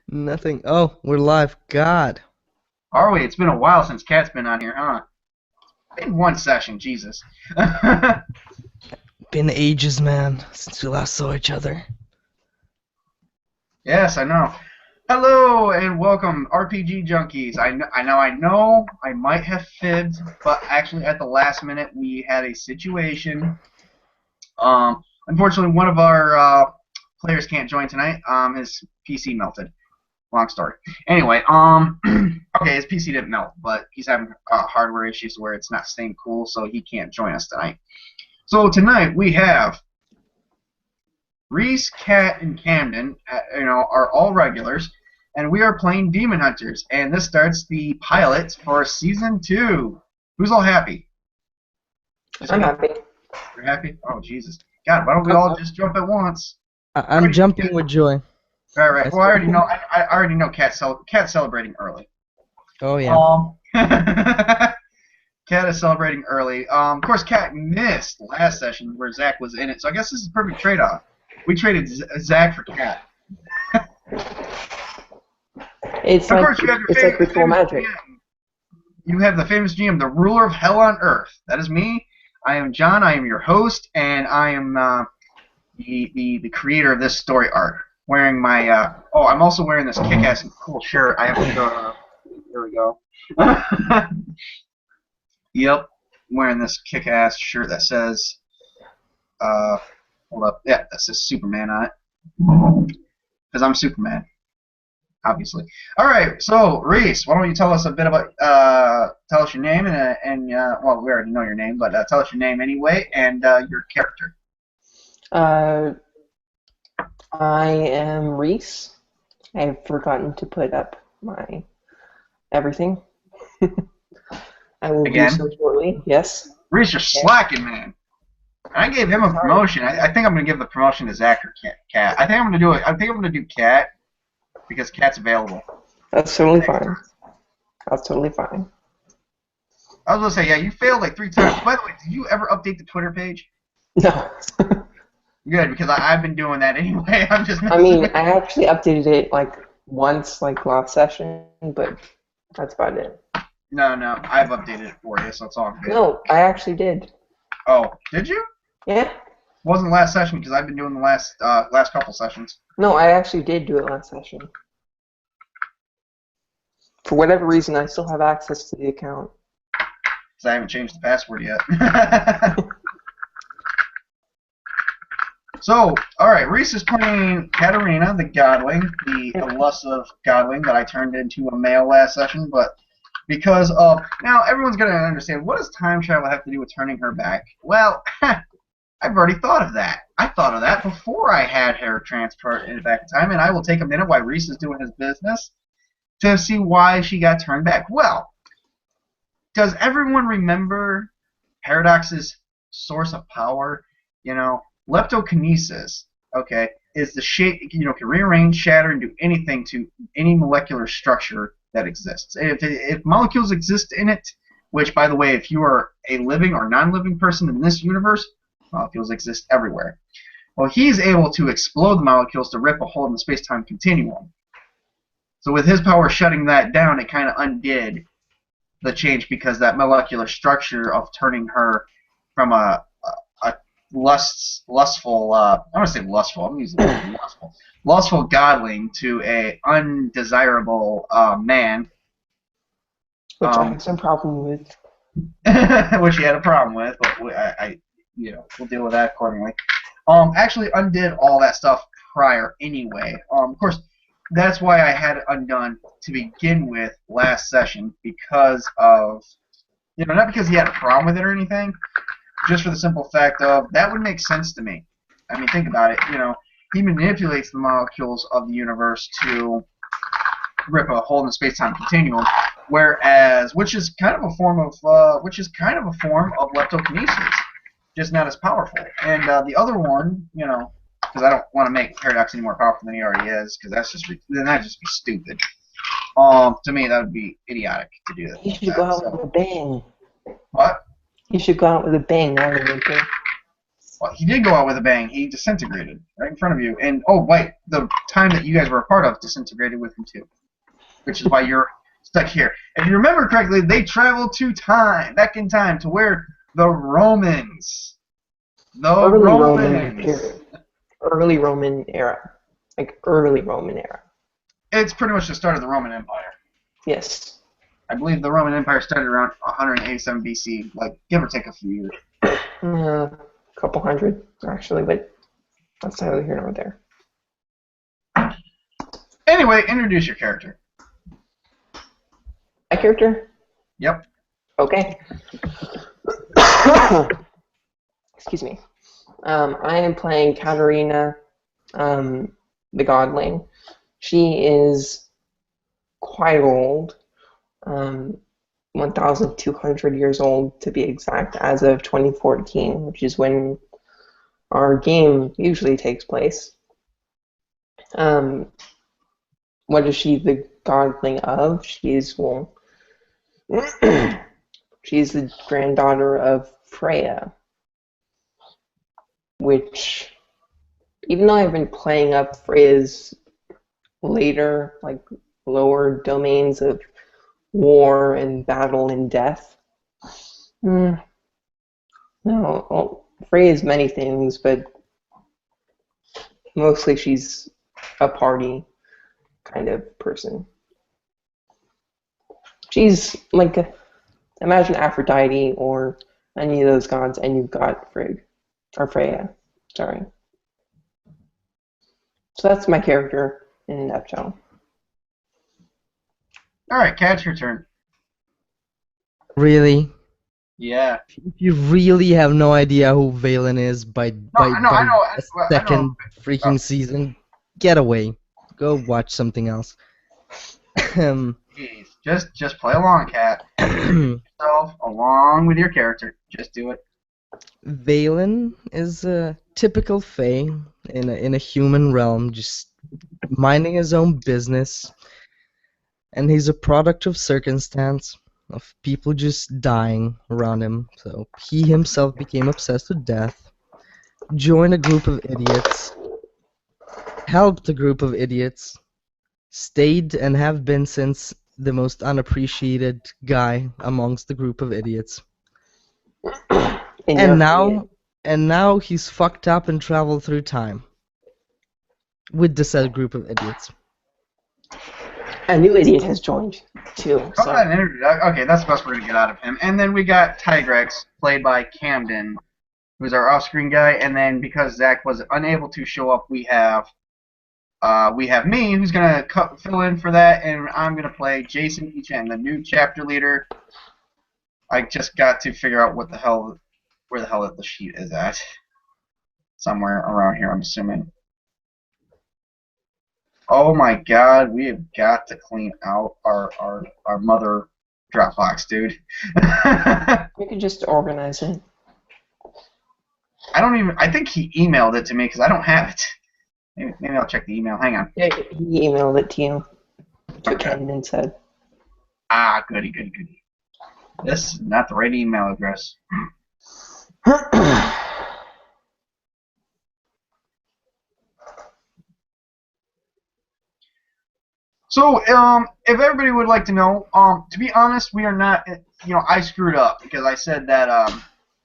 Nothing. Oh, we're live. God. Are we? It's been a while since Kat's been on here, huh? In one session, Jesus. Been ages, man, since we last saw each other. Yes, I know. Hello and welcome, RPG Junkies. I know, I might have fibbed, but actually at the last minute we had a situation. Unfortunately, one of our players can't join tonight. His PC melted. Long story. Anyway, okay, his PC didn't melt, but he's having hardware issues where it's not staying cool, so he can't join us tonight. So tonight we have Reese, Kat, and Camden, are all regulars, and we are playing Demon Hunters. And this starts the pilot for season 2. Who's all happy? I'm happy. You're happy? Oh Jesus! God, why don't we all just jump at once? I'm jumping with joy. Right. Well, I already know. I already know. Kat's celebrating early. Oh yeah. Kat is celebrating early. Of course, Kat missed last session where Zach was in it, so I guess this is a perfect trade-off. We traded Zach for Kat. It's of like course, you have your it's like ritual magic. GM. You have the famous GM, the ruler of hell on earth. That is me. I am John. I am your host, and I am the creator of this story arc. Wearing my I'm also wearing this kick-ass cool shirt. I have to go. Here we go. Yep, I'm wearing this kick-ass shirt that says, hold up, yeah, that says Superman on it. Because I'm Superman, obviously. All right, so Reese, why don't you tell us a bit about, tell us your name and well, we already know your name, but tell us your name anyway and your character. I am Reese. I've forgotten to put up my everything. I will do so shortly. Yes. Reese, you're slacking, man. I gave him a promotion. I think I'm gonna give the promotion to Zach or Kat. I think I'm gonna do it. I think I'm gonna do Kat because Kat's available. That's totally fine. That's totally fine. I was gonna say, yeah, you failed like 3 times. By the way, did you ever update the Twitter page? No. Good, because I've been doing that anyway. I'm just. I mean, I actually updated it like once, like last session, but that's about it. No, I've updated it for you, so it's all good. No, I actually did. Oh, did you? Yeah. Wasn't last session because I've been doing the last couple sessions. No, I actually did do it last session. For whatever reason, I still have access to the account. Because I haven't changed the password yet. So, alright, Reese is playing Katarina, the Godwing, the elusive Godwing that I turned into a male last session, but because of... Now, everyone's going to understand, what does time travel have to do with turning her back? Well, I've already thought of that. I thought of that before I had her transported back in time, and I will take a minute while Reese is doing his business to see why she got turned back. Well, does everyone remember Paradox's source of power? You know, leptokinesis, okay, is the shape, can rearrange, shatter, and do anything to any molecular structure that exists. If molecules exist in it, which, by the way, if you are a living or non-living person in this universe, molecules exist everywhere. Well, he's able to explode the molecules to rip a hole in the space-time continuum. So with his power shutting that down, it kind of undid the change because that molecular structure of turning her from a lustful, I want to say lustful, I'm using the word lustful godling to a undesirable man. Which I have some problem with. Which he had a problem with, but we'll deal with that accordingly. Actually undid all that stuff prior anyway. Of course, that's why I had it undone to begin with last session because of, not because he had a problem with it or anything, just for the simple fact of that would make sense to me. I mean, think about it. He manipulates the molecules of the universe to rip a hole in the space-time continuum, which is kind of a form of leptokinesis, just not as powerful. And the other one, because I don't want to make Paradox any more powerful than he already is, because that'd just be stupid. To me, that would be idiotic to do that. He should go out with a bang. What? He should go out with a bang, not a whimper. Well, he did go out with a bang. He disintegrated right in front of you. And, oh, wait, the time that you guys were a part of disintegrated with him, too. Which is why you're stuck here. If you remember correctly, they traveled back in time, to where the Romans. Early Roman era. Like, early Roman era. It's pretty much the start of the Roman Empire. Yes. I believe the Roman Empire started around 187 BC, like, give or take a few years. A couple hundred, actually, but that's neither here nor there. Anyway, introduce your character. My character? Yep. Okay. Excuse me. I am playing Katarina, the Godling. She is quite old, 1,200 years old to be exact, as of 2014, which is when our game usually takes place. What is she the Godling of? She's she's the granddaughter of Freya, which, even though I've been playing up Freya's later, like, lower domains of war and battle and death, no, well, Freya's many things, but mostly she's a party kind of person. She's like, imagine Aphrodite or any of those gods, and you've got Freya. Sorry. So that's my character in a nutshell. All right, Kat, your turn. Really? Yeah. You really have no idea who Valen is by I know. the second freaking season? Get away. Go watch something else. Jeez. Just play along, Kat. Yourself along with your character. Just do it. Valen is a typical Fae in a human realm, just minding his own business, and he's a product of circumstance, of people just dying around him. So he himself became obsessed with death, joined a group of idiots, helped a group of idiots, stayed and have been since the most unappreciated guy amongst the group of idiots. And now he's fucked up and traveled through time with the said group of idiots. A new idiot has joined too. So. Okay, that's the best we're gonna get out of him. And then we got Tigrex, played by Camden, who's our off-screen guy. And then because Zach was unable to show up, we have me, who's gonna fill in for that, and I'm gonna play Jason Echen, the new chapter leader. I just got to figure out where the hell the sheet is at. Somewhere around here, I'm assuming. Oh my God, we have got to clean out our mother Dropbox, dude. We could just organize it. I think he emailed it to me because I don't have it. Maybe I'll check the email. Hang on. Yeah, he emailed it to you. Okay. Camden said. Ah, goody. This is not the right email address. So, if everybody would like to know, to be honest, we are not, I screwed up because I said that,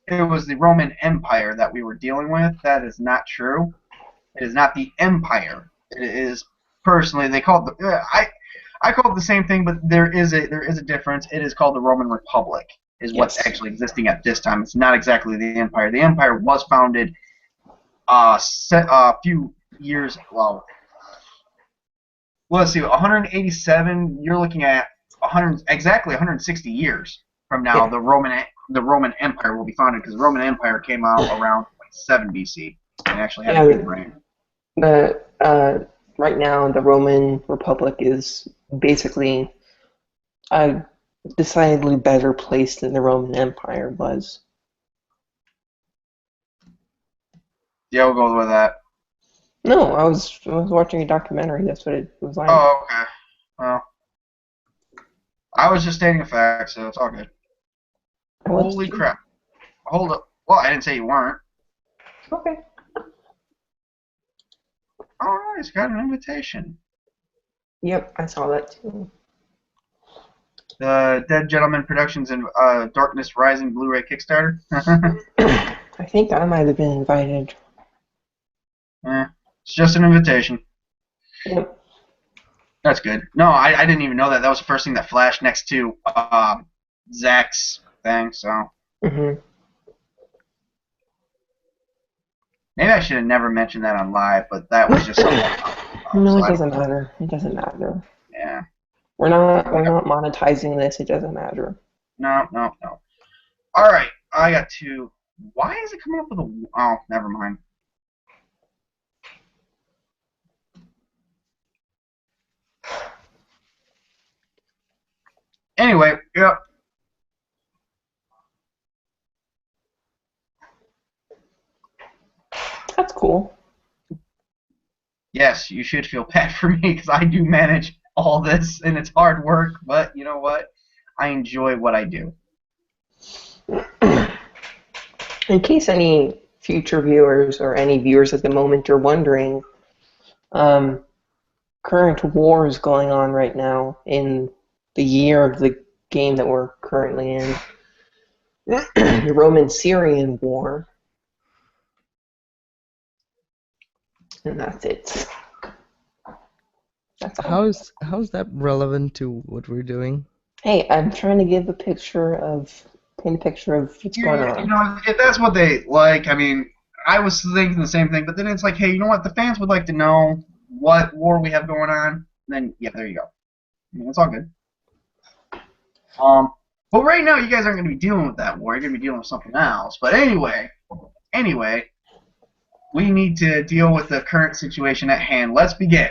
it was the Roman Empire that we were dealing with. That is not true. It is not the Empire. It is, personally, they call it I call it the same thing, but there is a difference. It is called the Roman Republic, is what's actually existing at this time. It's not exactly the Empire. The Empire was founded a few years, well, let's see, 187. You're looking at exactly 160 years from now. The Roman Empire will be founded, because the Roman Empire came out around 7 BC and actually had a good reign. Right now, the Roman Republic is basically a decidedly better place than the Roman Empire was. Yeah, we'll go with that. No, I was watching a documentary. That's what it was like. Oh, okay. Well, I was just stating a fact, so it's all good. Holy crap. Hold up. Well, I didn't say you weren't. Okay. Oh, he's got an invitation. Yep, I saw that too. The Dead Gentleman Productions and Darkness Rising Blu-ray Kickstarter. I think I might have been invited. It's just an invitation. Yep. That's good. No, I didn't even know that. That was the first thing that flashed next to Zach's thing. So Mhm. maybe I should have never mentioned that on live, but that was just something. No, So it doesn't matter. It doesn't matter. Yeah. We're not monetizing this. It doesn't matter. No. All right, I got to. Why is it coming up with a? Oh, never mind. Anyway, yep. That's cool. Yes, you should feel bad for me because I do manage all this and it's hard work, but you know what? I enjoy what I do. In case any future viewers or any viewers at the moment are wondering, current war is going on right now in the year of the game that we're currently in. The Roman-Syrian War. And that's it. That's all. How's that relevant to what we're doing? Hey, I'm trying to give a picture of paint a picture of what's going Yeah, on. if that's what they like, I mean, I was thinking the same thing, but then it's like, hey, you know what? The fans would like to know what war we have going on. Then, yeah, there you go. I mean, it's all good. But right now, you guys aren't going to be dealing with that war. You're going to be dealing with something else. But anyway, we need to deal with the current situation at hand. Let's begin.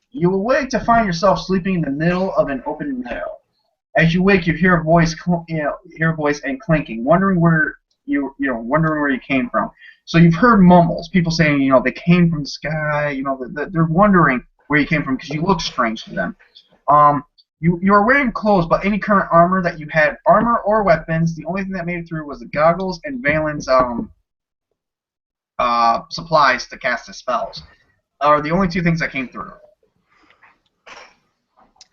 You awake to find yourself sleeping in the middle of an open meadow. As you wake, you hear a voice, and clinking, wondering where you came from. So you've heard mumbles, people saying, they came from the sky. They're wondering where you came from because you look strange to them. You're wearing clothes, but any current armor that you had, armor or weapons, the only thing that made it through was the goggles and Valen's supplies to cast his spells. Are the only two things that came through.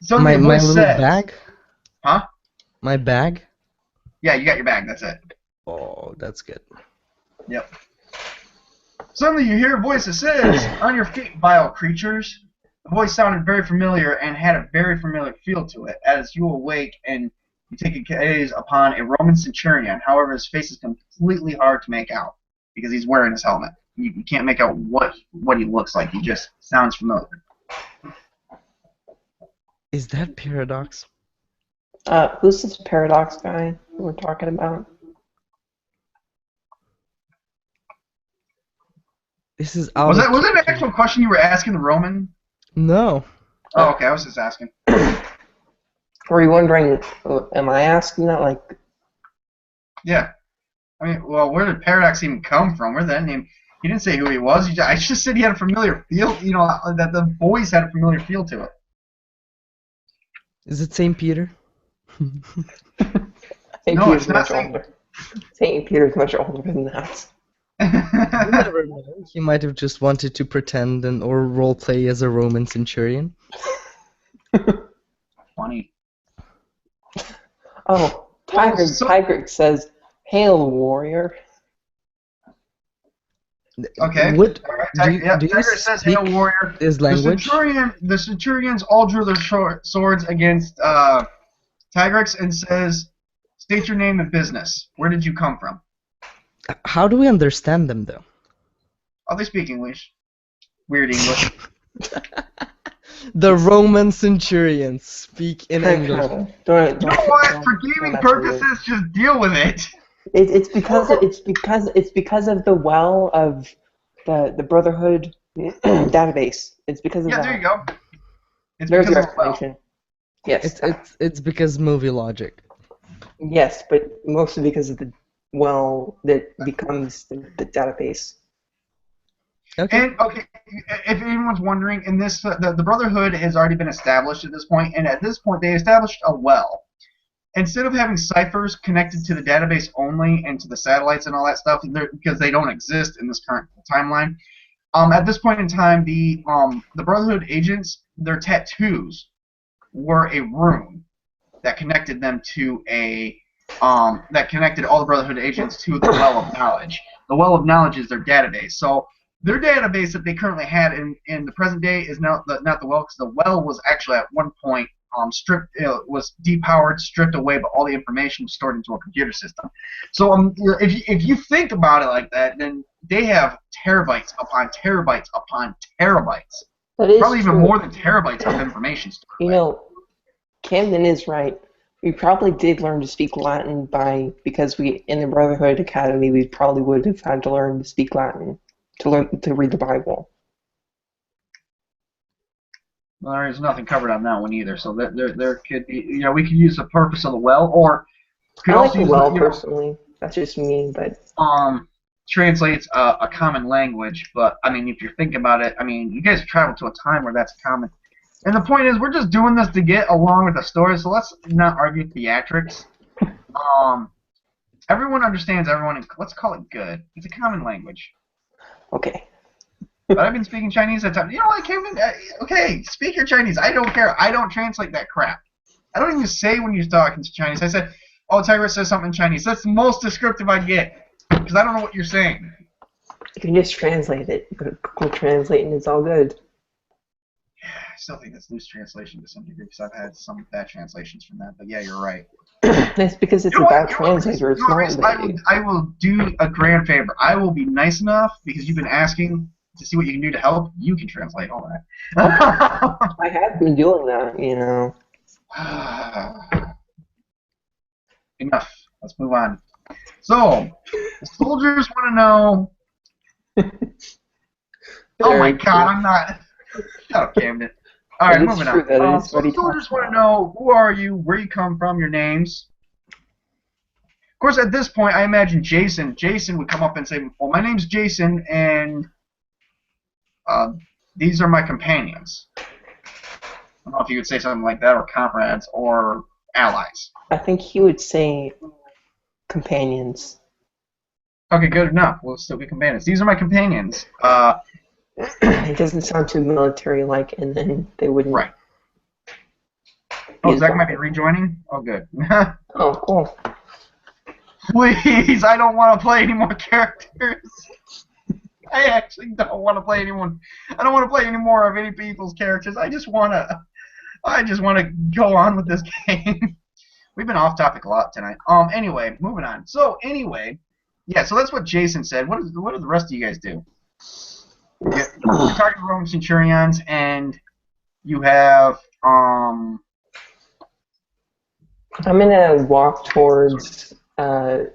So My the voice little says, bag? Huh? My bag? Yeah, you got your bag. That's it. Oh, that's good. Yep. Suddenly you hear a voice that says, "On your feet, vile creatures." The voice sounded very familiar and had a very familiar feel to it. As you awake and you take a gaze upon a Roman centurion, however, his face is completely hard to make out because he's wearing his helmet. You can't make out what he looks like. He just sounds familiar. Is that Paradox? Who's this Paradox guy we're talking about? This is Was that an character. actual question you were asking the Roman? No. Oh, okay. I was just asking. Were you wondering, am I asking that? Like, Yeah. I mean, well, where did Paradox even come from? Where did that name? He didn't say who he was. I just said he had a familiar feel. That the voice had a familiar feel to it. Is it St. Peter? St. No, Peter's it's not much St. older. St. Peter's much older than that. You never know. He might have just wanted to pretend or roleplay as a Roman centurion. Funny. Oh, Tigric says, "Hail, warrior." Okay. What All right. do you Tiger says, speak "Hail, warrior." his language? The centurions all drew their swords against Tigrex and says, "State your name and business. Where did you come from?" How do we understand them, though? Oh, they speak English. Weird English. The Roman centurions speak in English. Don't, You know what? don't- For don't gaming mess with it. purposes, just deal with it. It's because of the well of the Brotherhood database. It's because of Yeah, that. there you go. It's There's because your of the well. explanation. Yes. It's because movie logic. Yes, but mostly because of the well that becomes the database. Okay. And okay, if anyone's wondering, in this the Brotherhood has already been established at this point, and at this point they established a well. instead of having ciphers connected to the database only and to the satellites and all that stuff, because they don't exist in this current timeline, at this point in time, the Brotherhood agents, their tattoos were a rune that connected them to that connected all the Brotherhood agents to the Well of Knowledge. The Well of Knowledge is their database. So their database that they currently had in the present day is now not the Well, because the Well was actually at one point stripped, was depowered, stripped away, but all the information was stored into a computer system. So if you think about it like that, then they have terabytes upon terabytes upon terabytes. That is probably true. even more than terabytes of information stored You away. know, Camden is right. We probably did learn to speak Latin because we in the Brotherhood Academy we probably would have had to learn to speak Latin to read the Bible. Well, there's nothing covered on that one either, so there could be, we could use the purpose of the well, or could I like also the use well personally. That's just me, but translates a common language. But I mean, if you think about it, I mean, you guys have traveled to a time where that's common. And the point is, we're just doing this to get along with the story, so let's not argue theatrics. Everyone understands everyone, and let's call it good. It's a common language. okay. But I've been speaking Chinese at times. You know what, Kevin? Okay, speak your Chinese. I don't care. I don't translate that crap. I don't even say when you're talking to Chinese. I said, oh, Tiger says something in Chinese. That's the most descriptive I get, because I don't know what you're saying. You can just translate it. You go to Google Translate and it's all good. I still think that's loose translation to some degree, because I've had some bad translations from that. But yeah, you're right. That's because it's a bad translator. It's not. I will do a grand favor. I will be nice enough, because you've been asking to see what you can do to help. You can translate all that. I have been doing that, Enough. Let's move on. So, the soldiers want to know. Oh my God, I'm not. Shut up, Camden. All right, moving on. So the soldiers want to know, who are you, where you come from, your names. Of course, at this point, I imagine Jason would come up and say, well, my name's Jason, and these are my companions. I don't know if you would say something like that, or comrades, or allies. I think he would say companions. Okay, good enough. We'll still be companions. These are my companions. It doesn't sound too military-like, and then they wouldn't. Right. Oh, Zach might be rejoining? Oh, good. Oh, cool. Please, I don't want to play any more characters. I actually don't want to play anyone. I don't want to play any more of any people's characters. I just want to go on with this game. We've been off topic a lot tonight. Anyway, moving on. So anyway, yeah. So that's what Jason said. What do the rest of you guys do? You're talking to Roman Centurions, and you have I'm gonna walk towards one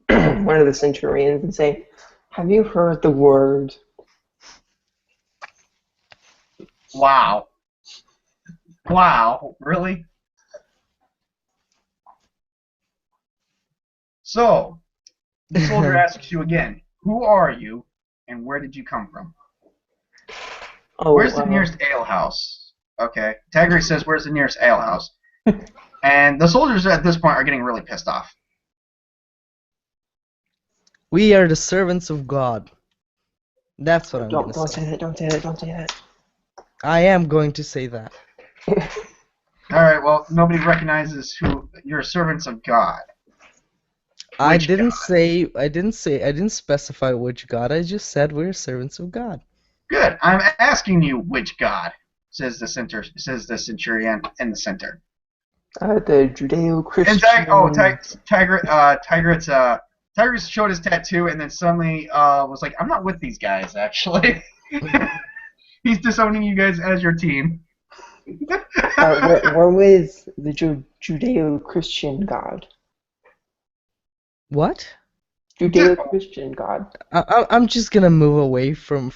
of the Centurions and say, "Have you heard the word?" Wow. Wow, really? So, the soldier asks you again, who are you, and where did you come from? Oh, where's the nearest alehouse? Okay. Tigray says, where's the nearest alehouse? And the soldiers at this point are getting really pissed off. We are the servants of God. That's what I'm going to Don't say. say that. Don't say that. Don't say that. I am going to say that. All right. Well, nobody recognizes who you're servants of God. I didn't specify which God. I just said we're servants of God. Good. I'm asking you which God, says the centurion in the center. The Judeo-Christian. Tigris showed his tattoo and then suddenly was like, I'm not with these guys, actually. He's disowning you guys as your team. We're with the Judeo-Christian God. What? Judeo-Christian God. I'm just gonna move away from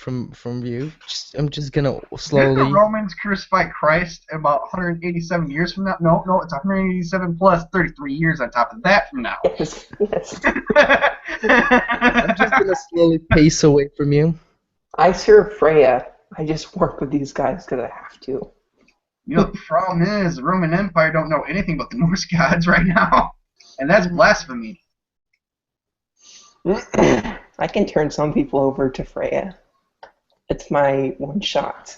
you. I'm just gonna slowly. Did the Romans crucify Christ about 187 years from now? No, it's 187 plus 33 years on top of that from now. Yes. I'm just gonna slowly pace away from you. I serve Freya. I just work with these guys because I have to. You know, the problem is the Roman Empire don't know anything about the Norse gods right now, and that's blasphemy. I can turn some people over to Freya. It's my one shot.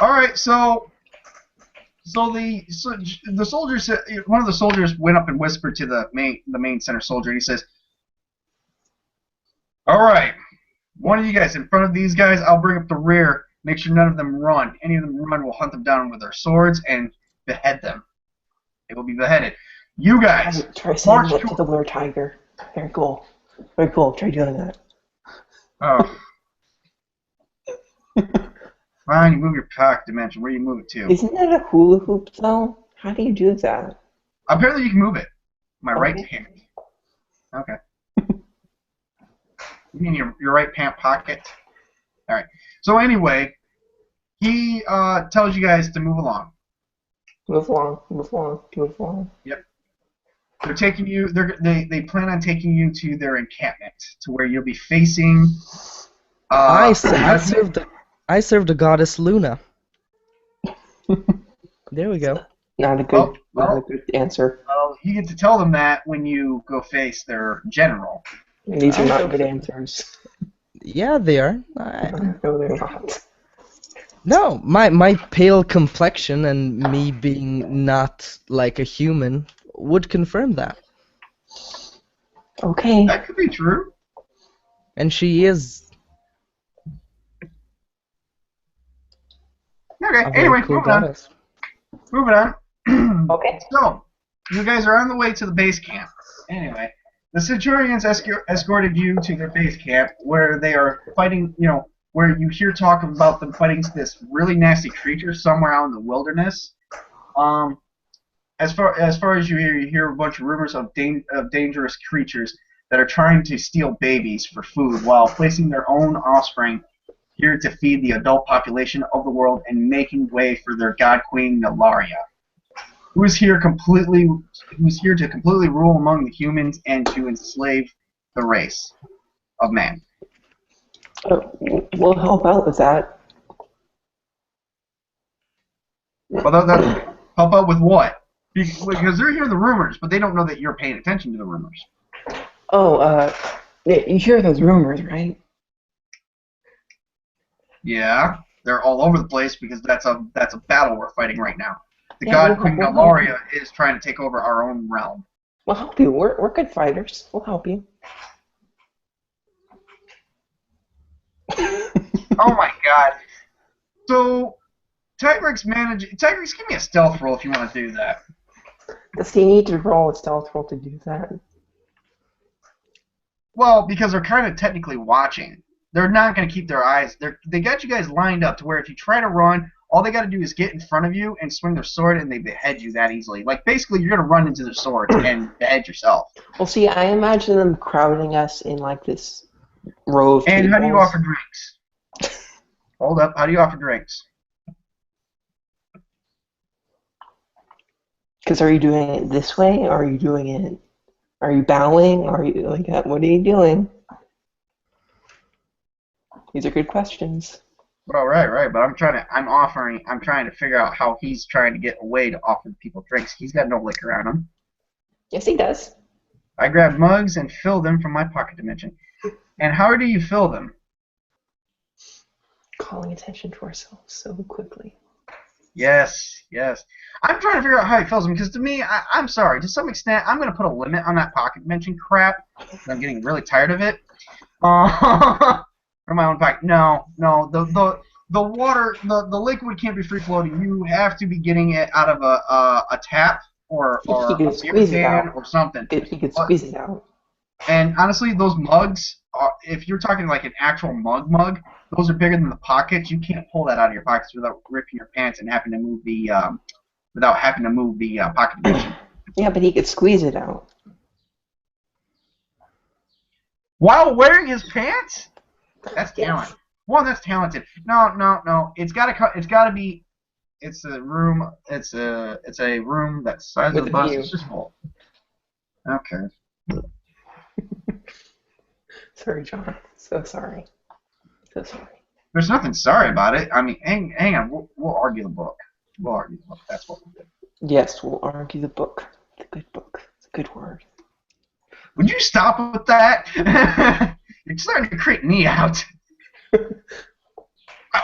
All right, so the soldier said, one of the soldiers went up and whispered to the main center soldier. And he says, "All right, one of you guys in front of these guys. I'll bring up the rear. Make sure none of them run. Any of them run, we'll hunt them down with our swords and behead them. They will be beheaded. You guys, Try saying that to the Blur Tiger. Very cool. Very cool. Try doing that. Oh, fine. You move your pocket dimension. Where do you move it to? Isn't that a hula hoop though? How do you do that? Apparently, you can move it. My Okay. right hand. Okay. You mean your right pant pocket? All right. So anyway, he tells you guys to move along. Move along. Move along. Move along. Yep. They're taking you. They plan on taking you to their encampment, to where you'll be facing. I serve the goddess Luna. There we go. Not a good, not a good answer. Well, you get to tell them that when you go face their general. These are not good answers. Yeah, they are. No, they're not. No, my pale complexion and me being not like a human would confirm that. Okay. That could be true. And she is Okay. a very Anyway, cool moving on. goddess. Moving on. Okay. So, you guys are on the way to the base camp. Anyway, the Centurions escorted you to their base camp, where they are fighting. You know, where you hear talk about them fighting this really nasty creature somewhere out in the wilderness. As far as you hear a bunch of rumors of dangerous creatures that are trying to steal babies for food while placing their own offspring here to feed the adult population of the world and making way for their god queen Nillaria, who is here to completely rule among the humans and to enslave the race of man. We'll help out with that. Well, that help out with what? Because they're hearing the rumors, but they don't know that you're paying attention to the rumors. Oh, you hear those rumors, right? Yeah, they're all over the place because that's a battle we're fighting right now. The Yeah, god queen Nillaria is trying to take over our own realm. We'll help you. We're good fighters. We'll help you. Oh my god. So, Tigrex, give me a stealth roll if you want to do that. Does he need to roll a stealth roll to do that? Well, because they're kind of technically watching. They're not going to keep their eyes. They got you guys lined up to where if you try to run, all they got to do is get in front of you and swing their sword, and they behead you that easily. Like, basically, you're going to run into their swords and behead yourself. Well, see, I imagine them crowding us in, like, this row of And how do you tables. offer drinks? Hold up. How do you offer drinks? Because are you doing it this way, or are you doing it... Are you bowing? Are you like that? What are you doing? These are good questions. Well, right. But I'm trying to figure out how he's trying to get a way to offer people drinks. He's got no liquor on him. Yes, he does. I grab mugs and fill them from my pocket dimension. And how do you fill them? Calling attention to ourselves so quickly. Yes. I'm trying to figure out how he fills them, because to me, I'm sorry, to some extent, I'm going to put a limit on that pocket dimension crap. I'm getting really tired of it. For my own pocket. No, the water, the liquid can't be free floating. You have to be getting it out of a tap or He a could beer squeeze it can out. or something. He could squeeze it out. And honestly, those mugs, if you're talking like an actual mug, those are bigger than the pockets. You can't pull that out of your pockets without ripping your pants and having to move the pocket dimension. Yeah, but he could squeeze it out. While wearing his pants? That's talent. Yes. Well, that's talented. No. It's gotta be. It's a room. It's a room that's size With of the a bus. view. It's just full. Okay. Sorry, John. So sorry. So sorry. There's nothing sorry about it. I mean, hang on. We'll argue the book. We'll argue the book. That's what we'll do. Yes, we'll argue the book. The good book. It's a good word. Would you stop with that? You're starting to creep me out.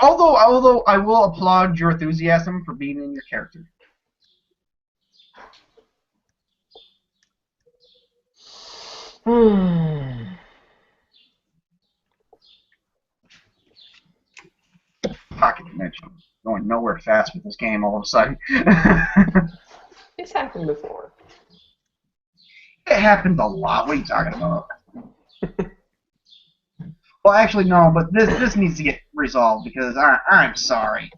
Although I will applaud your enthusiasm for being in your character. Pocket dimension. Going nowhere fast with this game all of a sudden. It's happened before. It happens a lot. What are you talking about? Well, actually, no, but this needs to get resolved because I'm sorry.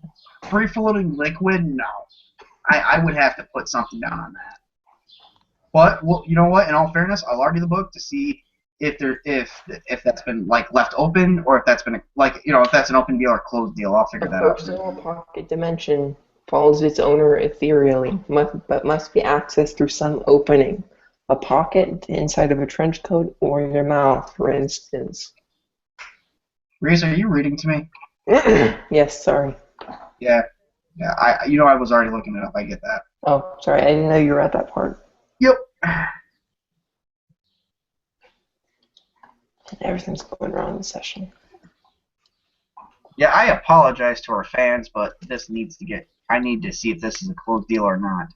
Free-floating liquid? No. I would have to put something down on that. But, well, you know what? In all fairness, I'll argue the book to see if that's been like left open or if that's been if that's an open deal or closed deal. I'll figure A that out. personal pocket dimension follows its owner ethereally, but must be accessed through some opening. A pocket inside of a trench coat or your mouth, for instance. Reese, are you reading to me? Yes, sorry. Yeah. I was already looking it up. I get that. Oh, sorry, I didn't know you were at that part. Yep. Everything's going wrong in the session. Yeah, I apologize to our fans, but this needs to get. I need to see if this is a closed deal or not.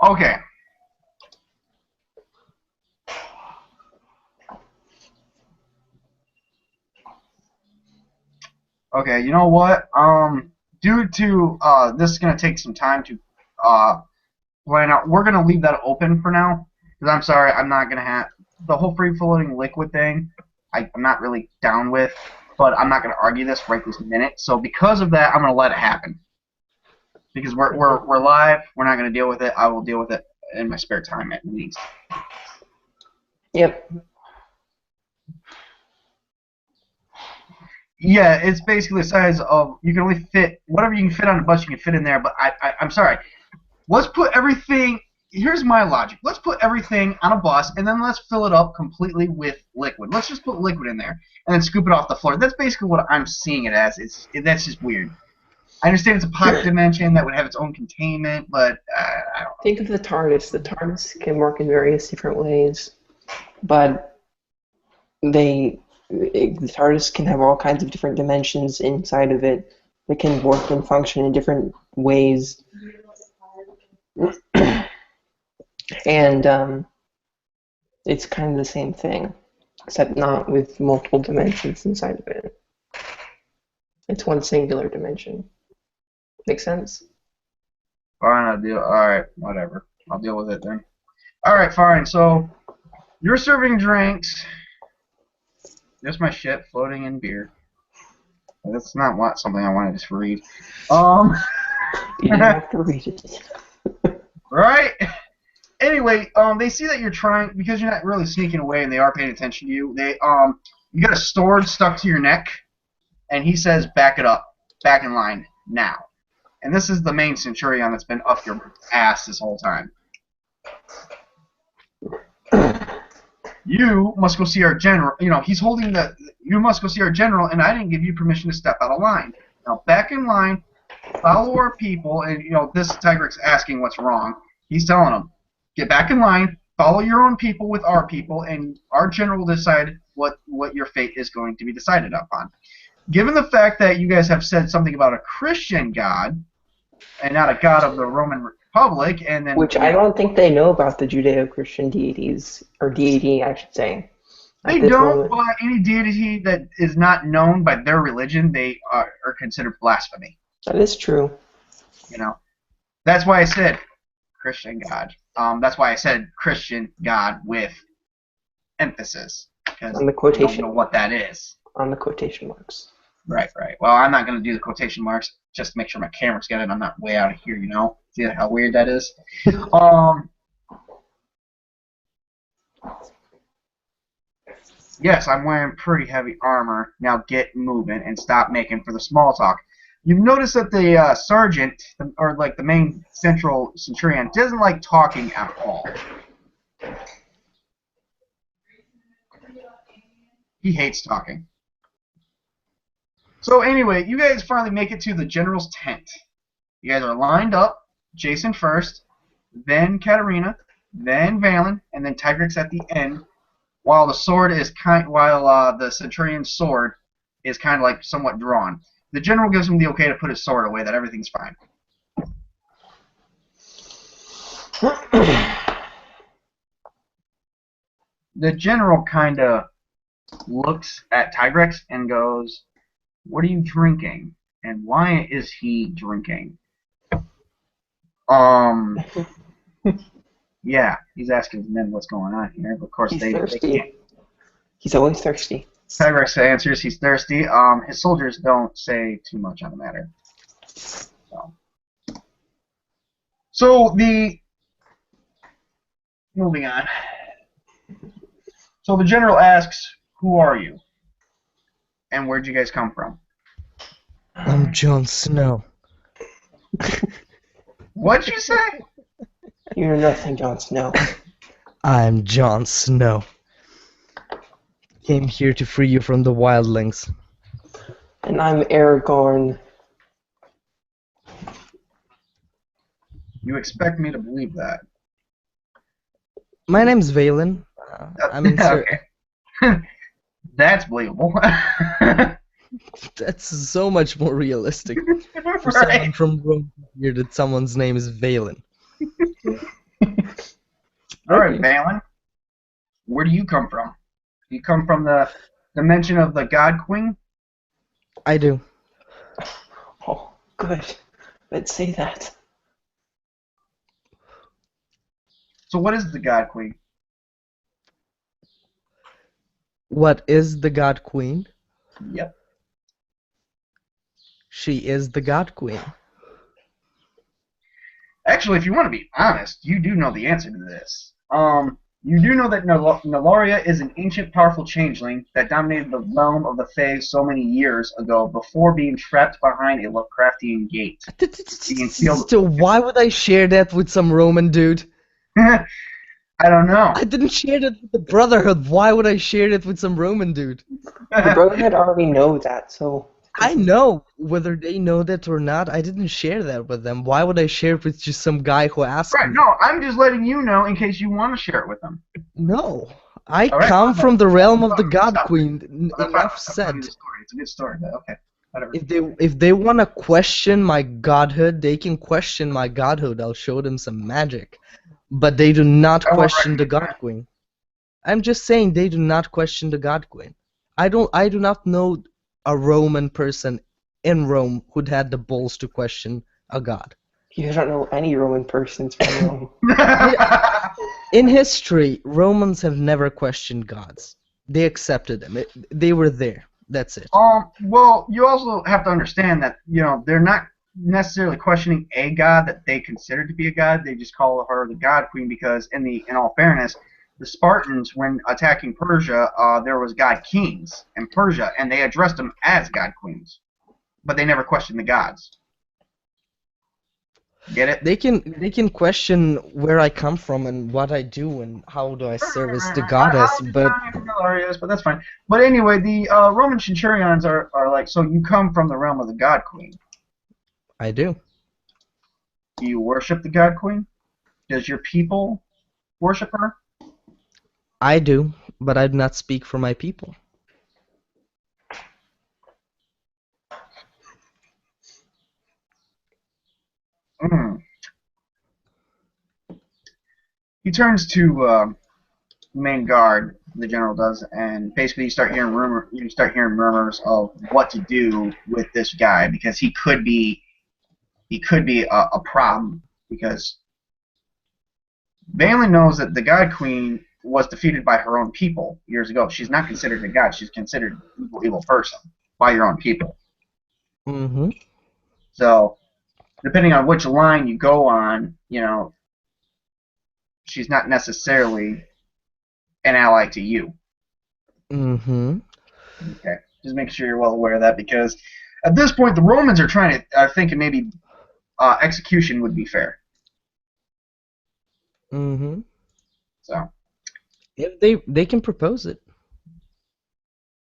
Okay. Okay, you know what? Due to this is gonna take some time to plan out. We're gonna leave that open for now. Because I'm sorry, I'm not gonna have the whole free floating liquid thing. I'm not really down with, but I'm not gonna argue this right this minute. So because of that, I'm gonna let it happen. Because we're live. We're not gonna deal with it. I will deal with it in my spare time at least. Yep. Yeah, it's basically the size of you can only fit whatever you can fit on a bus. You can fit in there. But I'm sorry. Let's put everything. Here's my logic. Let's put everything on a bus and then let's fill it up completely with liquid. Let's just put liquid in there and then scoop it off the floor. That's basically what I'm seeing it as. That's just weird. I understand it's a pocket dimension that would have its own containment, but I don't know. Think of the TARDIS. The TARDIS can work in various different ways, but the TARDIS can have all kinds of different dimensions inside of it that can work and function in different ways. And it's kind of the same thing, except not with multiple dimensions inside of it. It's one singular dimension. Make sense? Fine, alright, whatever. I'll deal with it then. Alright, fine. So, you're serving drinks. There's my shit floating in beer. That's not something I wanted to read. You didn't have to read it. Right? Anyway, they see that you're trying, because you're not really sneaking away and they are paying attention to you, you got a sword stuck to your neck, and he says, back it up. Back in line, now. And this is the main Centurion that's been up your ass this whole time. You must go see our general. He's holding the. You must go see our general, and I didn't give you permission to step out of line. Now, back in line, follow our people, and, this Tigric's asking what's wrong. He's telling them, get back in line, follow your own people with our people, and our general will decide what your fate is going to be decided upon. Given the fact that you guys have said something about a Christian god, and not a god of the Roman Republic, and then which I don't think they know about the Judeo-Christian deities, or deity, I should say. They don't. Any deity that is not known by their religion, they are considered blasphemy. That is true. That's why I said, Christian God. That's why I said Christian God with emphasis, because On the I don't quotation. know what that is. On the quotation marks. Right. Well, I'm not going to do the quotation marks just to make sure my camera's got it. I'm not way out of here, you know? See how weird that is? Yes, I'm wearing pretty heavy armor. Now get moving and stop making for the small talk. You've noticed that the sergeant, or like the main central centurion, doesn't like talking at all. He hates talking. So anyway, you guys finally make it to the general's tent. You guys are lined up. Jason first, then Katarina, then Valen, and then Tigrix at the end. While the centurion's sword is kind of like somewhat drawn. The general gives him the okay to put his sword away, that everything's fine. The general kind of looks at Tigrex and goes, "What are you drinking? And why is he drinking?" Yeah, he's asking the men what's going on here. Of course, He's they thirsty. can't. He's always thirsty. Tigrex answers he's thirsty. His soldiers don't say too much on the matter. So moving on. So the general asks, "Who are you? And where'd you guys come from?" I'm Jon Snow. What'd you say? You know nothing, Jon Snow. I'm Jon Snow. Came here to free you from the wildlings. And I'm Aragorn. You expect me to believe that? My name's Valen. I'm in Okay. That's believable. That's so much more realistic. For someone from Rome to hear that someone's name is Valen. Alright, Valen. Where do you come from? You come from the dimension of the God Queen? I do. Oh, good. Let's say that. So what is the God Queen? What is the God Queen? Yep. She is the God Queen. Actually, if you want to be honest, you do know the answer to this. You do know that Nillaria is an ancient, powerful changeling that dominated the realm of the Fae so many years ago before being trapped behind a Lovecraftian gate. So why would I share that with some Roman dude? I don't know. I didn't share that with the Brotherhood. Why would I share that with some Roman dude? The Brotherhood already know that, so... I know whether they know that or not. I didn't share that with them. Why would I share it with just some guy who asked Right, me? no, I'm just letting you know in case you want to share it with them. No. I All right, come from the realm of the God stop. Queen. Well, Enough that's fine. said. It's a good story, but okay. Whatever. If they want to question my godhood, they can question my godhood. I'll show them some magic. But they do not I won't question the recommend God Queen. I'm just saying they do not question the God Queen. I do not know a Roman person in Rome who'd had the balls to question a god. You don't know any Roman persons from Rome. In history, Romans have never questioned gods. They accepted them. They were there. That's it. Well, you also have to understand that, you know, they're not necessarily questioning a god that they consider to be a god. They just call her the God Queen because, in all fairness, the Spartans, when attacking Persia, there was god kings in Persia, and they addressed them as god queens, but they never questioned the gods. Get it? They can question where I come from and what I do and how do I service the goddess, but that's fine. But anyway, the Roman centurions are like, so you come from the realm of the God Queen. I do. Do you worship the God Queen? Does your people worship her? I do, but I do not speak for my people. He turns to main guard, the general does, and basically you start hearing murmurs of what to do with this guy because he could be a problem because Valen knows that the God Queen was defeated by her own people years ago. She's not considered a god. She's considered an evil person by your own people. Mm-hmm. So, depending on which line you go on, she's not necessarily an ally to you. Mm-hmm. Okay, just make sure you're well aware of that, because at this point the Romans are thinking maybe execution would be fair. Mm-hmm. So If they can propose it.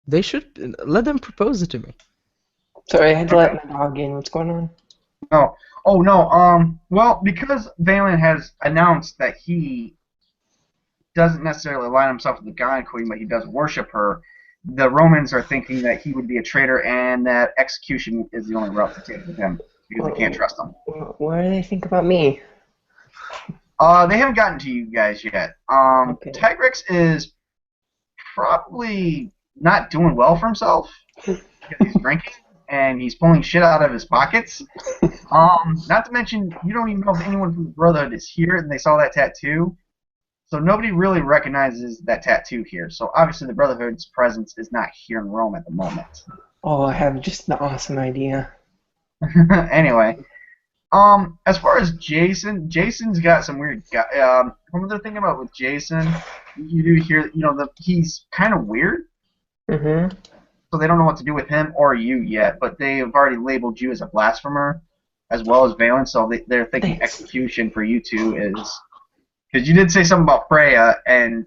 They should let them propose it to me. Sorry, I had to let my dog in. What's going on? no, oh no, well, because Valen has announced that he doesn't necessarily align himself with the God Queen, but he does worship her. The Romans are thinking that he would be a traitor and that execution is the only route to take with him because they can't trust him. What do they think about me? They haven't gotten to you guys yet. Okay. Tigrex is probably not doing well for himself because he's drinking and he's pulling shit out of his pockets. Not to mention, you don't even know if anyone from the Brotherhood is here and they saw that tattoo. So nobody really recognizes that tattoo here. So obviously the Brotherhood's presence is not here in Rome at the moment. Oh, I have just an awesome idea. Anyway, as far as Jason's got some weird. One other thing about with Jason, you do hear, he's kind of weird. Mm-hmm. So they don't know what to do with him or you yet. But they have already labeled you as a blasphemer, as well as Valen. So they're thinking Thanks. execution for you two is. Because you did say something about Freya, and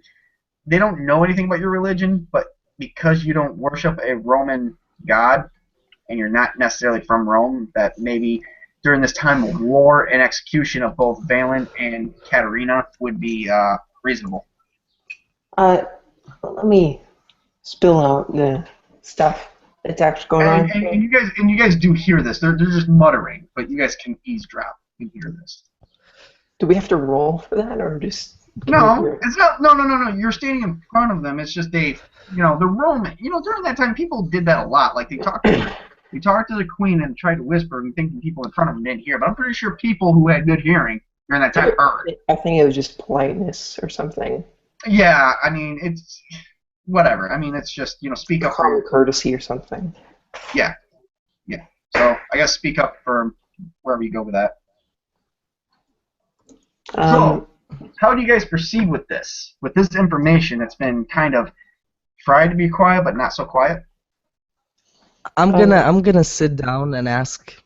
they don't know anything about your religion, but because you don't worship a Roman god, and you're not necessarily from Rome, that maybe during this time of war and execution of both Valen and Katerina would be reasonable. Let me spill out the stuff that's actually going on. And you guys do hear this. They're just muttering, but you guys can eavesdrop and hear this. Do we have to roll for that, or just? No, it's not. No. You're standing in front of them. It's just the Roman. During that time, people did that a lot. Like they talked to the queen and tried to whisper, and thinking people in front of them didn't hear. But I'm pretty sure people who had good hearing during that time heard. I think it was just politeness or something. Yeah, I mean it's whatever. I mean it's just speak up for courtesy or something. Yeah. So I guess speak up for wherever you go with that. So, how do you guys proceed with this? With this information, it's been kind of tried to be quiet, but not so quiet. I'm gonna sit down and ask,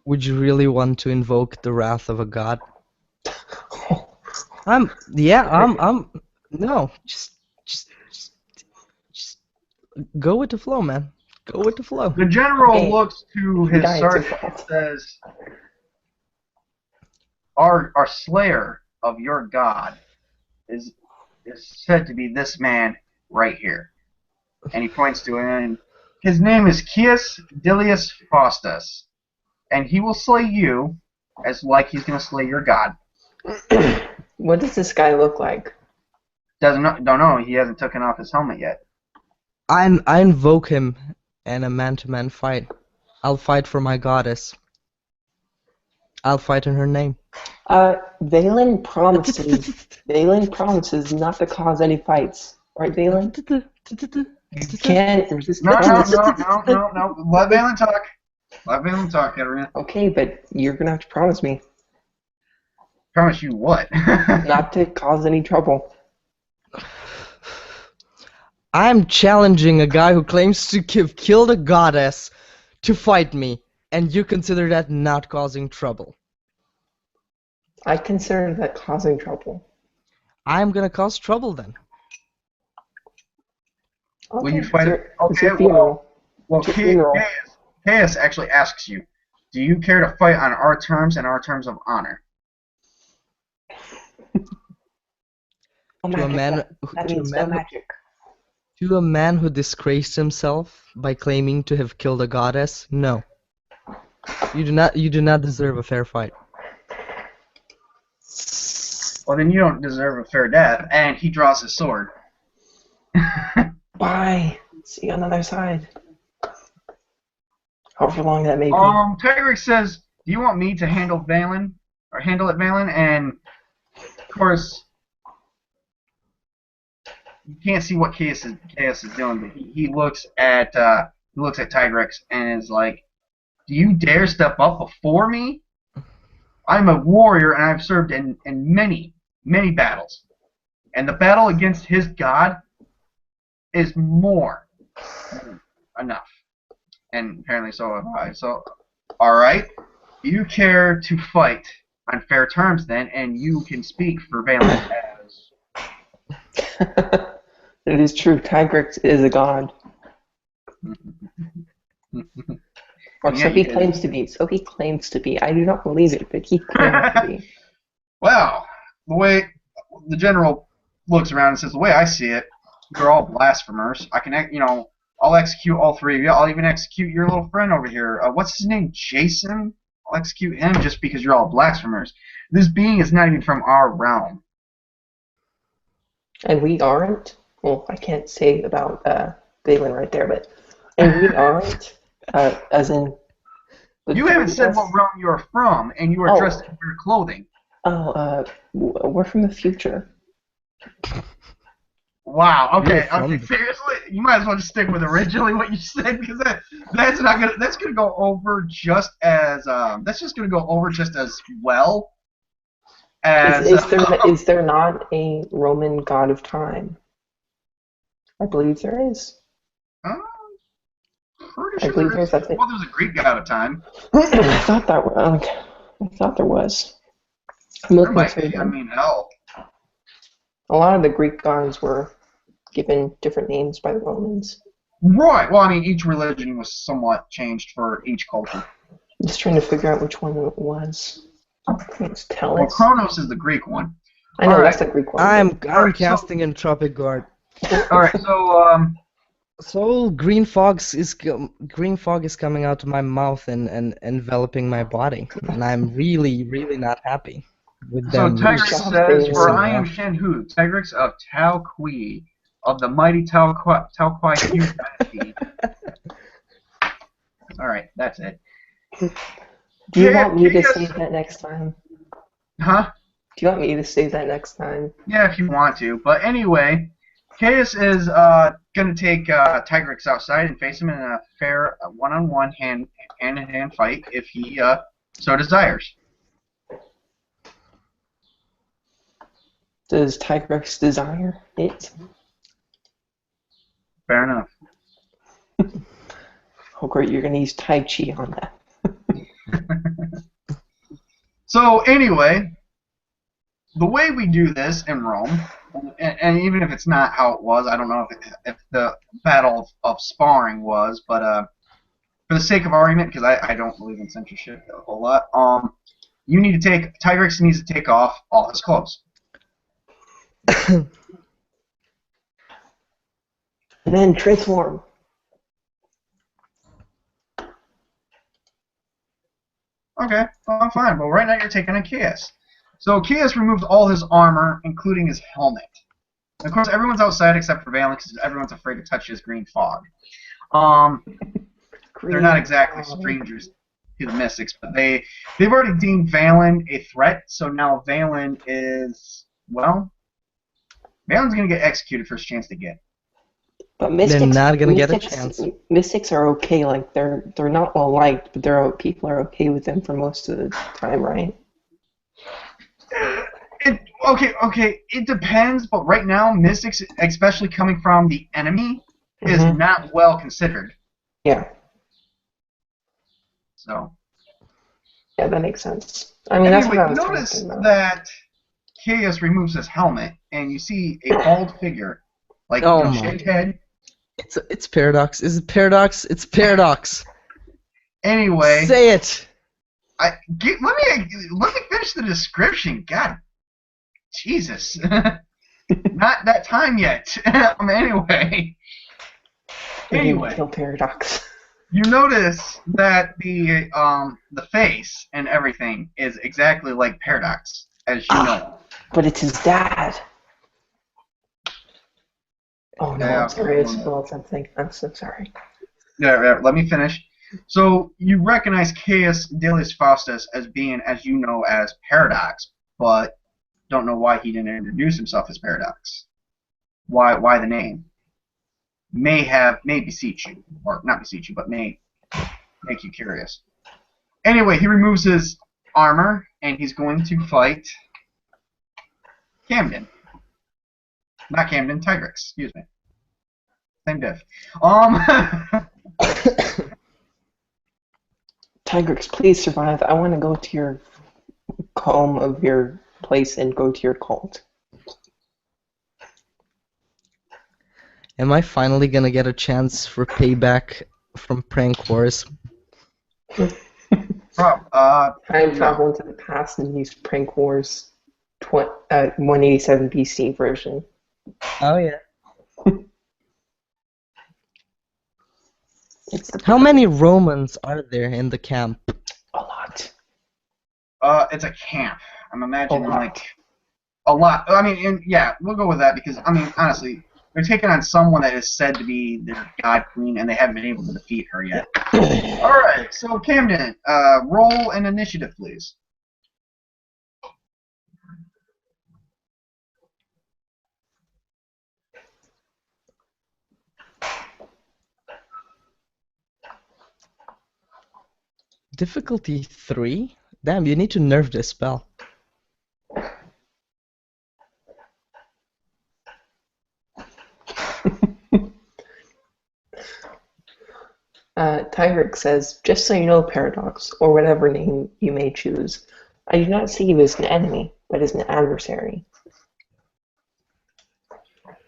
would you really want to invoke the wrath of a god? No, just go with the flow, man. Go with the flow. The general looks to his sergeant and says, Our slayer of your god is said to be this man right here. And he points to him, and his name is Cius Dilius Faustus. And he will slay you as like he's going to slay your god. What does this guy look like? Don't know. He hasn't taken off his helmet yet. I invoke him in a man-to-man fight. I'll fight for my goddess. I'll fight in her name. Valen promises not to cause any fights. Right, Valen? You can't resist. No. Let Valen talk. Let Valen talk, Katerina. Okay, but you're gonna have to promise me. Promise you what? Not to cause any trouble. I'm challenging a guy who claims to have killed a goddess to fight me, and you consider that not causing trouble. I consider that causing trouble. I'm gonna cause trouble then. Okay, Will you fight it? It's your funeral. Well, Caius actually asks you, do you care to fight on our terms and our terms of honor? To a man who disgraced himself by claiming to have killed a goddess, no. You do not deserve a fair fight. Well, then you don't deserve a fair death. And he draws his sword. Bye. See you on the other side. However long that may be. Tigrex says, do you want me to handle it, Valen? And course, you can't see what Chaos is doing, but he looks at Tigrex and is like, "Do you dare step up before me? I'm a warrior and I've served in many, many battles. And the battle against his god is more than enough. And apparently so have I. So, alright. You care to fight on fair terms then, and you can speak for Valen as... It is true, Tigrex is a god. Or so he claims to be. So he claims to be. I do not believe it, but he claims to be. Well, the way the general looks around and says, the way I see it, you're all blasphemers. I can, I'll execute all three of you. I'll even execute your little friend over here. What's his name? Jason? I'll execute him just because you're all blasphemers. This being is not even from our realm. And we aren't? Well, I can't say about Balin right there, but... And we aren't, as in... You haven't said what realm you're from, and you are dressed in weird clothing. Oh, we're from the future. Wow. Okay. Seriously, you might as well just stick with originally what you said, because that's gonna go over just as well as. Is there not a Roman god of time? I believe there is. Pretty sure there is. Well, there's a Greek god of time. I thought there was. There might be. I mean, hell. A lot of the Greek gods were given different names by the Romans. Right. Well, I mean, each religion was somewhat changed for each culture. I'm just trying to figure out which one it was. It's Tellus. Well, Kronos is the Greek one. I know that's the Greek one. I'm casting Entropic Guard. All right. So green fog is coming out of my mouth and enveloping my body, and I'm really not happy with them. So Tigrex says, "For I am Shenhu, Tigrex of Tao Kui, of the mighty Tao Kui Hu dynasty." All right, that's it. Do you want me to say that next time? Huh? Do you want me to say that next time? Yeah, if you want to. But anyway, Chaos is going to take Tigrex outside and face him in a fair one-on-one hand-in-hand fight if he so desires. Does Tigrex desire it? Fair enough. Oh great, you're going to use Tai Chi on that. So anyway, the way we do this in Rome, and even if it's not how it was, I don't know if the battle of sparring was, but for the sake of argument, because I don't believe in censorship a whole lot, Tigrex needs to take off all his clothes. And then transform. Okay, well, fine. Well, right now you're taking a Chaos. So Chaos removes all his armor, including his helmet. And of course, everyone's outside except for Valen, because everyone's afraid to touch his green fog. They're not exactly strangers to the Mystics, but they've already deemed Valen a threat. So now Valen is Valen's gonna get executed first chance to get. But Mystics, they're not gonna get a chance. Mystics are okay. Like they're not well liked, but people are okay with them for most of the time, right? Okay. It depends, but right now, Mystics, especially coming from the enemy, is not well considered. Yeah. So. Yeah, that makes sense. I mean, that's what I was notice talking about. that Chaos removes his helmet, and you see a bald figure, like shaved head. It's Paradox. Is it Paradox? It's Paradox. Anyway. Say it. Let me finish the description. God, Jesus, not that time yet. Anyway, Kill Paradox. You notice that the face and everything is exactly like Paradox, as you know. But it's his dad. Oh no, I'm sorry. I'm so sorry. Yeah, let me finish. So you recognize Caius Delius Faustus as being, as you know, as Paradox, but don't know why he didn't introduce himself as Paradox. Why the name? May beseech you, or not beseech you, but may make you curious. Anyway, he removes his armor and he's going to fight Camden. Not Camden, Tigrix. Excuse me. Same diff. Tigrix, please survive. I want to go to your home of your place and go to your cult. Am I finally gonna get a chance for payback from Prank Wars? Time travel into the past and use Prank Wars 187 BC version. Oh yeah. How many Romans are there in the camp? A lot. It's a camp. I'm imagining like a lot. I mean, yeah, we'll go with that because I mean, honestly, they're taking on someone that is said to be the God Queen, and they haven't been able to defeat her yet. All right, so Camden, roll an initiative, please. Difficulty 3? Damn, you need to nerf this spell. Tyrick says, just so you know, Paradox, or whatever name you may choose, I do not see you as an enemy, but as an adversary.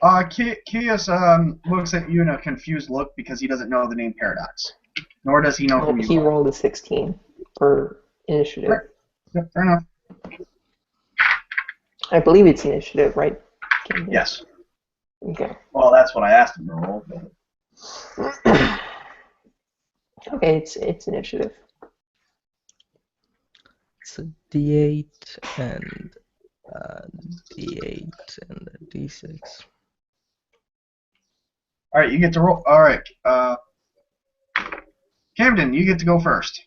Kios looks at you in a confused look because he doesn't know the name Paradox. Nor does he know who you He are. rolled a 16 for initiative. Right. Yep, fair enough. I believe it's initiative, right? Yes. Okay. Well, that's what I asked him to roll. But... Okay, it's initiative. It's a D8 and D8 and a D6. All right, you get to roll. All right, Camden, you get to go first.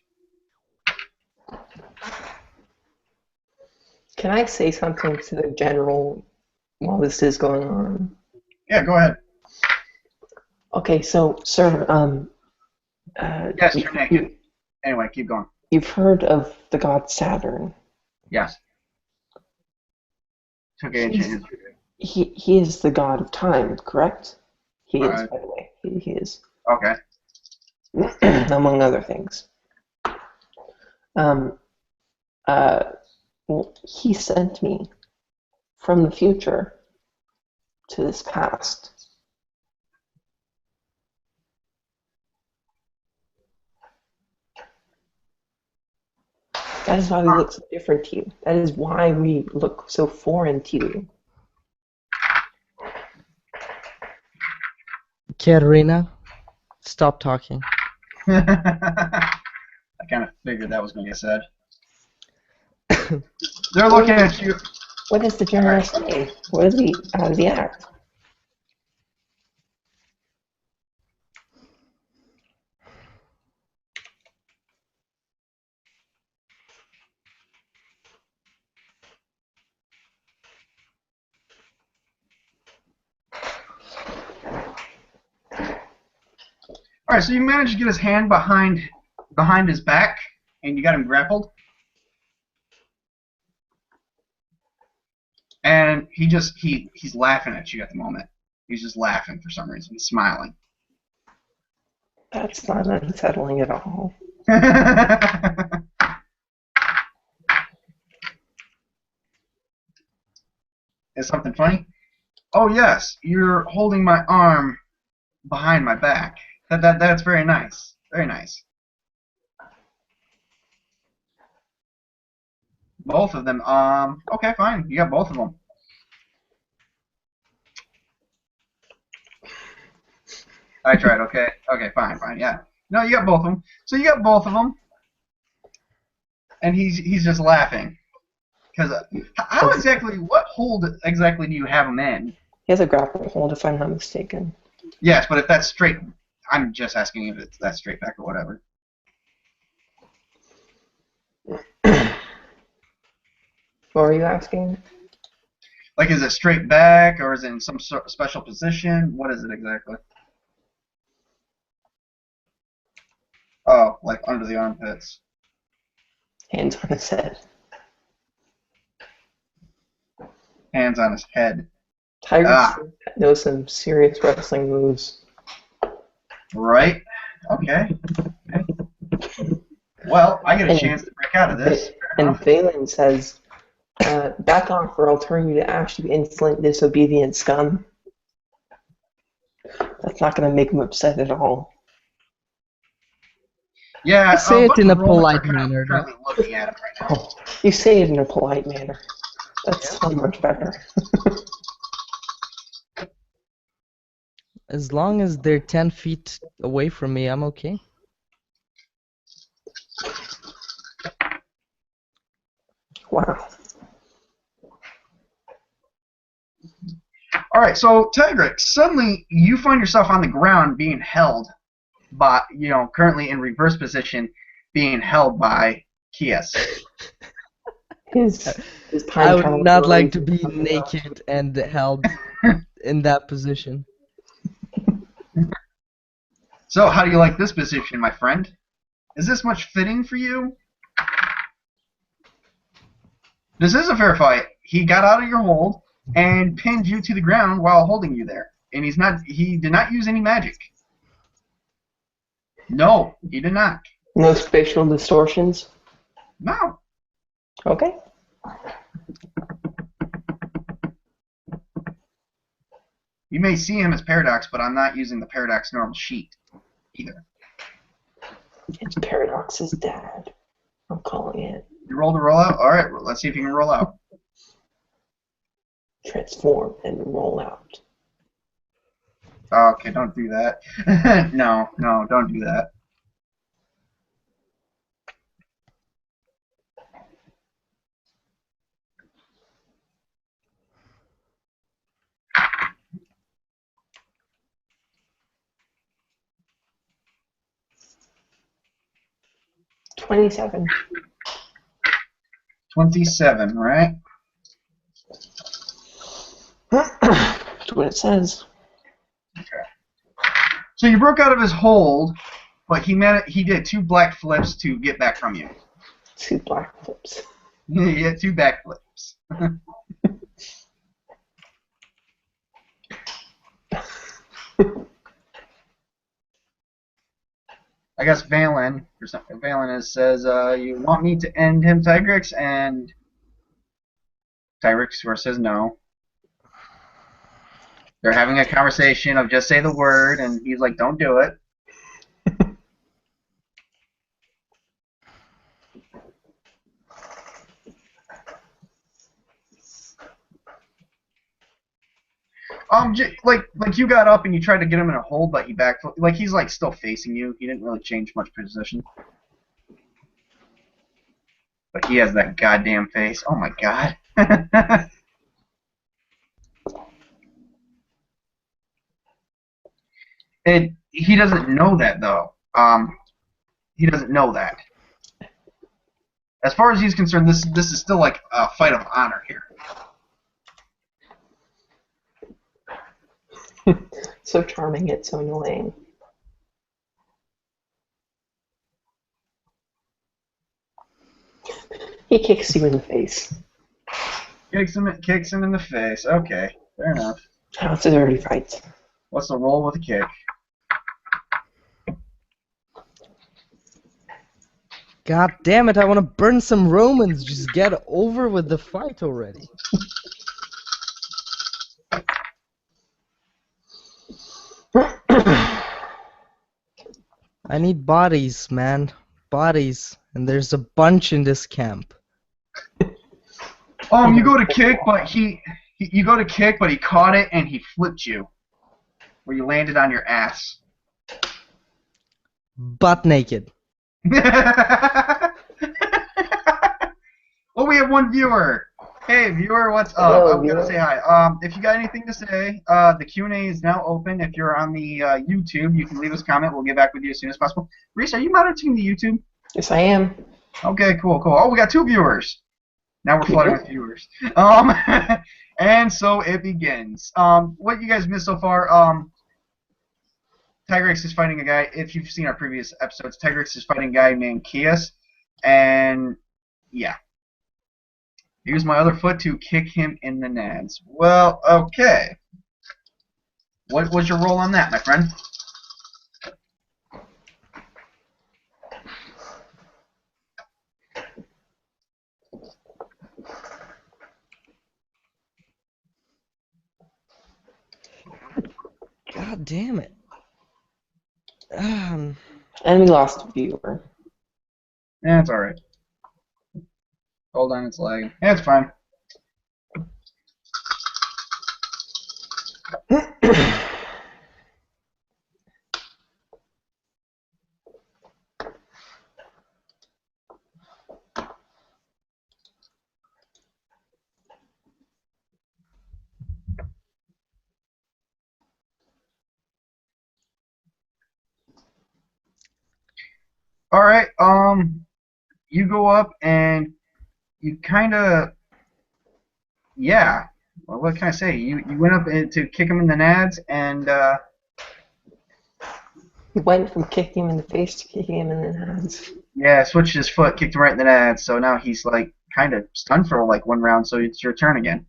Can I say something to the general while this is going on? Yeah, go ahead. Okay, so, sir, yes, you're naked. Anyway, keep going. You've heard of the god Saturn. Yes. Took ancient history. He is the god of time, correct? He is, Right. by the way. He is. Okay. Among other things. Well, he sent me from the future to this past. That is why we look so different to you. That is why we look so foreign to you. Katerina, stop talking. I kind of figured that was going to get said. They're looking at you. What does the general say? What is he? How does he act? All right, so you managed to get his hand behind his back, and you got him grappled. And he's laughing at you at the moment. He's just laughing for some reason. He's smiling. That's not unsettling at all. Is something funny? Oh yes, you're holding my arm behind my back. That's very nice. Very nice. Both of them. Okay, fine. You got both of them. I tried. Okay. Okay, fine, fine. Yeah. No, you got both of them. So you got both of them, and he's just laughing. Because what hold exactly do you have him in? He has a grapple hold, if I'm not mistaken. Yes, but if that's straight, I'm just asking if it's that straight back or whatever. What were you asking? Like, is it straight back, or is it in some sort of special position? What is it exactly? Oh, like under the armpits. Hands on his head. Hands on his head. Tigress knows some serious wrestling moves. Right. Okay. Well, I get a chance to break out of this. And Valen says, back off or I'll turn you to ash, you insolent, disobedient scum. That's not going to make him upset at all. Yeah, Say it in a polite manner. manner. Currently looking at him right now. Oh, you say it in a polite manner. That's so much better. As long as they're 10 feet away from me, I'm okay. Wow. All right, so Tigrex, suddenly you find yourself on the ground being held by, currently in reverse position, being held by Kies. His I time travel would not like to abilities be are coming out. naked and held in that position. So, how do you like this position, my friend? Is this much fitting for you? This is a fair fight. He got out of your hold and pinned you to the ground while holding you there. And he did not use any magic. No, he did not. No spatial distortions? No. Okay. You may see him as Paradox, but I'm not using the Paradox normal sheet either. It's Paradox's dad. I'm calling it. You rolled a rollout? Alright, let's see if you can roll out. Transform and roll out. Okay, don't do that. No, don't do that. $27. 27, right? That's what it says. Okay. So you broke out of his hold, but he did 2 black flips to get back from you. 2 black flips. Yeah, 2 back flips. I guess Valen says, you want me to end him, Tigrex? And Tigrex says no. They're having a conversation of just say the word, and he's like, don't do it. Like you got up and you tried to get him in a hold, but he backed. Like he's like still facing you. He didn't really change much position. But he has that goddamn face. Oh my god. And he doesn't know that though. He doesn't know that. As far as he's concerned, this is still like a fight of honor here. So charming, yet so annoying. He kicks you in the face. Kicks him in the face. Okay, fair enough. Oh, it's a dirty fight. What's the roll with a kick? God damn it, I want to burn some Romans. Just get over with the fight already. I need bodies, man. Bodies. And there's a bunch in this camp. You go to kick, but you go to kick, but he caught it and he flipped you, where you landed on your ass. Butt naked. Well, we have one viewer. Hey, viewer, what's up? Hello, I'm gonna viewer. say hi. If you got anything to say, the Q&A is now open. If you're on the YouTube, you can leave us a comment. We'll get back with you as soon as possible. Reese, are you monitoring the YouTube? Yes, I am. Okay, cool. Oh, we got 2 viewers. Now we're flooding with viewers. And so it begins. What you guys missed so far? Tigrex is fighting a guy. If you've seen our previous episodes, Tigrex is fighting a guy named Kias, and yeah, use my other foot to kick him in the nads. Well, okay. What was your roll on that, my friend? God damn it. And we lost a viewer. Yeah, it's alright. Hold on, it's lagging. Yeah, it's fine. Alright, you go up and you kind of, yeah. Well, what can I say? You went up to kick him in the nads, and He went from kicking him in the face to kicking him in the hands. yeah, switched his foot, kicked him right in the nads. So now he's like kind of stunned for like one round. So it's your turn again.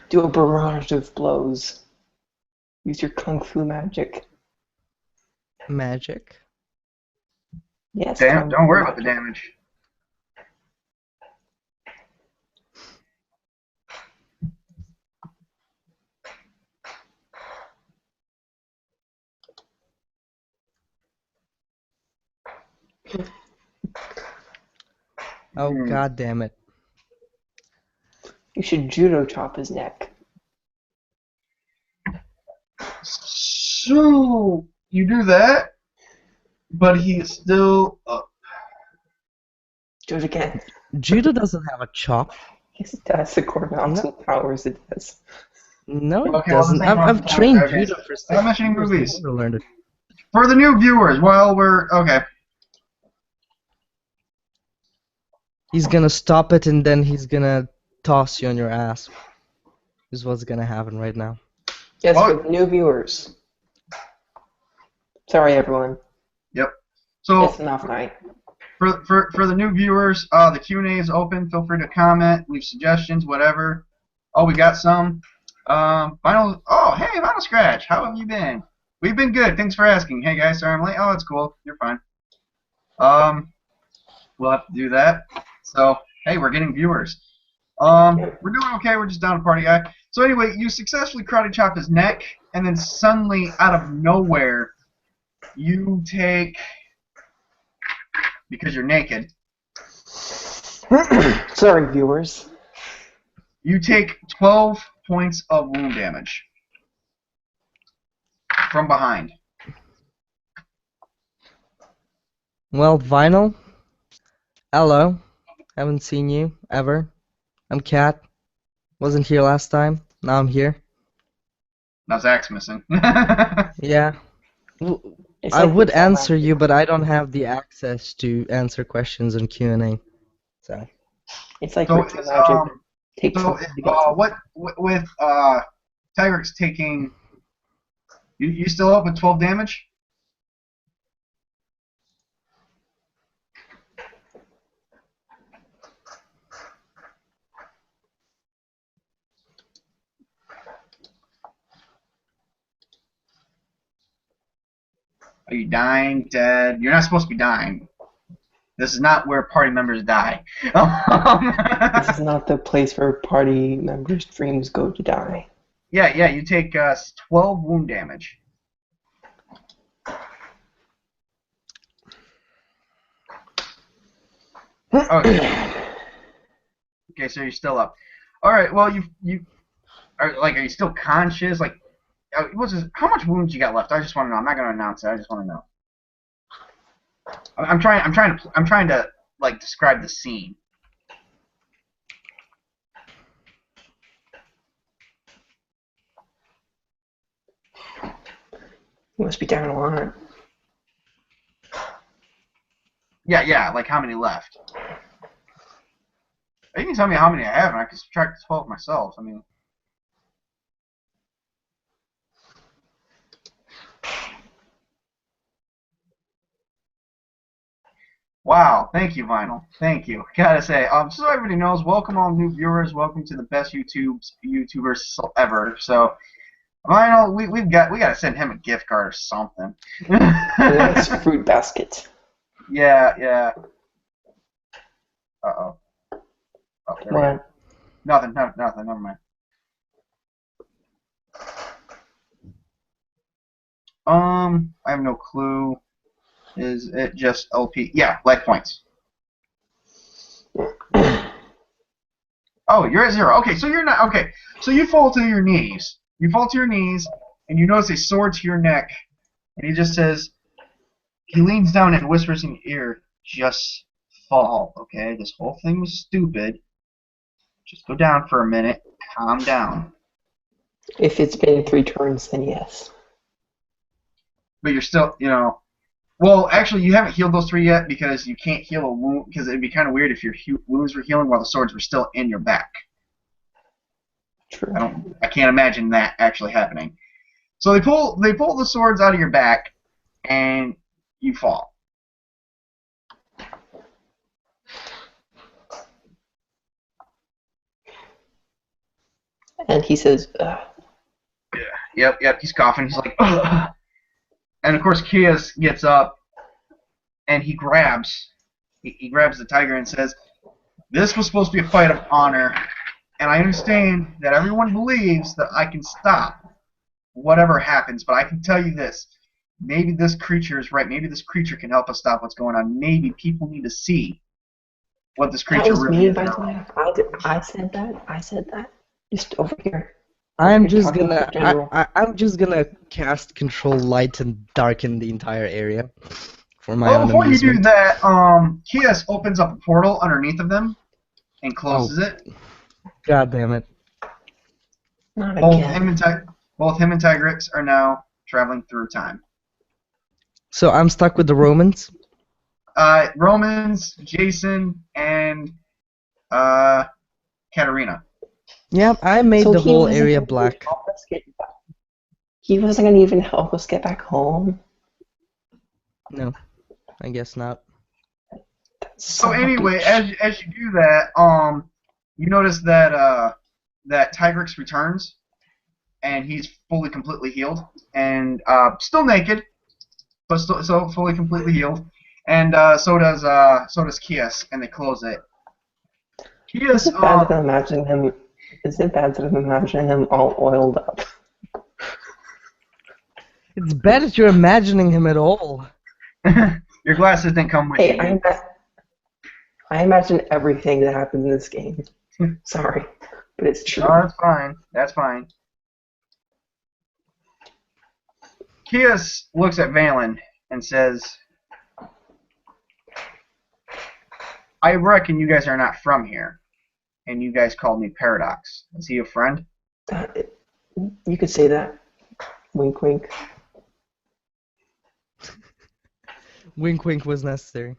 Do a barrage of blows. Use your kung fu magic. Magic. Yes. Damn, don't worry about the damage. Oh, god damn it. You should judo chop his neck. So you do that, but he's still up. Do it again. Judo doesn't have a chop. Yes, it does. The core mountain powers it does. No, it Okay, well, doesn't. this ain't I've fun. trained Okay, judo for 6 stop mentioning years. movies. I never learned it. For the new viewers, while we're okay. He's gonna stop it and then he's gonna toss you on your ass. Is what's gonna happen right now. Yes, Oh. for the new viewers. Sorry, everyone. Yep. So It's enough night. for the new viewers, the Q&A is open. Feel free to comment, leave suggestions, whatever. Oh, we got some. Final. Oh, hey, Final Scratch. How have you been? We've been good. Thanks for asking. Hey guys, sorry I'm late. Oh, it's cool. You're fine. We'll have to do that. So hey, we're getting viewers. We're doing okay. We're just down a party guy. So anyway, you successfully karate chop his neck, and then suddenly, out of nowhere, you take, because you're naked, Sorry, viewers. you take 12 points of wound damage from behind. Well, Vinyl. Hello. Haven't seen you ever. I'm Kat. Wasn't here last time. Now I'm here. Now Zach's missing. Yeah. It's I like would the answer magic. you, but I don't have the access to answer questions on Q&A. So. It's like So ritual is, magic. Takes so something to get something. what with Tigrex taking, you still up with 12 damage? Are you dying? Dead? You're not supposed to be dying. This is not where party members die. This is not the place where party members' dreams go to die. Yeah, you take 12 wound damage. Okay. Okay, so you're still up. All right. Well, you are you still conscious? Like, how much wounds you got left? I just want to know. I'm not gonna announce it. I just want to know. I'm trying to like describe the scene. You must be down a lot. Yeah, like how many left. You can tell me how many I have, and I can subtract the 12 myself. I mean... Wow, thank you, Vinyl. Thank you. Gotta say, so everybody knows, welcome all new viewers. Welcome to the best YouTubers ever. So, Vinyl, we gotta send him a gift card or something. Nice fruit basket. Yeah. Uh-oh. Oh, there we go. Nothing, never mind. I have no clue. Is it just LP? Yeah, life points. Oh, you're at 0. Okay, so you're not. Okay, so you fall to your knees. You fall to your knees, and you notice a sword to your neck, and he just says, he leans down and whispers in your ear, just fall, okay? This whole thing was stupid. Just go down for a minute. Calm down. If it's been 3 turns, then yes. But you're still, well, actually, you haven't healed those 3 yet because you can't heal a wound, because it'd be kind of weird if your wounds were healing while the swords were still in your back. True. I can't imagine that actually happening. So they pull the swords out of your back, and you fall. And he says, Yep, he's coughing. He's like, ugh. And of course, Kias gets up, and he grabs the tiger and says, this was supposed to be a fight of honor, and I understand that everyone believes that I can stop whatever happens, but I can tell you this. Maybe this creature is right. Maybe this creature can help us stop what's going on. Maybe people need to see what this creature really is. By the way. I said that. Just over here. I'm just gonna cast control light and darken the entire area for my own before amusement. you do that, Kias opens up a portal underneath of them and closes it. God damn it! Not Both again. him and Tigrix are now traveling through time. So I'm stuck with the Romans. Romans, Jason, and Katarina. Yep, I made So the he whole wasn't area gonna black. help us get back. He wasn't going to even help us get back home. No, I guess not. So anyway, as you do that, you notice that that Tigrix returns, and he's completely healed, and still naked, but still fully completely healed, and so does Kias, and they close it. Kias, Is it bad that I'm imagining him? Is it bad that I'm imagining him all oiled up? It's bad that you're imagining him at all. Your glasses didn't come with you. I imagine everything that happens in this game. Sorry, but it's true. No, that's fine. That's fine. Kias looks at Valen and says, I reckon you guys are not from here, and you guys called me Paradox. Is he a friend? You could say that. Wink, wink. Wink, wink was necessary.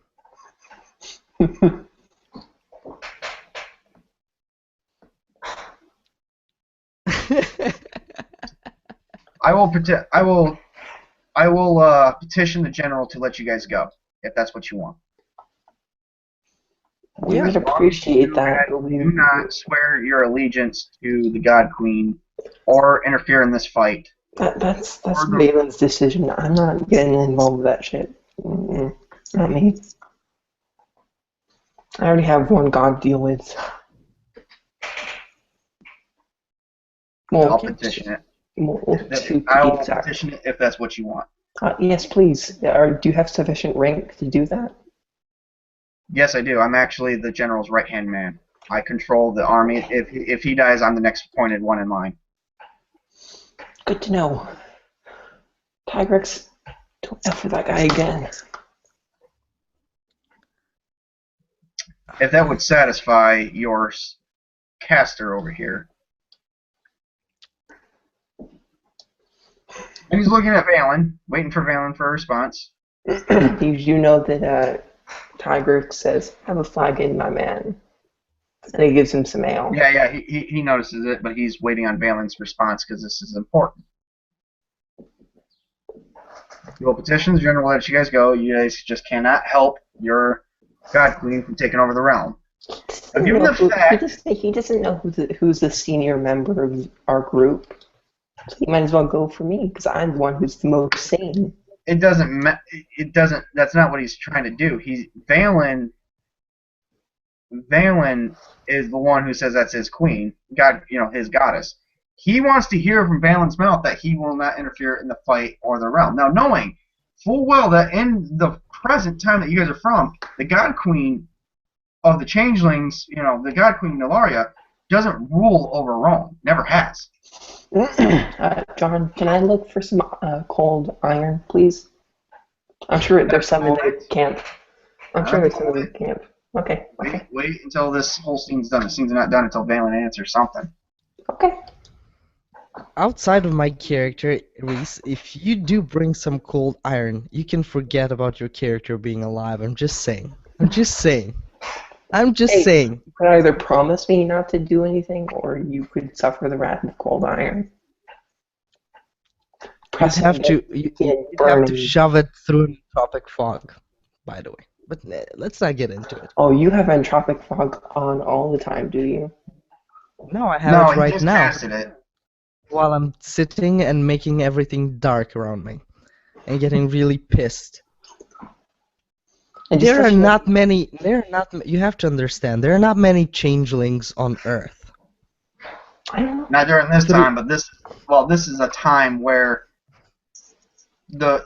I will petition the general to let you guys go, if that's what you want. We would appreciate that. Do not swear your allegiance to the God Queen or interfere in this fight. That's Valen's decision. I'm not getting involved with that shit. Not me. I already have one god to deal with. I'll petition it. I will petition it if that's what you want. Yes, please. Do you have sufficient rank to do that? Yes, I do. I'm actually the general's right-hand man. I control the army. If he dies, I'm the next appointed one in line. Good to know. Tigrix, don't F with that guy again. If that would satisfy your caster over here. And he's looking at Valen, waiting for Valen for a response. You know that Tigrex says, "Have a flagon, my man," and he gives him some ale. Yeah. He notices it, but he's waiting on Valen's response because this is important. Dual petitions, General will let you guys go. You guys just cannot help your God Queen from taking over the realm. Given the fact He doesn't know who's the senior member of our group. So he might as well go for me because I'm the one who's the most sane. it doesn't. That's not what he's trying to do. Valen is the one who says that's his queen, God, his goddess. He wants to hear from Valen's mouth that he will not interfere in the fight or the realm. Now, knowing full well that in the present time that you guys are from, the God Queen of the Changelings, the God Queen Nillaria, doesn't rule over Rome. Never has. John, can I look for some cold iron, please? I'm sure there's some in the camp. Okay. Wait until this whole scene's done. The scene's not done until Valen answers something. Okay. Outside of my character, Reese, if you do bring some cold iron, you can forget about your character being alive. I'm just saying. Hey, saying. You could either promise me not to do anything, or you could suffer the wrath of cold iron. You'd have to shove it through entropic fog, by the way. But let's not get into it. Oh, you have entropic fog on all the time, do you? No, I have it right just now. Casted it. While I'm sitting and making everything dark around me, and getting really pissed. There are not many. You have to understand. There are not many changelings on Earth. I don't know. Not during this time, but this is a time where at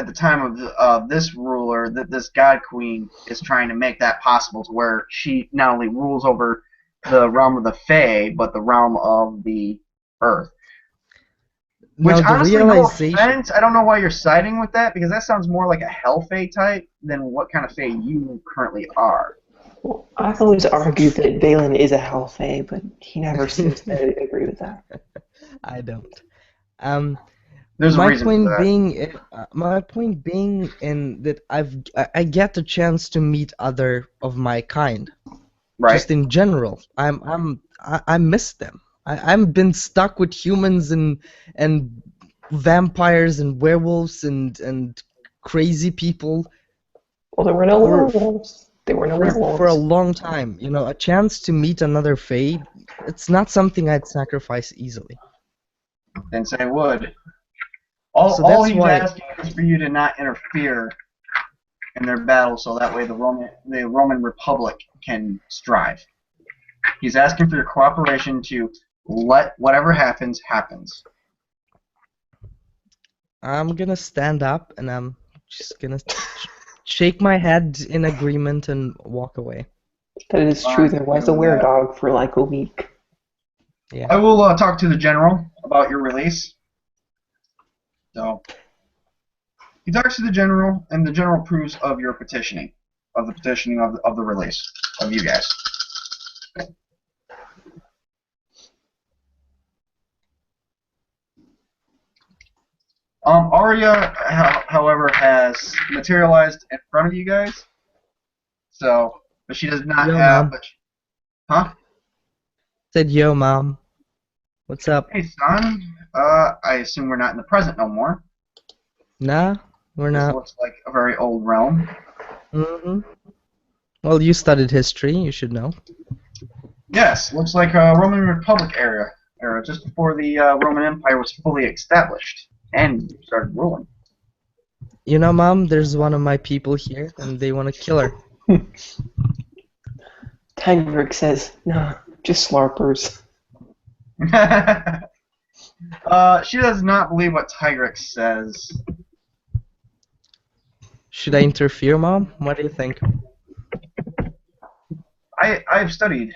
the time of this ruler, that this God Queen is trying to make that possible, to where she not only rules over the realm of the Fae, but the realm of the Earth. Which, honestly, no offense, I don't know why you're siding with that, because that sounds more like a Hell Fae type than what kind of Fae you currently are. Well, I've always argued that Valen is a Hell Fae, but he never seems to agree with that. I don't. There's my a reason point for that. being, my point being in that I get the chance to meet other of my kind. Right. Just in general, I miss them. I've been stuck with humans and vampires and werewolves and crazy people. Well, there were no werewolves. For a long time. A chance to meet another Fae, it's not something I'd sacrifice easily. Didn't say would. All he's asking is for you to not interfere in their battle, so that way the Roman Republic can strive. He's asking for your cooperation to let whatever happens. I'm gonna stand up and I'm just gonna shake my head in agreement and walk away. That is true. There was a were-dog for like a week. Yeah. I will talk to the general about your release. So he talks to the general, and the general approves of your petitioning, of the release of you guys. Arya, however, has materialized in front of you guys. So, but she does not have. Huh? Said, "Yo, Mom. What's up?" Hey, son. I assume we're not in the present no more. Nah, we're not. This looks like a very old realm. Mm-hmm. Well, you studied history. You should know. Yes, looks like a Roman Republic era, just before the Roman Empire was fully established and started ruling. Mom, there's one of my people here, and they want to kill her. Tigrex says, "No, just slarpers." She does not believe what Tigrex says. Should I interfere, Mom? What do you think? I've studied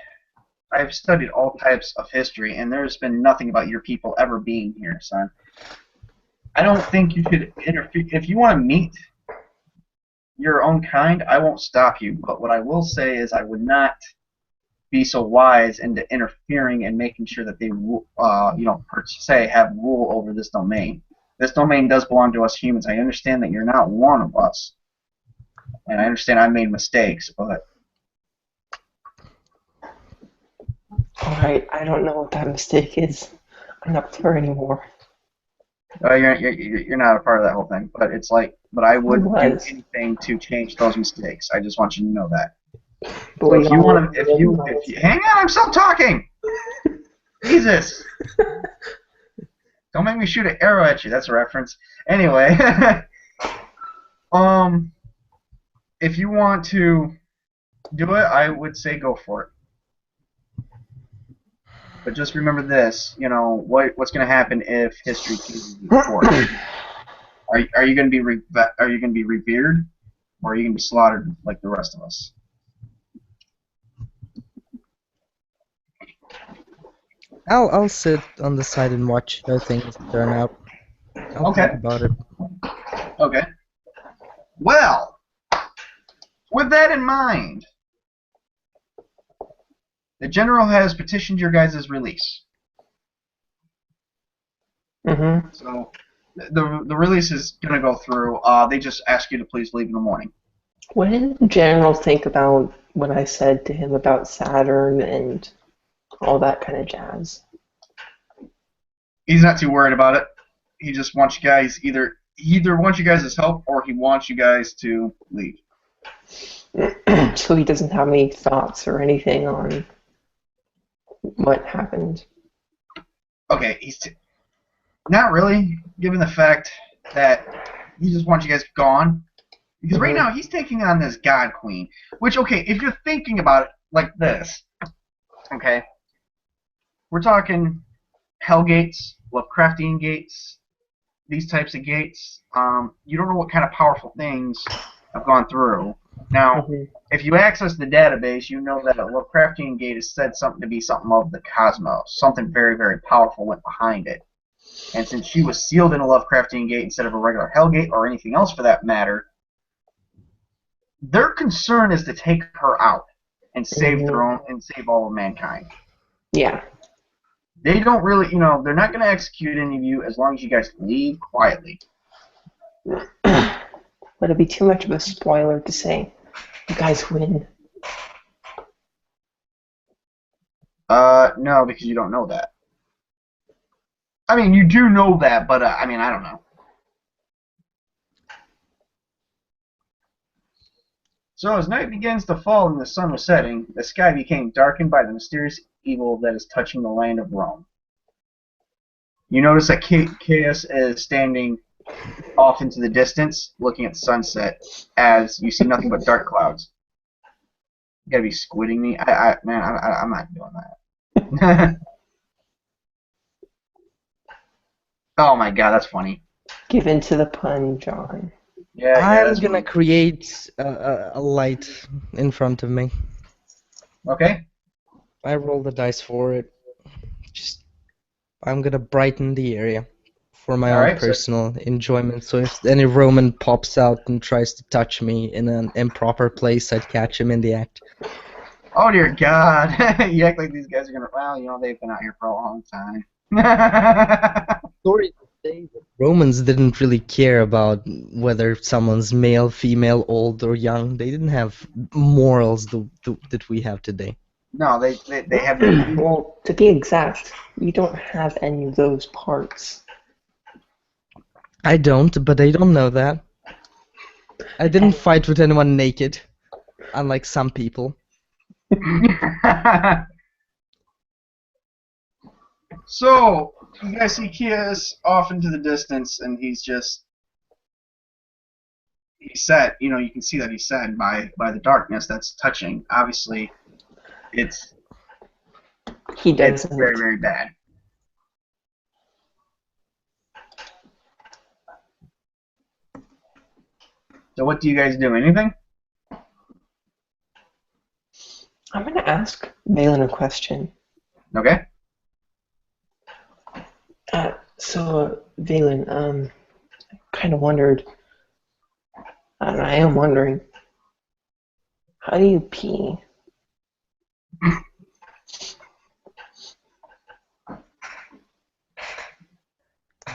all types of history, and there's been nothing about your people ever being here, son. I don't think you should interfere. If you want to meet your own kind, I won't stop you. But what I will say is I would not be so wise into interfering and making sure that they, per se, have rule over this domain. This domain does belong to us humans. I understand that you're not one of us. And I understand I made mistakes, but Alright, I don't know what that mistake is. I'm not there anymore. you're not a part of that whole thing. But it's like, but I I would do was. anything to change those mistakes. I just want you to know that. But So we if you all want to, if you hang on, I'm still talking. Jesus, don't make me shoot an arrow at you. That's a reference. Anyway, if you want to do it, I would say go for it. But just remember this, what's going to happen if history chooses you for it? Are you going to be revered, or are you going to be slaughtered like the rest of us? I'll sit on the side and watch how things turn out. I'll Okay. think about it. Okay. Well, with that in mind, the general has petitioned your guys' release. Mm-hmm. So the release is going to go through. They just ask you to please leave in the morning. What did the general think about what I said to him about Saturn and all that kind of jazz? He's not too worried about it. He just wants you guys either wants you guys' help or he wants you guys to leave. So he doesn't have any thoughts or anything on what happened. Okay, he's not really, given the fact that he just wants you guys gone. Because right now he's taking on this God Queen. Which, okay, if you're thinking about it like this, okay, we're talking Hell Gates, Lovecraftian gates, these types of gates. You don't know what kind of powerful things have gone through. Now, if you access the database, you know that a Lovecraftian gate is said something to be something of the cosmos. Something very, very powerful went behind it. And since she was sealed in a Lovecraftian gate instead of a regular Hell Gate or anything else for that matter, their concern is to take her out and save their own and save all of mankind. Yeah. They don't really, they're not going to execute any of you as long as you guys leave quietly. Would it be too much of a spoiler to say you guys win? No, because you don't know that. I mean, you do know that, but I don't know. So as night begins to fall and the sun was setting, the sky became darkened by the mysterious evil that is touching the land of Rome. You notice that Chaos is standing off into the distance, looking at the sunset, as you see nothing but dark clouds. You gotta be squidding me. I'm not doing that. Oh my god, that's funny. Give in to the pun, John. Yeah, I'm that's gonna funny. create a light in front of me. Okay. I roll the dice for it. I'm gonna brighten the area for my own Alright, so personal enjoyment. So if any Roman pops out and tries to touch me in an improper place, I'd catch him in the act. oh dear god. You act like these guys are gonna they've been out here for a long time. Sorry to say that Romans didn't really care about whether someone's male, female, old, or young. They didn't have morals that we have today. No, they have the Well, to be exact, we don't have any of those parts. I don't, but they don't know that. I didn't fight with anyone naked, unlike some people. So, you guys see Kias off into the distance, and he's set. You can see that he's set by the darkness that's touching. Obviously, it's very, very bad. So what do you guys do? Anything? I'm going to ask Valen a question. Okay. So, Valen, I kind of wondered, and I am wondering, how do you pee?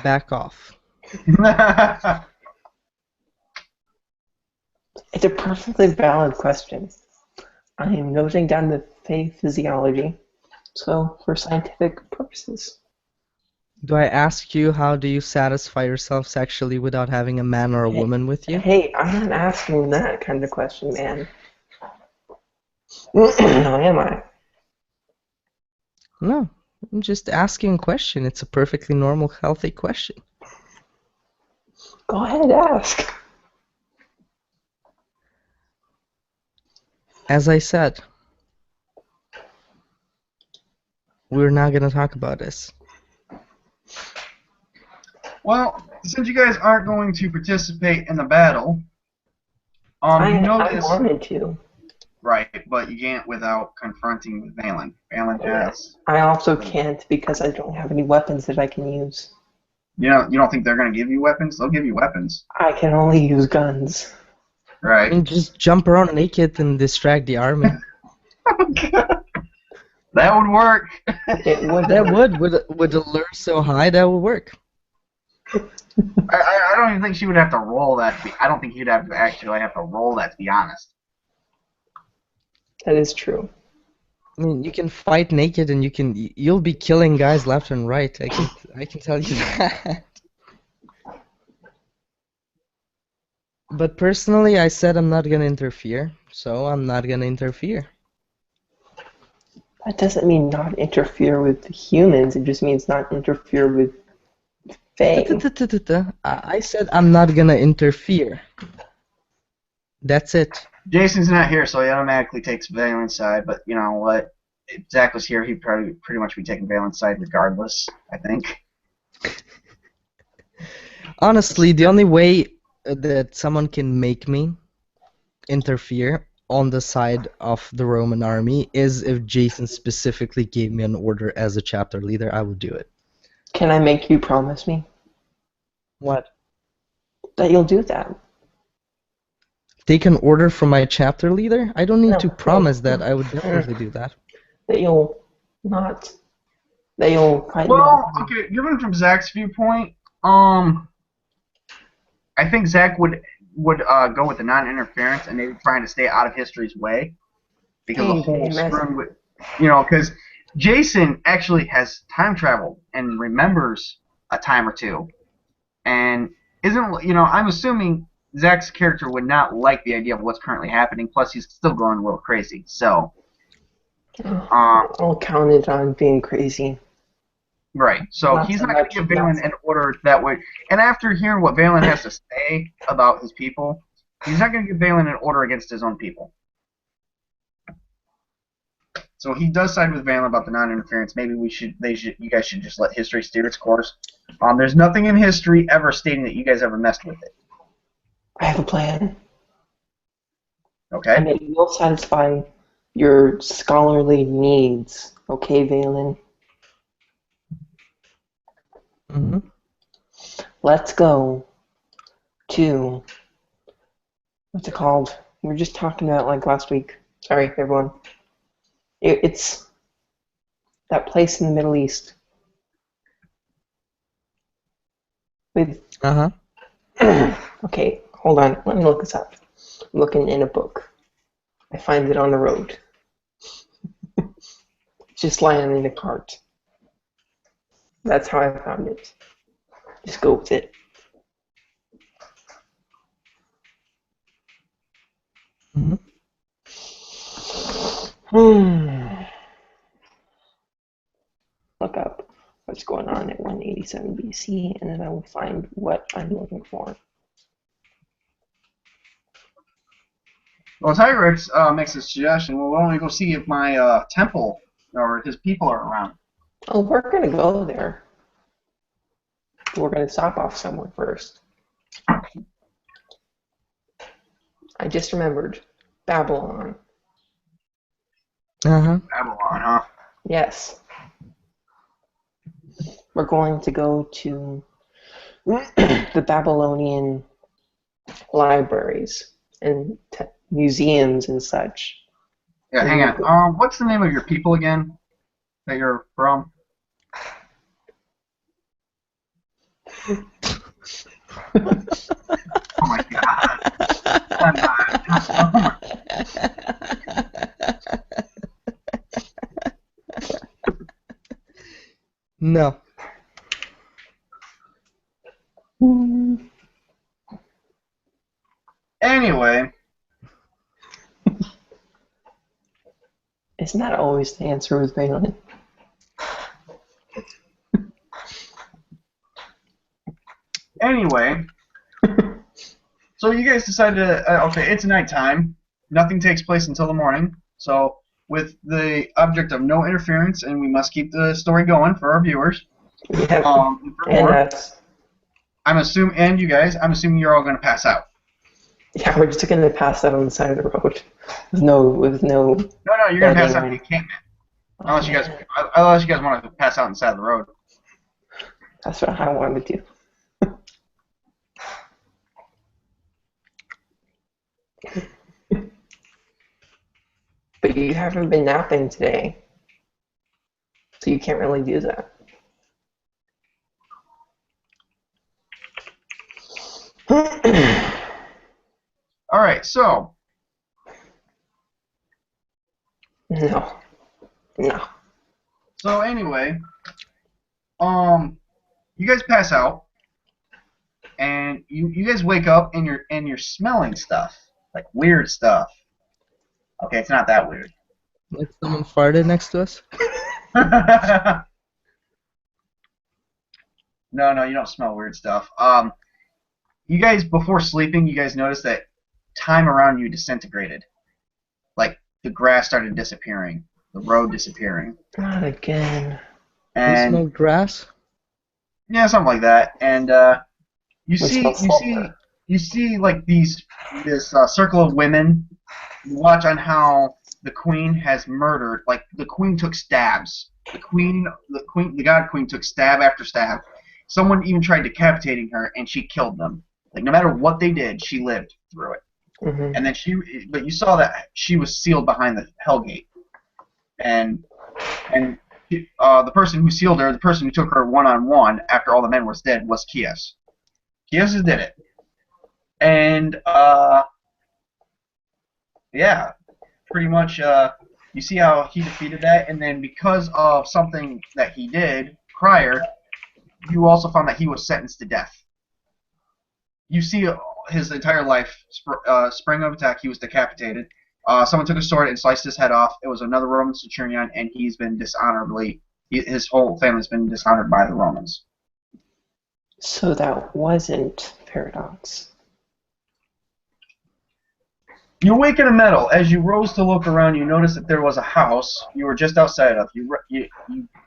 Back off. I It's a perfectly valid question. I am noting down the physiology, so for scientific purposes. Do I ask you how do you satisfy yourself sexually without having a man or a woman with you? Hey, I'm not asking that kind of question, man. No, am I? No, I'm just asking a question. It's a perfectly normal, healthy question. Go ahead, ask. As I said, we're not going to talk about this. Well, since you guys aren't going to participate in the battle, I you notice, wanted to. right? But you can't without confronting with Valen. Valen has. I also can't because I don't have any weapons that I can use. You don't think they're going to give you weapons? They'll give you weapons. I can only use guns. I Right. mean, just jump around naked and distract the army. That would work. It would. That would, with a lure so high, that would work. I don't even think she would have to roll that. I don't think you'd have to actually have to roll that, to be honest. That is true. I mean, you can fight naked and you'll be killing guys left and right. I can tell you that. But personally, I said I'm not gonna interfere, so I'm not gonna interfere. That doesn't mean not interfere with humans. It just means not interfere with Fae. I said I'm not gonna interfere. That's it. Jason's not here, so he automatically takes Valen's side. But you know what? If Zach was here, he'd probably pretty much be taking Valen's side regardless, I think. Honestly, the only way that someone can make me interfere on the side of the Roman army is if Jason specifically gave me an order as a chapter leader. I would do it. Can I make you promise me What? that you'll do that? Take an order from my chapter leader? I don't need No, to promise no, that. I would definitely do that. That you'll not. That you'll fight me Well, off. okay, given from Zach's viewpoint, I think Zach would go with the non-interference and maybe trying to stay out of history's way because the whole screwing with, because Jason actually has time traveled and remembers a time or two, and I'm assuming Zach's character would not like the idea of what's currently happening. Plus, he's still going a little crazy. So, I'll count it on being crazy. right. So Not he's so not going much, to give not Valen so- an order that would. And after hearing what Valen has to say about his people, he's not going to give Valen an order against his own people. So he does side with Valen about the non-interference. Maybe you guys should just let history steer its course. There's nothing in history ever stating that you guys ever messed with it. I have a plan. Okay. And it will satisfy your scholarly needs. Okay, Valen? Mm-hmm. Let's go to... What's it called? We were just talking about like last week. Sorry, everyone. It's that place in the Middle East. With... Uh-huh. Okay, hold on. Let me look this up. I'm looking in a book. I find it on the road. Just lying in a cart. That's how I found it. Just go with it. Mm-hmm. Look up what's going on at 187 BC, and then I will find what I'm looking for. Well, Tyrex makes a suggestion. Well, why don't we go see if my temple or his people are around? Oh, we're gonna go there. We're gonna stop off somewhere first. I just remembered. Babylon. Uh-huh. Babylon, huh? Yes. We're going to go to the Babylonian libraries and museums and such. Yeah, hang on. What's the name of your people again that you're from? Oh my god. No. Anyway, Isn't that always the answer with Balin? anyway, so you guys decided to, okay, it's nighttime. Nothing takes place until the morning. So, with the object of no interference, and we must keep the story going for our viewers. Yeah. And Furthermore, us. I'm assuming you're all going to pass out. Yeah, we're just gonna pass out on the side of the road with no. No, you're going to pass out in bedding. the encampment. Unless you guys want to pass out on the side of the road. That's what I wanted to do. But you haven't been napping today, so you can't really do that. All right, so No. So anyway, you guys pass out, and you guys wake up and you're smelling stuff, like weird stuff. Okay, it's not that weird. Like someone farted next to us? No, you don't smell weird stuff. You guys before sleeping, you guys noticed that time around you disintegrated, like the grass started disappearing, the road disappearing. Not again. You And smell grass? yeah, something like that. And you smell sulfur. see like this circle of women. You watch on how the queen has murdered. Like the queen took stabs. The god queen took stab after stab. Someone even tried decapitating her, and she killed them. Like no matter what they did, she lived through it. Mm-hmm. And then but you saw that she was sealed behind the Hellgate. And the person who sealed her, the person who took her one-on-one after all the men were dead, was Kias. Kias did it. And, yeah, pretty much, you see how he defeated that, and then because of something that he did prior, you also found that he was sentenced to death. You see his entire life, spring of attack, he was decapitated. Someone took a sword and sliced his head off. It was another Roman centurion, and he's been his whole family's been dishonored by the Romans. So that wasn't Paradox. You awaken a metal. As you rose to look around, you noticed that there was a house you were just outside of.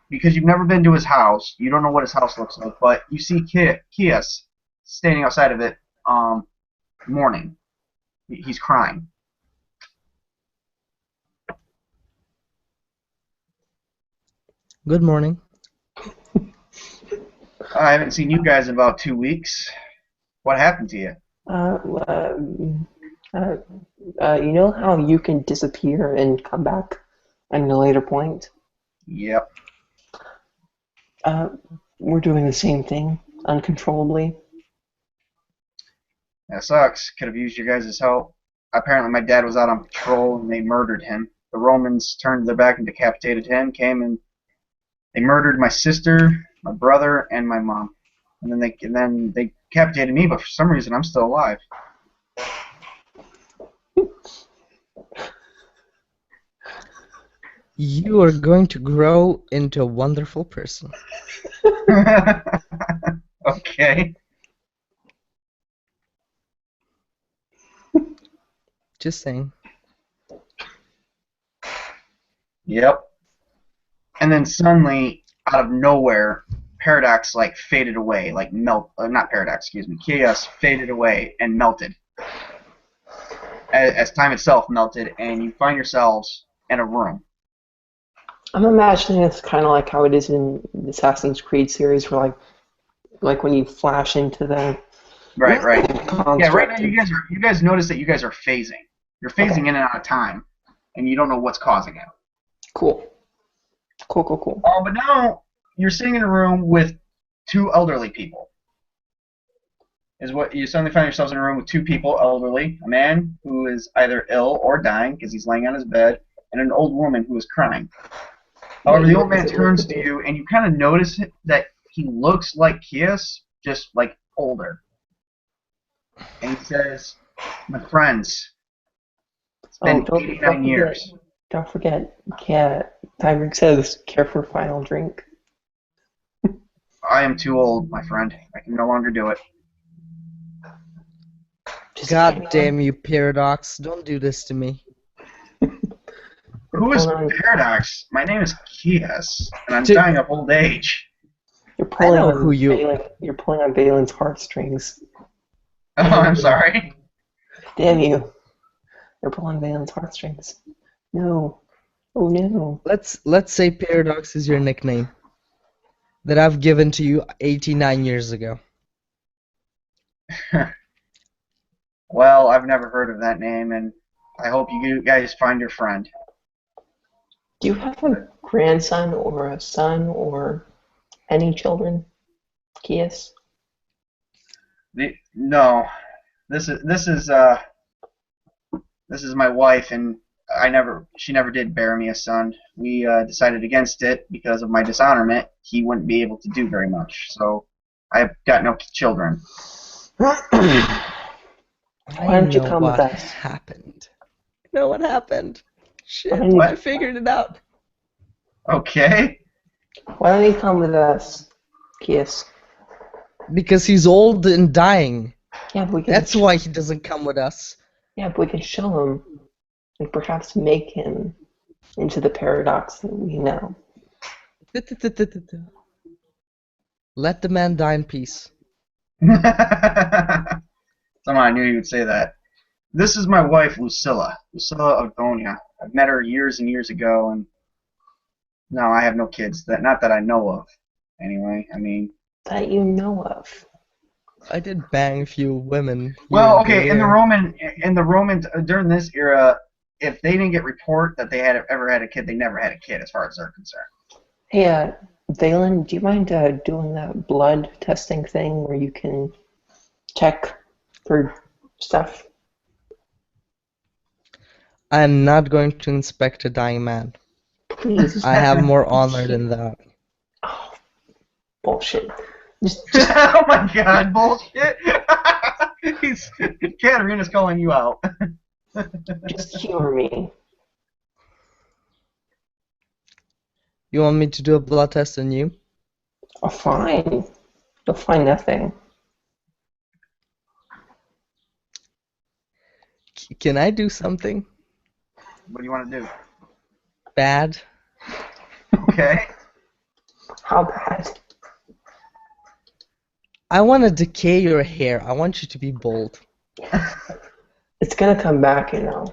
Because you've never been to his house, you don't know what his house looks like, but you see Kias standing outside of it, mourning. He's crying. Good morning. I haven't seen you guys in about 2 weeks. What happened to you? You know how you can disappear and come back at a later point? Yep. We're doing the same thing, uncontrollably. That sucks. Could have used your guys' help. Apparently my dad was out on patrol and they murdered him. The Romans turned their back and decapitated him, came and they murdered my sister, my brother, and my mom. And then they decapitated me, but for some reason I'm still alive. You are going to grow into a wonderful person. Okay. Just saying. Yep. And then suddenly, out of nowhere, Paradox like faded away, like not Paradox, excuse me. Chaos faded away and melted. As time itself melted, and you find yourselves in a room. I'm imagining it's kind of like how it is in the Assassin's Creed series, where like when you flash into the Right. Yeah, right now construct. you guys notice that you guys are phasing. You're phasing in and out of time, and you don't know what's causing it. Cool. But now you're sitting in a room with two elderly people. Is what you suddenly find yourselves in a room with two people, elderly, a man who is either ill or dying because he's laying on his bed, and an old woman who is crying. However, Wait, the what old man does it turns look to like? you, and you kind of notice that he looks like Kias, just like older. And he says, "My friends, it's Oh, been don't 89 forget. years. Don't forget. Tiger says, care for final drink. I am too old, my friend. I can no longer do it." Just God carry on. damn you, Paradox. Don't do this to me. You're Who is pulling on. Paradox? My name is Kias, and I'm Dude, dying of old age. You're I pulling know who on you... Balin. You're pulling on Balin's heartstrings. Oh, I'm sorry. Damn you! You're pulling Balin's heartstrings. No. Oh no. Let's say Paradox is your nickname that I've given to you 89 years ago. Well, I've never heard of that name, and I hope you guys find your friend. Do you have a grandson or a son or any children? Kias? No, this is my wife, and she never did bear me a son. We decided against it because of my dishonorment. He wouldn't be able to do very much, so I've got no children. Why don't you know come with what us? happened. I know what happened. Shit, Why don't you, I figured it out. Okay. why don't you come with us, Kias? Because he's old and dying. Yeah, but we can. That's why he doesn't come with us. Yeah, but we can show him, and perhaps make him into the paradox that we know. Let the man die in peace. Somehow I knew you would say that. This is my wife, Lucilla Agonia. I've met her years and years ago, and no, I have no kids. Not that I know of. Anyway, I mean. That you know of. I did bang a few women. Well, okay, in the Roman during this era, if they didn't get report that they had ever had a kid, they never had a kid, as far as they're concerned. Hey, Valen, do you mind doing that blood testing thing where you can check for stuff? I'm not going to inspect a dying man. Please. I have more honor than that. Oh, bullshit. Oh my god, bullshit! Katarina's calling you out. Just humor me. You want me to do a blood test on you? Oh, fine. You'll find nothing. Can I do something What do you want to do? bad? Okay. How bad? I want to decay your hair. I want you to be bald. It's gonna come back, you know.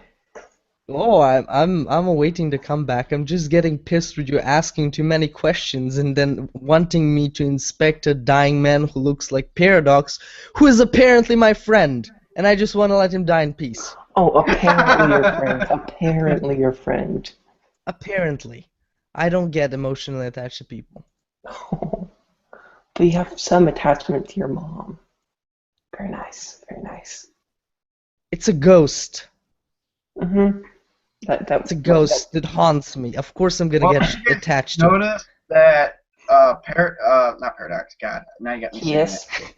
Oh, I'm awaiting to come back. I'm just getting pissed with you asking too many questions and then wanting me to inspect a dying man who looks like Paradox, who is apparently my friend, and I just want to let him die in peace. Oh, apparently your friend. Apparently your friend. Apparently. I don't get emotionally attached to people. Oh, but you have some attachment to your mom. Very nice. Very nice. It's a ghost. Mm-hmm. It's a ghost that haunts me. Of course I'm gonna get attached to it. Notice that not Paradox, God, now you got me saying Yes. it.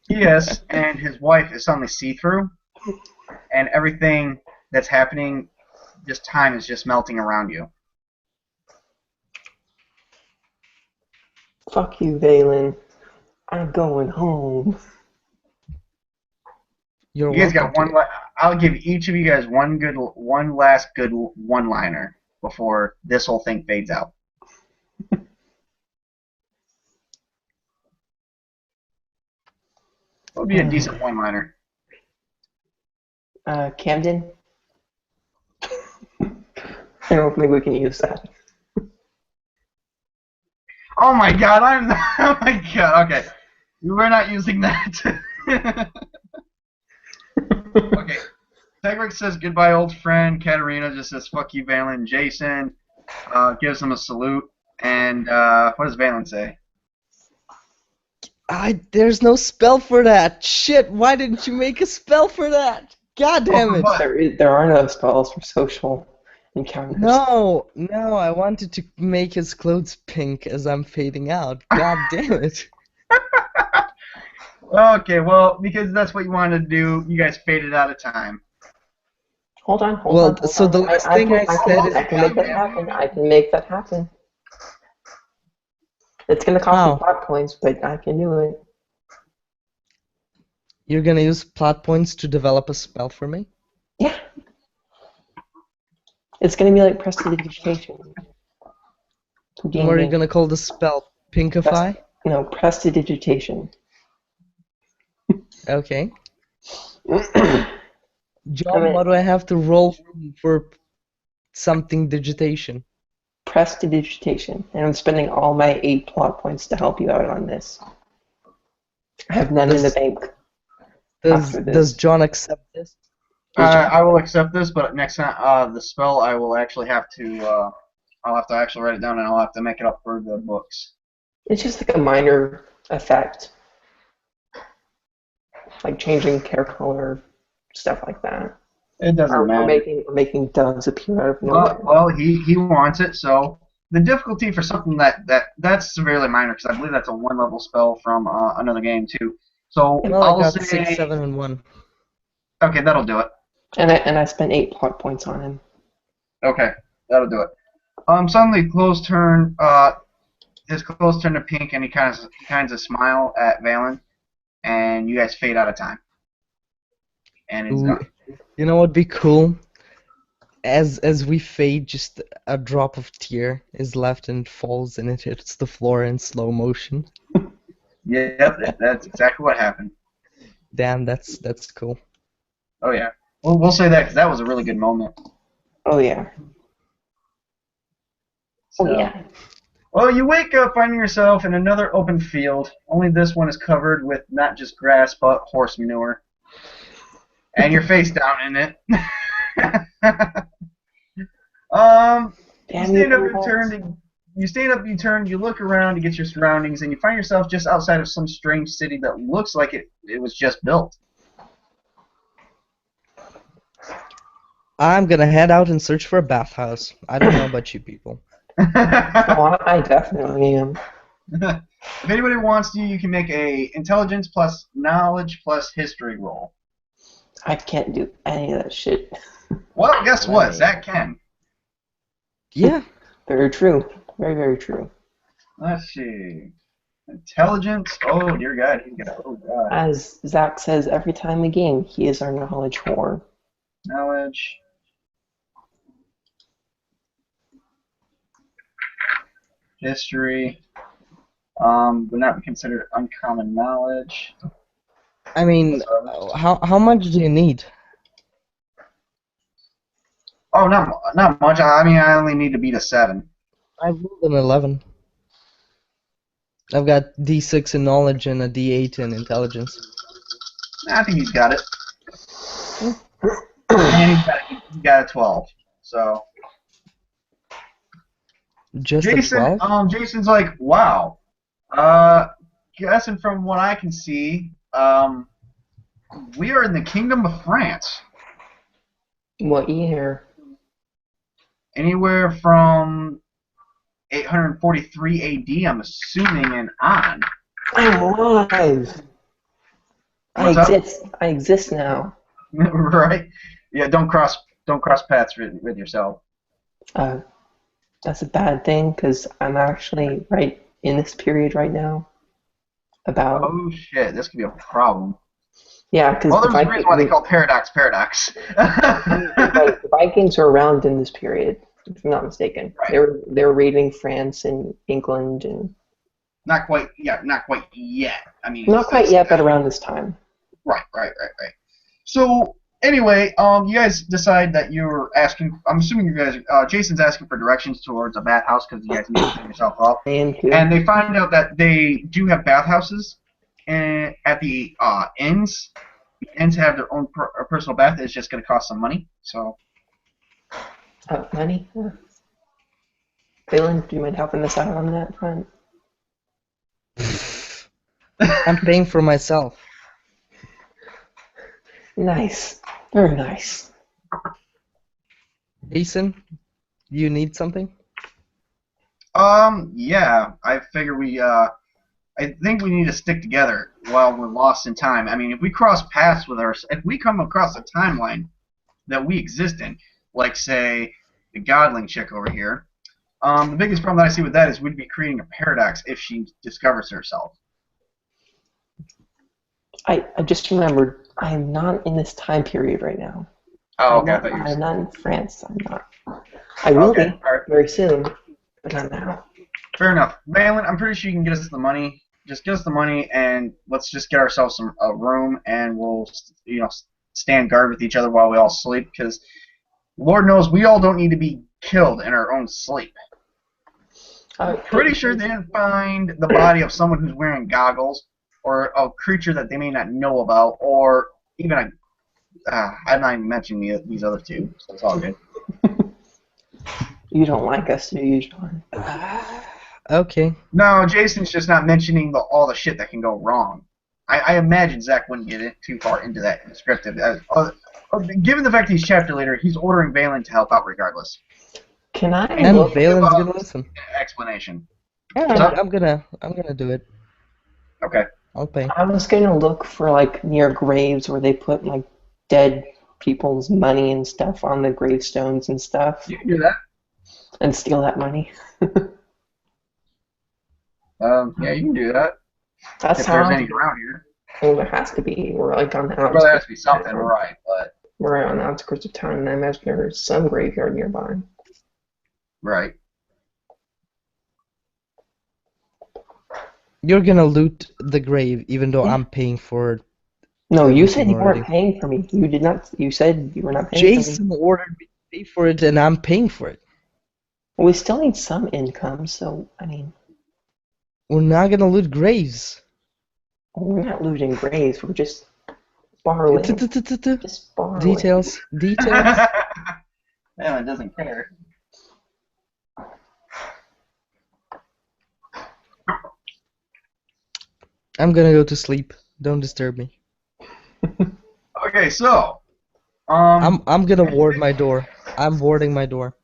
Yes, and his wife is suddenly see-through, and everything that's happening, just time is just melting around you. Fuck you, Valen. I'm going home. You're You guys got welcome one. to. I'll give each of you guys one last good one-liner before this whole thing fades out. What would be a decent one-liner? Camden? I don't think we can use that. Oh my God! Oh my God! Okay, we're not using that. Okay. Tegrick says goodbye, old friend. Katarina just says fuck you, Valen. Jason gives him a salute. And what does Valen say? There's no spell for that. Shit, why didn't you make a spell for that? God damn it. What? There are no spells for social. encounters. No, I wanted to make his clothes pink as I'm fading out. God damn it. Okay, well, because that's what you wanted to do, you guys faded out of time. Hold on. Well, so the last thing I said is I can make that happen. I can make that happen. It's gonna cost me how? plot points, but I can do it. You're gonna use plot points to develop a spell for me? Yeah. It's gonna be like prestidigitation. And what are you gonna call the spell? Pinkify? No, prestidigitation. Okay. John, what do I have to roll for something digitation? Prestidigitation, and I'm spending all my 8 plot points to help you out on this. I have none in the bank. Does John accept this? I will accept this, but next time, the spell I will actually have to, I'll have to actually write it down, and I'll have to make it up for the books. It's just like a minor effect, like changing hair color, stuff like that. It doesn't matter. We're making doves appear out of nowhere. Well, he wants it, so the difficulty for something that's severely minor, because I believe that's a 1-level spell from another game too. So Well, I I'll got say 6, 7, and 1. Okay, that'll do it. And I spent 8 plot points on him. Okay, that'll do it. Suddenly, clothes turn. His clothes turn to pink, and he kinds of smile at Valen, and you guys fade out of time. And it's done. You know what'd be cool? As we fade, just a drop of tear is left and it falls and it hits the floor in slow motion. Yep, that's exactly what happened. Damn, that's cool. Oh yeah, we'll say that because that was a really good moment. Oh yeah. So, Oh yeah. Well, you wake up finding yourself in another open field. Only this one is covered with not just grass but horse manure, and you're face down in it. You stand up, you turn, you look around to get your surroundings, and you find yourself just outside of some strange city that looks like it was just built. I'm gonna head out and search for a bathhouse. I don't know about you people. Oh, I definitely am. If anybody wants to, you can make a intelligence plus knowledge plus history roll. I can't do any of that shit. Well, guess what? Zach can. Yeah. Very true. Very, very true. Let's see. Intelligence. Oh, dear God. Oh, God. As Zach says every time we game, he is our knowledge whore. Knowledge. History. Would not be considered uncommon knowledge. I mean, how much do you need? Oh, not much. I mean, I only need to beat a 7. I've rolled an 11. I've got D6 in knowledge and a D8 in intelligence. I think he's got it. And he's got a 12. So. Just Jason, a 12? Jason's like, wow. Guessing from what I can see, we are in the Kingdom of France. What year? Anywhere from 843 AD, I'm assuming, and on. I'm alive. I exist now. Right? Yeah. Don't cross paths with yourself. That's a bad thing because I'm actually right in this period right now. Oh shit! This could be a problem. Yeah, because there's a reason why they call paradox. The Vikings were around in this period, if I'm not mistaken. Right. They were raiding France and England and. Not quite yet. I mean. Not quite yet, but around this time. Right. So anyway, you guys decide that you're asking. I'm assuming you guys. Jason's asking for directions towards a bathhouse because you guys need to clean yourself up. And they find out that they do have bathhouses, and at the inns. The inns have their own personal bath. It's just going to cost some money. So. Money. Phelan, do you mind helping us out on that front? I'm paying for myself. Nice. Very nice. Jason, You need something? Yeah. I figure I think we need to stick together while we're lost in time. I mean, if we cross paths with if we come across a timeline that we exist in, like say the Godling chick over here, the biggest problem that I see with that is we'd be creating a paradox if she discovers herself. I just remembered I am not in this time period right now. Oh, okay. I thought you I'm were. not in France. I'm not. I will Okay, be all right. very soon, but not now. Fair enough. Valen, I'm pretty sure you can get us the money. Just get us the money, and let's just get ourselves a room, and we'll, stand guard with each other while we all sleep. Because Lord knows we all don't need to be killed in our own sleep. I'm pretty sure they didn't find the body of someone who's wearing goggles, or a creature that they may not know about, or even I'm not even mentioning these other two, so it's all good. You don't like us, do you, John? Okay. No, Jason's just not mentioning all the shit that can go wrong. I imagine Zach wouldn't get too far into that descriptive. Given the fact he's chapter leader, he's ordering Valen to help out regardless. Can I And look? Valen's gonna listen. Explanation. I'm gonna do it. Okay. I'll pay. I was gonna look for like near graves where they put like dead people's money and stuff on the gravestones and stuff, You can do that. and steal that money. Yeah, you can do that. That's If how. there's any around here. Well, there has to be. We're like on the Well, there has outskirts. to be something, right? But We're on the outskirts of town, and I imagine there's some graveyard nearby. right. You're gonna loot the grave, even though I'm paying for it. No, you said you already. weren't paying for me. You did not. You said you were not paying Jason for me. ordered me to pay for it, and I'm paying for it. Well, we still need some income, so I mean, We're not gonna loot graves. we're not looting graves. We're just borrowing. Details. Just borrowing. Details. Man, it doesn't care. I'm gonna go to sleep. Don't disturb me. Okay, so I'm gonna ward my door. I'm warding my door.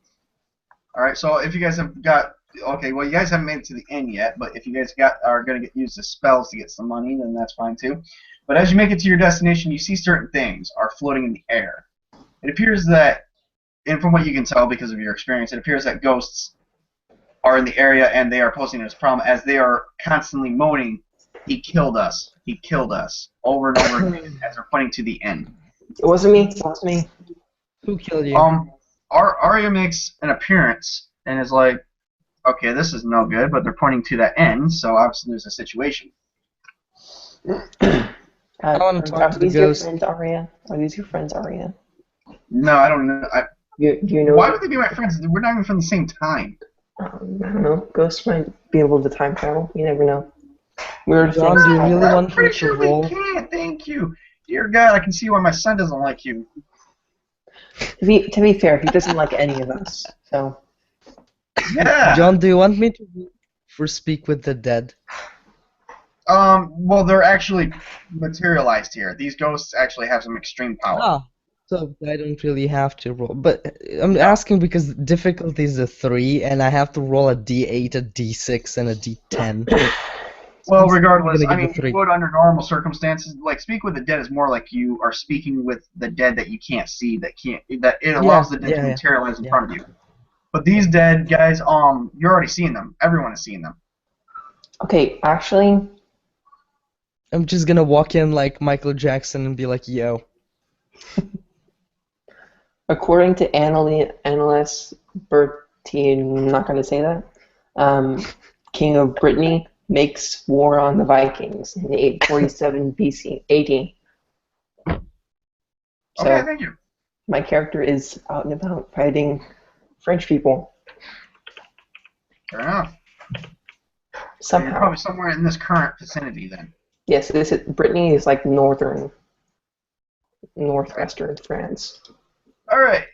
all right, so if you guys have got well, you guys haven't made it to the end yet, but if you guys are gonna use the spells to get some money, then that's fine too. But as you make it to your destination, you see certain things are floating in the air. It appears that, and from what you can tell because of your experience, it appears that ghosts are in the area and they are posing this problem as they are constantly moaning, "He killed us. He killed us," over and over again as they're pointing to the end. It wasn't me. It wasn't me. Who killed you? Arya makes an appearance and is like, "Okay, this is no good," but they're pointing to that end, so obviously there's a situation. I want to talk to the these ghost. Your friends, Arya? Are these your friends, Arya? No, I don't know. You know? Why would they be my friends? We're not even from the same time. I don't know. Ghosts might be able to time travel. You never know. Weird John, things. do you really I'm want me pretty to sure roll? they can't. Thank you, dear God. I can see why my son doesn't like you. To be fair, he doesn't like any of us. So. Yeah. John, do you want me to roll for speak with the dead? Well, they're actually materialized here. These ghosts actually have some extreme power. Ah, so I don't really have to roll. But I'm asking because difficulty is a 3, and I have to roll a D8, a D6, and a D10. Well, regardless, gonna I give mean, a 3. you would under normal circumstances, like speak with the dead is more like you are speaking with the dead that you can't see, that it allows the dead to materialize in front of you. But these dead guys, you're already seeing them. Everyone is seeing them. Okay, actually, I'm just gonna walk in like Michael Jackson and be like, "Yo." according to Annalise Bertie, I'm not going to say that, King of Brittany makes war on the Vikings in 847 BC AD. So, Okay, thank you. my character is out and about fighting French people. Fair enough. So you're Somehow. probably somewhere in this current vicinity then. Yes, Brittany is like northwestern France. All right.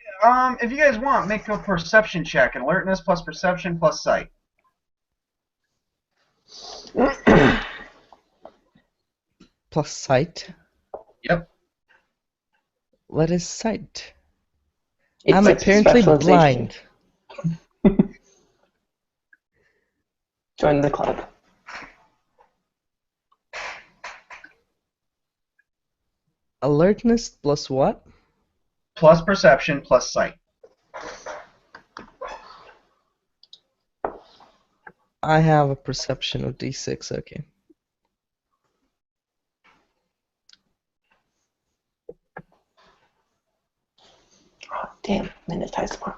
If you guys want, make a perception check. Alertness plus perception plus sight. Plus sight. Yep. What is sight? It's I'm like apparently specialization. blind. Join the club. Alertness plus what? Plus perception plus sight. I have a perception of D6, okay. Oh, damn, minute ties tomorrow.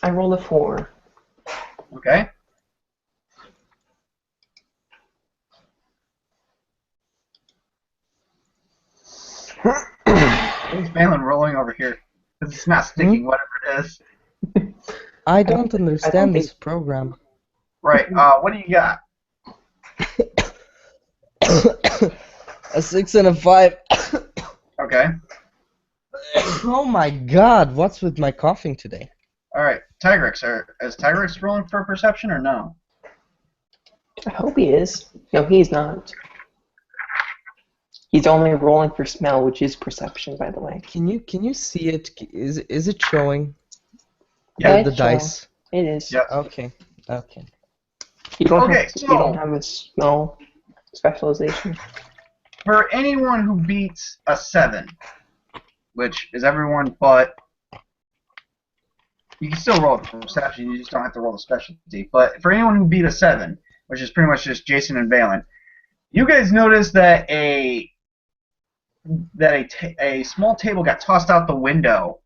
I rolled a 4. Okay. Who's Balin rolling over here? Because it's not sticking, whatever it is. I don't understand think- this program. Right. What do you got? A 6 and a 5. Okay. Oh my god, what's with my coughing today? All right. Tigrex. Is Tigrex rolling for perception or no? I hope he is. No, he's not. He's only rolling for smell, which is perception, by the way. Can you see it? Is it showing? Yeah, The it's showing. dice. It is. Yep. Okay. You don't Okay, have, so- you don't have a smell specialization. For anyone who beats a 7, which is everyone but... You can still roll for perception, you just don't have to roll the specialty. But for anyone who beat a 7, which is pretty much just Jason and Valen, you guys notice that a small table got tossed out the window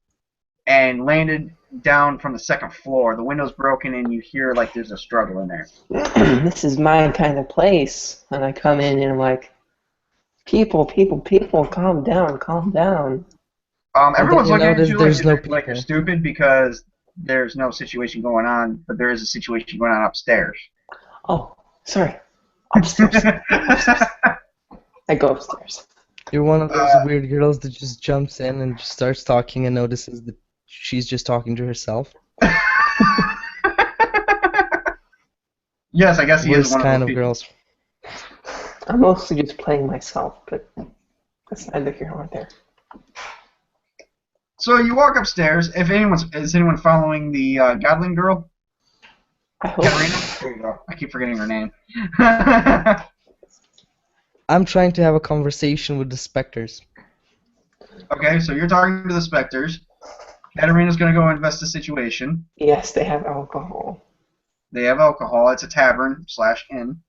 and landed down from the 2nd floor. The window's broken and you hear like there's a struggle in there. This is my kind of place. And I come in and I'm like, people, calm down. Everyone's you looking at notice you there's no like you're people. stupid because there's no situation going on, but there is a situation going on upstairs. Oh, sorry. Upstairs. I go upstairs. You're one of those weird girls that just jumps in and just starts talking and notices that she's just talking to herself. Yes, I guess he is Worst one kind of of those people. girls. I'm mostly just playing myself, but that's neither here nor there. So you walk upstairs. Is anyone following the Godling girl? I hope. Katarina? There you go. I keep forgetting her name. I'm trying to have a conversation with the specters. Okay, so you're talking to the specters. Katarina's going to go invest the situation. Yes, they have alcohol. They have alcohol. It's a tavern/inn.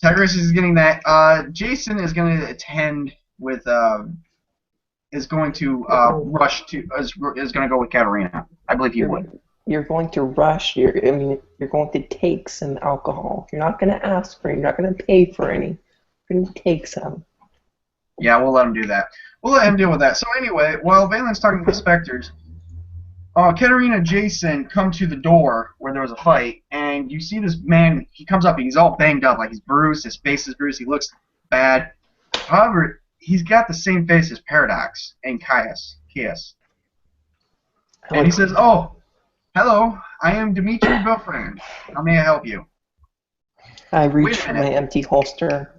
Tigris is getting that. Jason is going to attend with. Is going to rush to. Is going to go with Katarina. I believe you would. You're going to rush. You're going to take some alcohol. You're not going to ask for it. You're not going to pay for any. You're going to take some. Yeah, we'll let him do that. We'll let him deal with that. So anyway, while Valen's talking to the specters, Katarina and Jason come to the door where there was a fight, and you see this man. He comes up, and he's all banged up, like he's bruised. His face is bruised. He looks bad. However, he's got the same face as Paradox and Caius. And he says, "Oh, hello. I am Dimitri's girlfriend. How may I help you?" I reach Wait a for minute. my empty holster,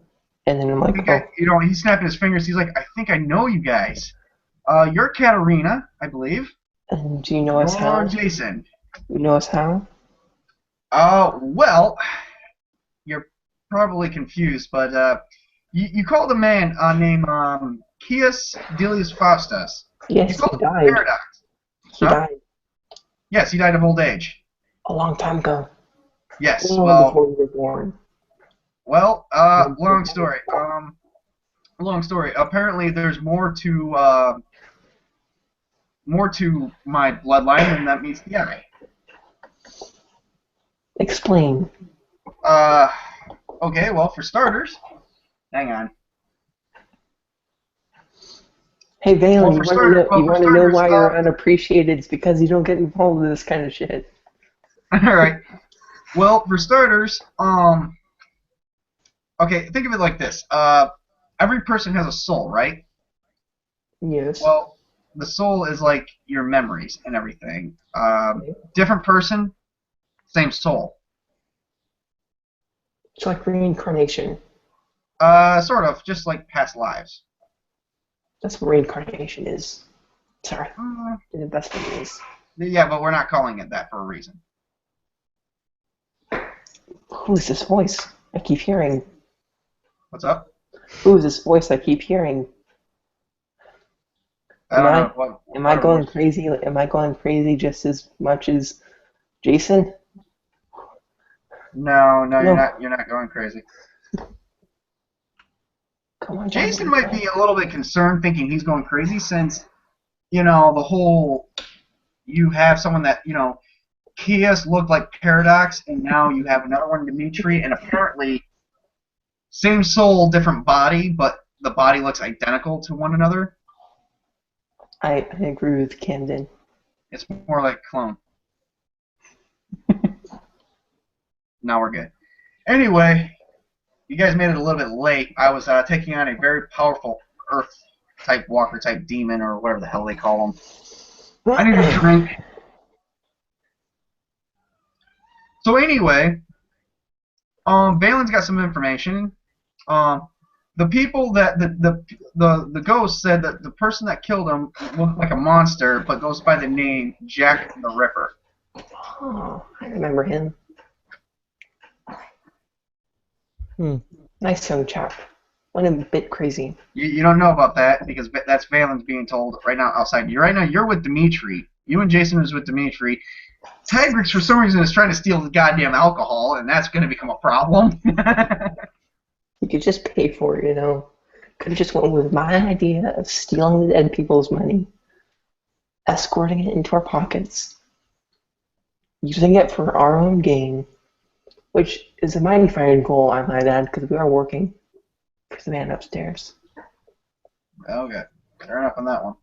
and then I'm I like, think oh, he's snapping his fingers. He's like, "I think I know you guys. You're Katarina, I believe. and do you know us You're how? Jason. You know us how? Well, you're probably confused, but you called a man named Kias Dilius Faustus. Yes, You he called him died. Paradox. He Huh? died Yes, he died of old age. a long time ago. Yes. Long before you were born. Long story. Long story. Apparently, there's more to my bloodline than that meets the eye. Explain. Okay. Well, for starters, hang on. Hey, Valen, Well, you for want to know starters, why you're unappreciated? It's because you don't get involved with this kind of shit. All right. Well, for starters, okay, think of it like this. Every person has a soul, right? Yes. Well, the soul is like your memories and everything. Different person, same soul. It's like reincarnation. Sort of, just like past lives. That's what reincarnation is. Sorry. Uh, That's what it is. yeah, but we're not calling it that for a reason. Who is this voice I keep hearing? What's up? Who is this voice I keep hearing? I don't know. Am I going crazy? Am I going crazy just as much as Jason? No, you're not going crazy. Come on, John. Jason might be a little bit concerned, thinking he's going crazy, since, you know, the whole, you have someone that, you know, Kias looked like Paradox, and now you have another one, Dimitri, and apparently same soul, different body, but the body looks identical to one another. I agree with Camden. It's more like a clone. Now we're good. Anyway, you guys made it a little bit late. I was taking on a very powerful Earth-type walker-type demon, or whatever the hell they call them. I need a drink. So anyway, Valen's got some information. The people that the ghost said that the person that killed him looked like a monster, but goes by the name Jack the Ripper. Oh, I remember him. Nice young chap. Went a bit crazy. You don't know about that, because that's Valen's being told right now outside. Right now you're with Dimitri. You and Jason is with Dimitri. Tigrix, for some reason, is trying to steal the goddamn alcohol, and that's going to become a problem. You could just pay for it, you know. Could have just went with my idea of stealing the dead people's money, escorting it into our pockets, using it for our own gain, which is a mighty fine goal, I might add, because we are working for the man upstairs. Okay, fair enough on that one.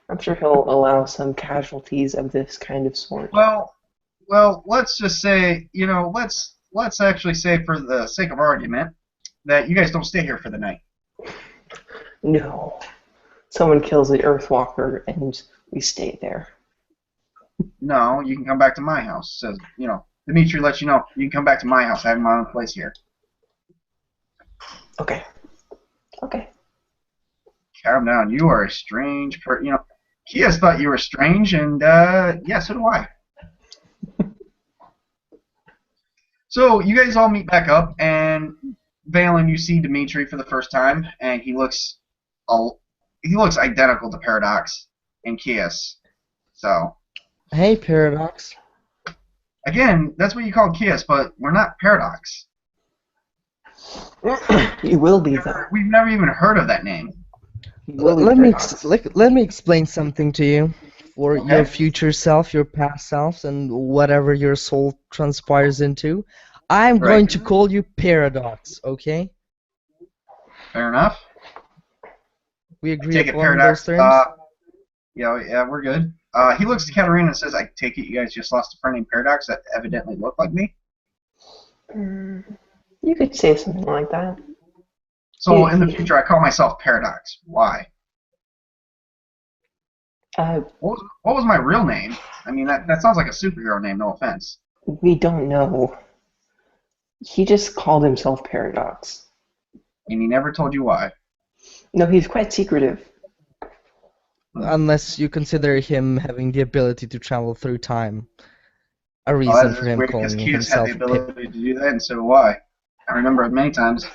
I'm sure he'll allow some casualties of this kind of sort. Well, let's just say, you know, let's actually say, for the sake of argument, that you guys don't stay here for the night. No. Someone kills the Earthwalker and we stay there. No, you can come back to my house. Says, you know, Dimitri lets you know you can come back to my house. I have my own place here. Okay. Okay. Calm down. You are a strange person. You know, Kias thought you were strange, and yeah, so do I. So you guys all meet back up, and Valen, you see Dimitri for the first time, and he looks identical to Paradox and Kias. So. Hey, Paradox. Again, that's what you call Kias, but we're not Paradox. You will be, though. We've never even heard of that name. Let me explain something to you. For your future self, your past selves, and whatever your soul transpires into, I'm going to call you Paradox, okay? Fair enough. We agree Take it, upon Paradox. those terms? Yeah, we're good. He looks to Katarina and says, I take it you guys just lost a friend named Paradox that evidently looked like me? You could say something like that. So in the future, I call myself Paradox. Why? What was my real name? I mean, that sounds like a superhero name, no offense. We don't know. He just called himself Paradox. And he never told you why? No, he's quite secretive. Unless you consider him having the ability to travel through time. A reason for him calling himself. Kias had the ability to do that, and so do I. I remember it many times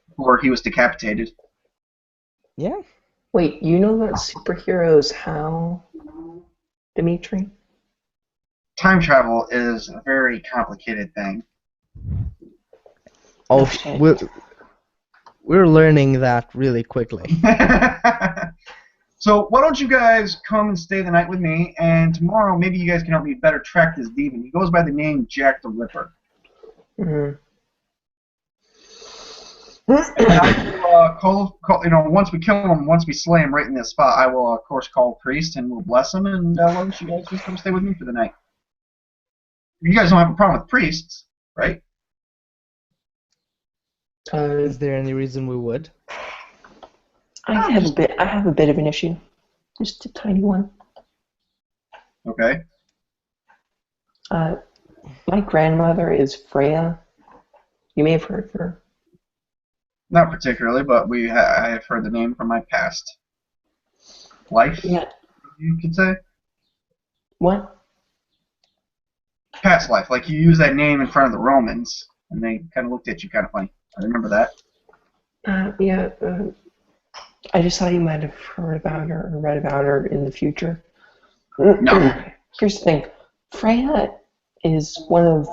before he was decapitated. Yeah. Wait, you know that superheroes how, Dimitri? Time travel is a very complicated thing. Oh, we're learning that really quickly. So why don't you guys come and stay the night with me, and tomorrow maybe you guys can help me better track this demon. He goes by the name Jack the Ripper. Mm-hmm. And I will you know, once we kill him, once we slay him right in this spot, I will, of course, call a priest and we'll bless him, and why don't you guys just come stay with me for the night? You guys don't have a problem with priests, right? Is there any reason we would? I have a bit of an issue, just a tiny one. Okay. Uh, my grandmother is Freya. You may have heard of her. Not particularly, but I have heard the name from my past life, Yeah. you could say. What? Past life. Like, you use that name in front of the Romans, and they kind of looked at you kind of funny. I remember that. Yeah. I just thought you might have heard about her or read about her in the future. No. Here's the thing. Freya is one of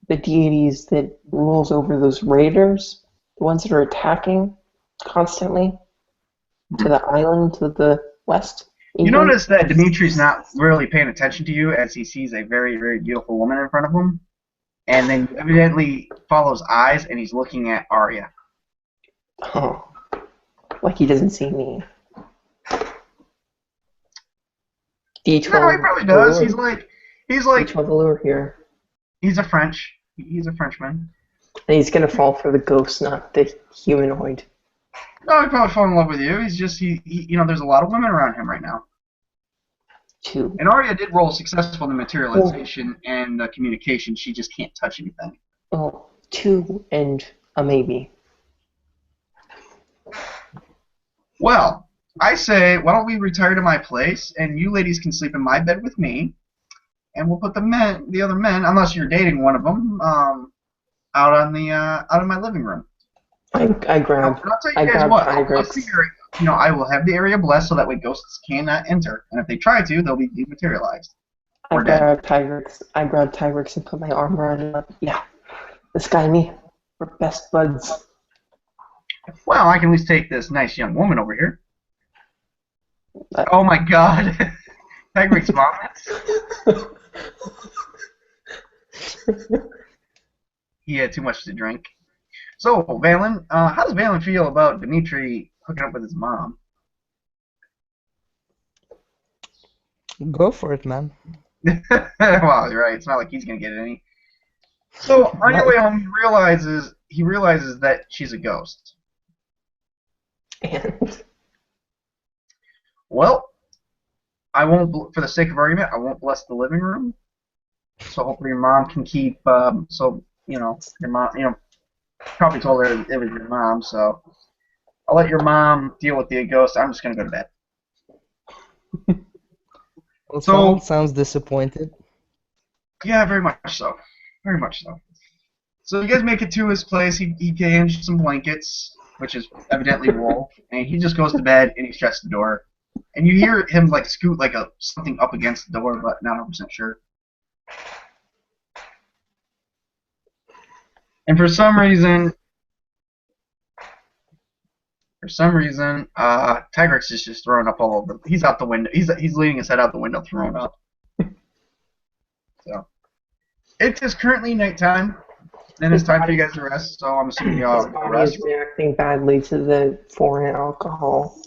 the deities that rules over those raiders, the ones that are attacking constantly to the island to the west. You England. notice that Dimitri's not really paying attention to you as he sees a very, very beautiful woman in front of him, and then evidently follows eyes, and he's looking at Arya. Oh, like he doesn't see me. D12 No, he probably does. allure. He's like, D12 allure here. he's a Frenchman. And he's gonna fall for the ghost, not the humanoid. No, he'd probably fall in love with you. He's just, there's a lot of women around him right now. Two. And Arya did roll successful in the materialization and communication. She just can't touch anything. Well, two and a maybe. Well, I say, why don't we retire to my place, and you ladies can sleep in my bed with me, and we'll put the other men, unless you're dating one of them, out in my living room. I grab. And I'll tell I you guys grab what. Tigris. I will have the area blessed so that way ghosts cannot enter, and if they try to, they'll be dematerialized. I Or dead. grab Tigris and put my arm around him. Yeah, this guy and me, we're best buds. Well, I can at least take this nice young woman over here. Oh my God, Tigris vomits. He had too much to drink. So, Valen, how does Valen feel about Dimitri hooking up with his mom? Go for it, man. Well, you're right. It's not like he's gonna get any. So on your way home, he realizes that she's a ghost. And Well, I won't, for the sake of argument, I won't bless the living room. So hopefully your mom can keep. Your mom, probably told her it was your mom. So I'll let your mom deal with the ghost. I'm just gonna go to bed. Well, So- someone sounds disappointed. Yeah, very much so. Very much so. So you guys make it to his place. He hands you some blankets, which is evidently wool, and he just goes to bed and he shuts the door. And you hear him like scoot like something up against the door, but not 100% sure. And for some reason, Tigrex is just throwing up all over. He's out the window. He's leaning his head out the window, throwing up. So it is currently nighttime, and it's time for you guys to rest. So I'm assuming you all his body rest. is reacting badly to the foreign alcohol.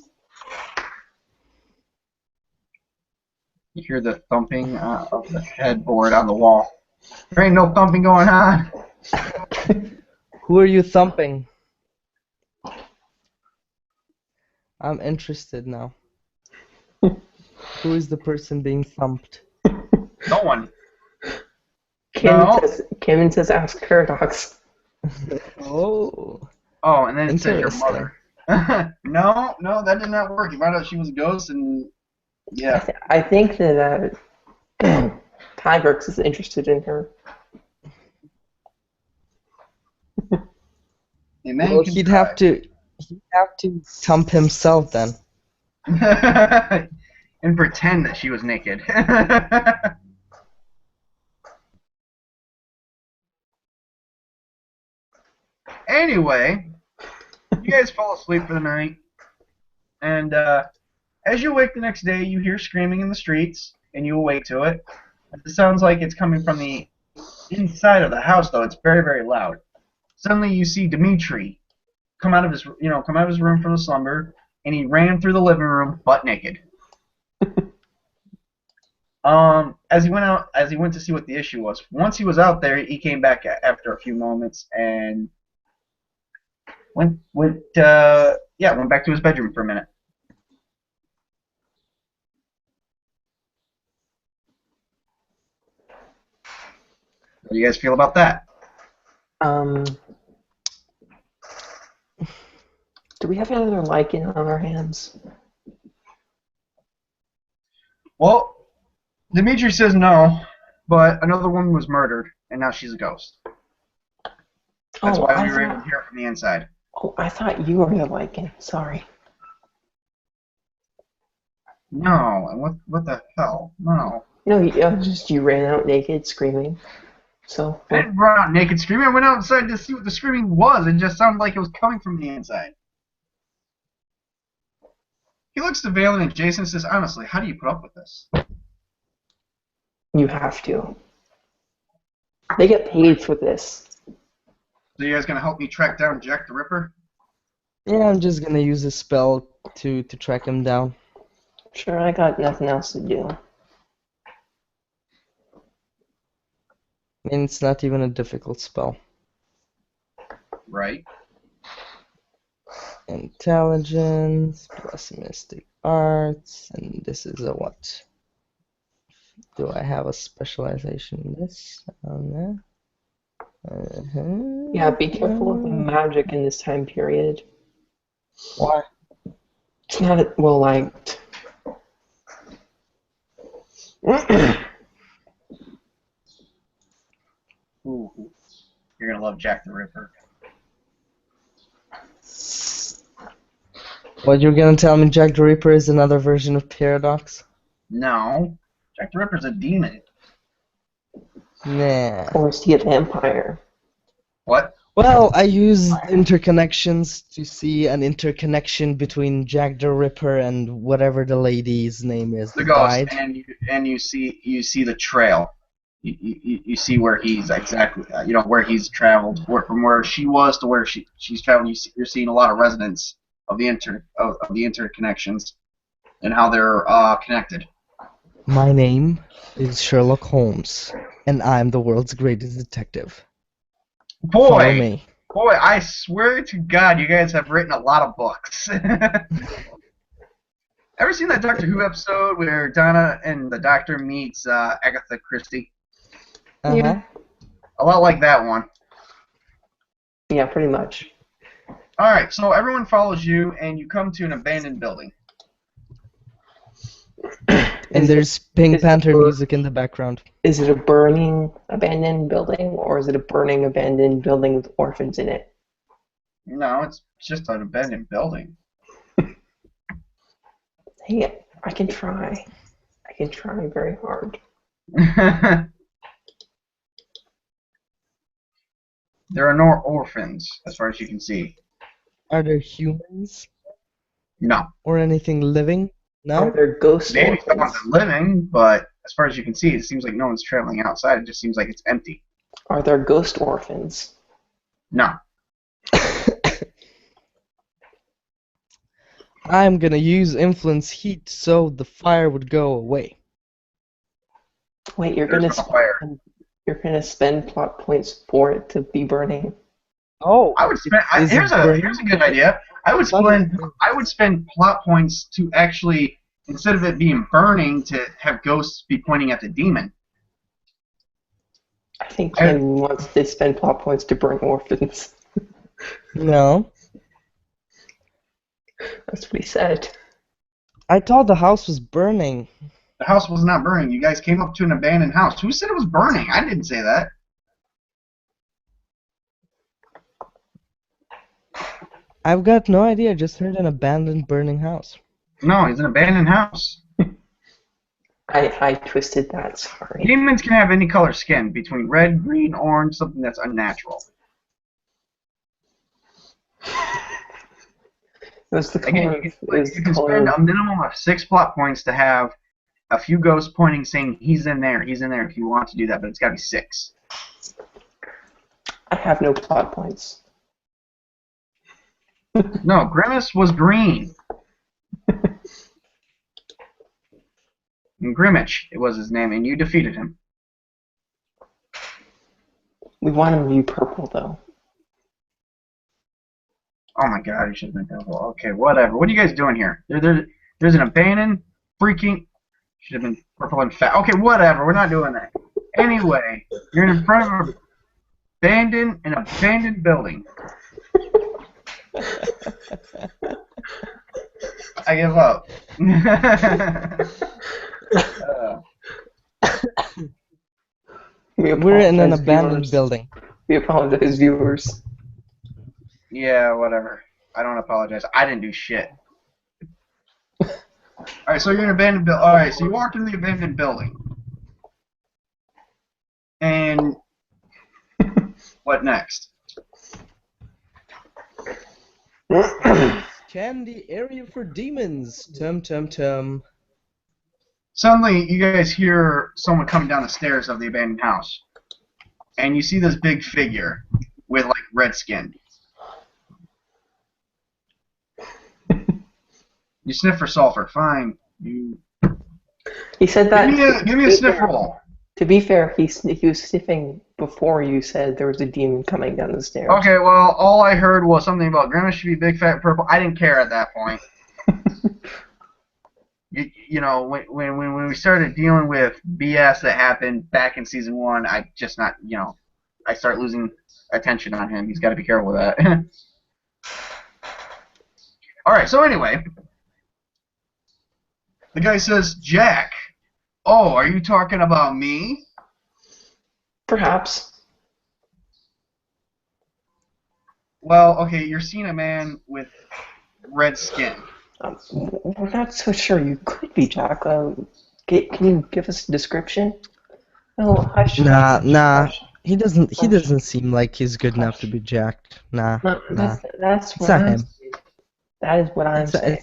You hear the thumping of the headboard on the wall. There ain't no thumping going on. Who are you thumping? I'm interested now. Who is the person being thumped? No one. Kim says ask Paradox. Oh. Oh, and then it says your Interesting. mother. No, that did not work. You found out she was a ghost, and yeah. I think that Tigrex is interested in her. A man Well, can he'd try. have to thump himself then. And pretend that she was naked. Anyway, you guys fall asleep for the night, and as you wake the next day, you hear screaming in the streets, and you awake to it. It sounds like it's coming from the inside of the house, though. It's very, very loud. Suddenly, you see Dimitri come out of his room from the slumber, and he ran through the living room butt naked. As he went to see what the issue was. Once he was out there, he came back after a few moments and went back to his bedroom for a minute. How do you guys feel about that? Do we have another lichen on our hands? Well, Dimitri says no, but another woman was murdered, and now she's a ghost. That's why we were able to hear from the inside. Oh, I thought you were the lichen. Sorry. No, and what the hell? No. No, just you ran out naked screaming. So. I didn't run out naked screaming. I went outside to see what the screaming was. It just sounded like it was coming from the inside. He looks to Valen and Jason and says, honestly, how do you put up with this? You have to. They get paid for this. So you guys gonna help me track down Jack the Ripper? Yeah, I'm just gonna use a spell to track him down. Sure, I got nothing else to do. I mean, it's not even a difficult spell. Right. Intelligence plus Mystic Arts, and this is a what? Do I have a specialization in this? Yeah, be careful of the magic in this time period. Why? It's not well liked. Ooh, you're gonna love Jack the Ripper. What, you're gonna tell me Jack the Ripper is another version of Paradox? No, Jack the Ripper's a demon. Nah. Or is he a vampire? What? Well, I used interconnections to see an interconnection between Jack the Ripper and whatever the lady's name is The that ghost, died. and you see the trail. You see where he's exactly, where he's traveled, from where she was to where she's traveled. You're seeing a lot of resonance of the interconnections and how they're connected. My name is Sherlock Holmes, and I'm the world's greatest detective. Follow me. Boy, I swear to God, you guys have written a lot of books. Ever seen that Doctor Who episode where Donna and the Doctor meets Agatha Christie? Yeah. A lot like that one. Yeah, pretty much. Alright, so everyone follows you, and you come to an abandoned building. And there's Pink Panther music in the background. Is it a burning abandoned building, or is it a burning abandoned building with orphans in it? No, it's just an abandoned building. Hey, I can try. I can try very hard. There are no orphans, as far as you can see. Are there humans? No. Or anything living? No? Are there ghost Maybe orphans? someone's living, but as far as you can see, it seems like no one's traveling outside. It just seems like it's empty. Are there ghost orphans? No. I'm gonna use influence heat so the fire would go away. Wait, There's no fire. you're gonna spend plot points for it to be burning? Oh, I would spend. Here's a good idea. I would spend plot points to actually, instead of it being burning, to have ghosts be pointing at the demon. I think Ken wants to spend plot points to burn orphans. No. That's what he said. I thought the house was burning. The house was not burning. You guys came up to an abandoned house. Who said it was burning? I didn't say that. I've got no idea. I just heard an abandoned burning house. No, it's an abandoned house. I twisted that, sorry. Demons can have any color skin, between red, green, orange, something that's unnatural. It was the Again, color. you can spend a minimum of 6 plot points to have a few ghosts pointing, saying he's in there if you want to do that, but it's got to be 6. I have no plot points. No, Grimace was green. And Grimmage, it was his name, and you defeated him. We want him to be purple, though. Oh my God, he should have been purple. Okay, whatever. What are you guys doing here? There's an abandoned freaking. Should have been purple and fat. Okay, whatever. We're not doing that. Anyway, you're in front of an abandoned building. I give up. We're in an abandoned viewers. building. We apologize, viewers. Yeah, whatever. I don't apologize. I didn't do shit. Alright, so you're in an abandoned building. Alright, so you walked into the abandoned building. And what next? Scan the area for demons. Tum. Suddenly, you guys hear someone coming down the stairs of the abandoned house. And you see this big figure with, like, red skin. You sniff for sulfur. Fine. You He said that. give me a sniff roll. To be fair, he was sniffing before you said there was a demon coming down the stairs. Okay, well, all I heard was something about Grimace should be big, fat, purple. I didn't care at that point. You know, when we started dealing with BS that happened back in season 1, I just not, you know, I start losing attention on him. He's got to be careful with that. All right, so anyway, the guy says, Jack. Oh, are you talking about me? Perhaps. Well, okay, you're seeing a man with red skin. We're not so sure you could be Jack. Can you give us a description? Oh, hush. Nah. He doesn't seem like he's good enough to be Jacked. Nah. That's It's what not I'm him. saying. That is what I'm saying.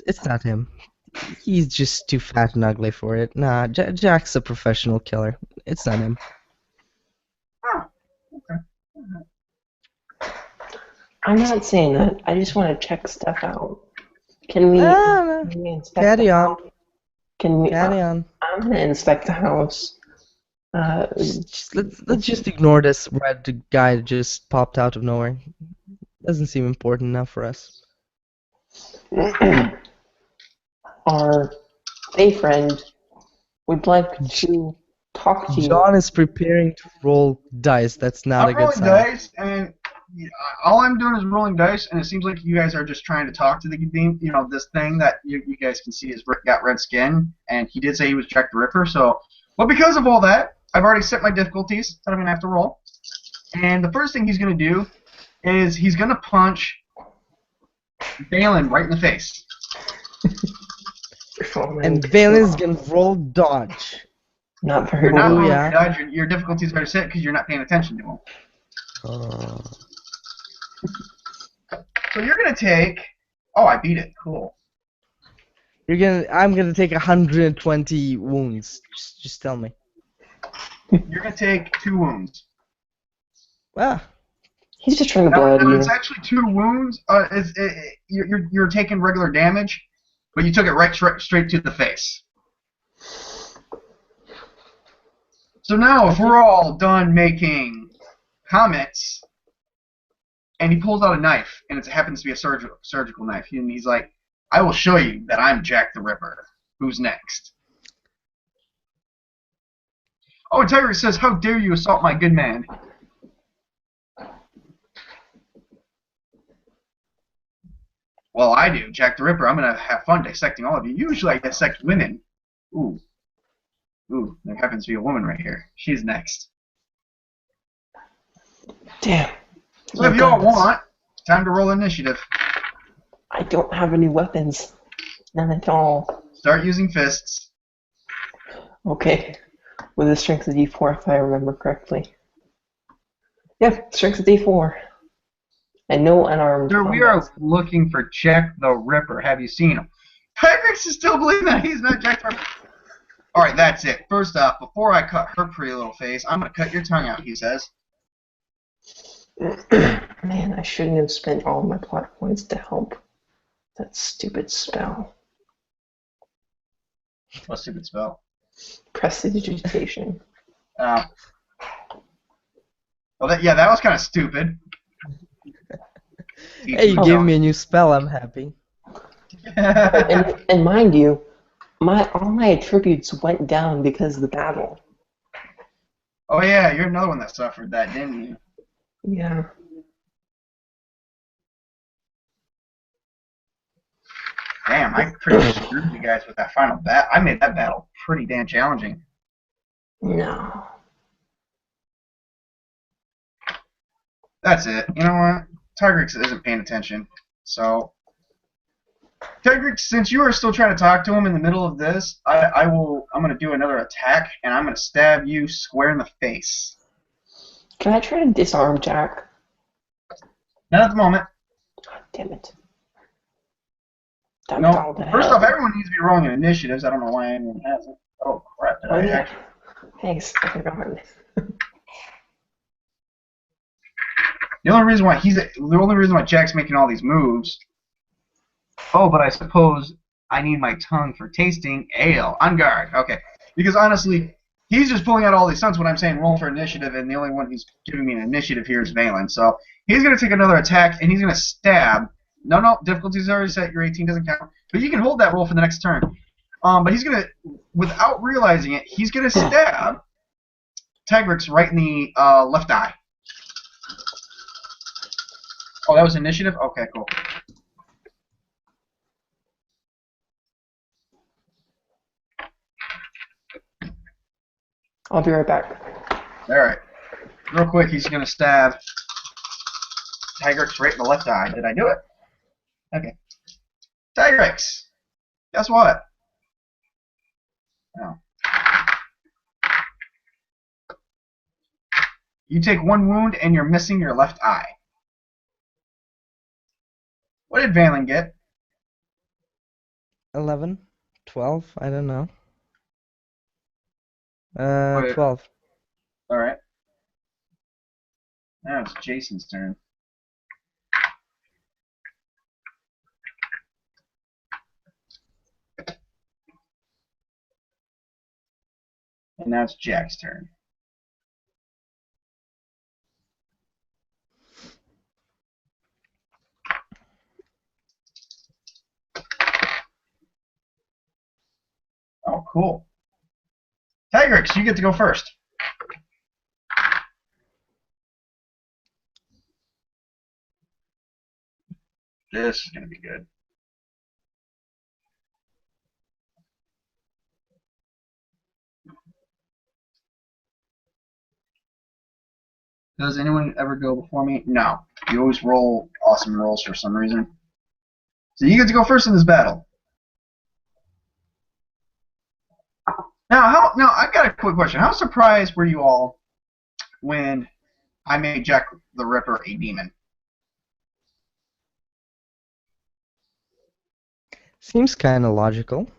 It's not him. He's just too fat and ugly for it. Nah, Jack's a professional killer. It's not him. Oh, okay. I'm not saying that. I just want to check stuff out. Can we inspect Carry the on. house? Can we? Carry on. I'm gonna inspect the house. Let's just ignore this red guy that just popped out of nowhere. Doesn't seem important enough for us. Our A friend would like to talk to you. John is preparing to roll dice. That's not a I'm good rolling sign. dice, and all I'm doing is rolling dice, and it seems like you guys are just trying to talk to the this thing that you guys can see has got red skin, and he did say he was Jack the Ripper. So, well, because of all that, I've already set my difficulties that I'm gonna have to roll. And the first thing he's gonna do is he's gonna punch Balin right in the face. And Valen's gonna roll dodge. Not very You're not well. rolling yeah. your dodge. Your difficulties are set because you're not paying attention to him. So you're gonna take. Oh, I beat it. Cool. I'm gonna take 120 wounds. Just tell me. You're gonna take 2 wounds. Ah, He's just trying to Now, blood you. it's actually 2 wounds. You're taking regular damage, but you took it straight to the face. So now, if we're all done making comments, and he pulls out a knife, and it happens to be a surgical knife, and he's like, "I will show you that I'm Jack the Ripper. Who's next?" Oh, and Tiger says, "How dare you assault my good man?" Well, I do, Jack the Ripper. I'm gonna have fun dissecting all of you. Usually I dissect women. Ooh, there happens to be a woman right here. She's next. Damn. So if you all want, time to roll initiative. I don't have any weapons. None at all. Start using fists. Okay. With a strength of D4, if I remember correctly. Yep, strength of D4. And no unarmed. Sir, we are looking for Jack the Ripper. Have you seen him? Pyrex is still believing that he's not Jack the Ripper. Alright, that's it. First off, before I cut her pretty little face, I'm going to cut your tongue out, he says. Man, I shouldn't have spent all my plot points to help that stupid spell. What stupid spell? Prestidigitation. Well, that was kind of stupid. hey, you gave me a new spell. I'm happy. and mind you, all my attributes went down because of the battle. Oh yeah, you're another one that suffered that, didn't you? Yeah. Damn, I pretty much screwed you guys with that final battle. I made that battle pretty damn challenging. No. That's it. You know what? Tigrix isn't paying attention. So, Tigrix, since you are still trying to talk to him in the middle of this, I will. I'm gonna do another attack, and I'm gonna stab you square in the face. Can I try to disarm Jack? Not at the moment. God damn it. Damn it No. all to First hell. off, everyone needs to be rolling in initiatives. I don't know why anyone hasn't. Oh crap! Did Oh, I yeah. actually? Thanks. I forgot. The only reason why Jack's making all these moves. Oh, but I suppose I need my tongue for tasting ale. On guard. Okay. Because honestly, he's just pulling out all these stunts when I'm saying roll for initiative, and the only one who's giving me an initiative here is Valen. So he's going to take another attack, and he's going to stab. No, difficulty's already set. Your 18 doesn't count. But you can hold that roll for the next turn. But he's going to, without realizing it, he's going to stab Tigrix right in the left eye. Oh, that was initiative? Okay, cool. I'll be right back. Alright. Real quick, he's going to stab Tigrix right in the left eye. Did I do it? Okay. Tigrix! Guess what? Oh. You take 1 wound and you're missing your left eye. What did Valen get? 11, 12, I don't know. Wait. 12. Alright. Now it's Jason's turn. And now it's Jack's turn. Oh, cool. Tigrix, you get to go first. This is going to be good. Does anyone ever go before me? No. You always roll awesome rolls for some reason. So you get to go first in this battle. Now, I've got a quick question. How surprised were you all when I made Jack the Ripper a demon? Seems kind of logical.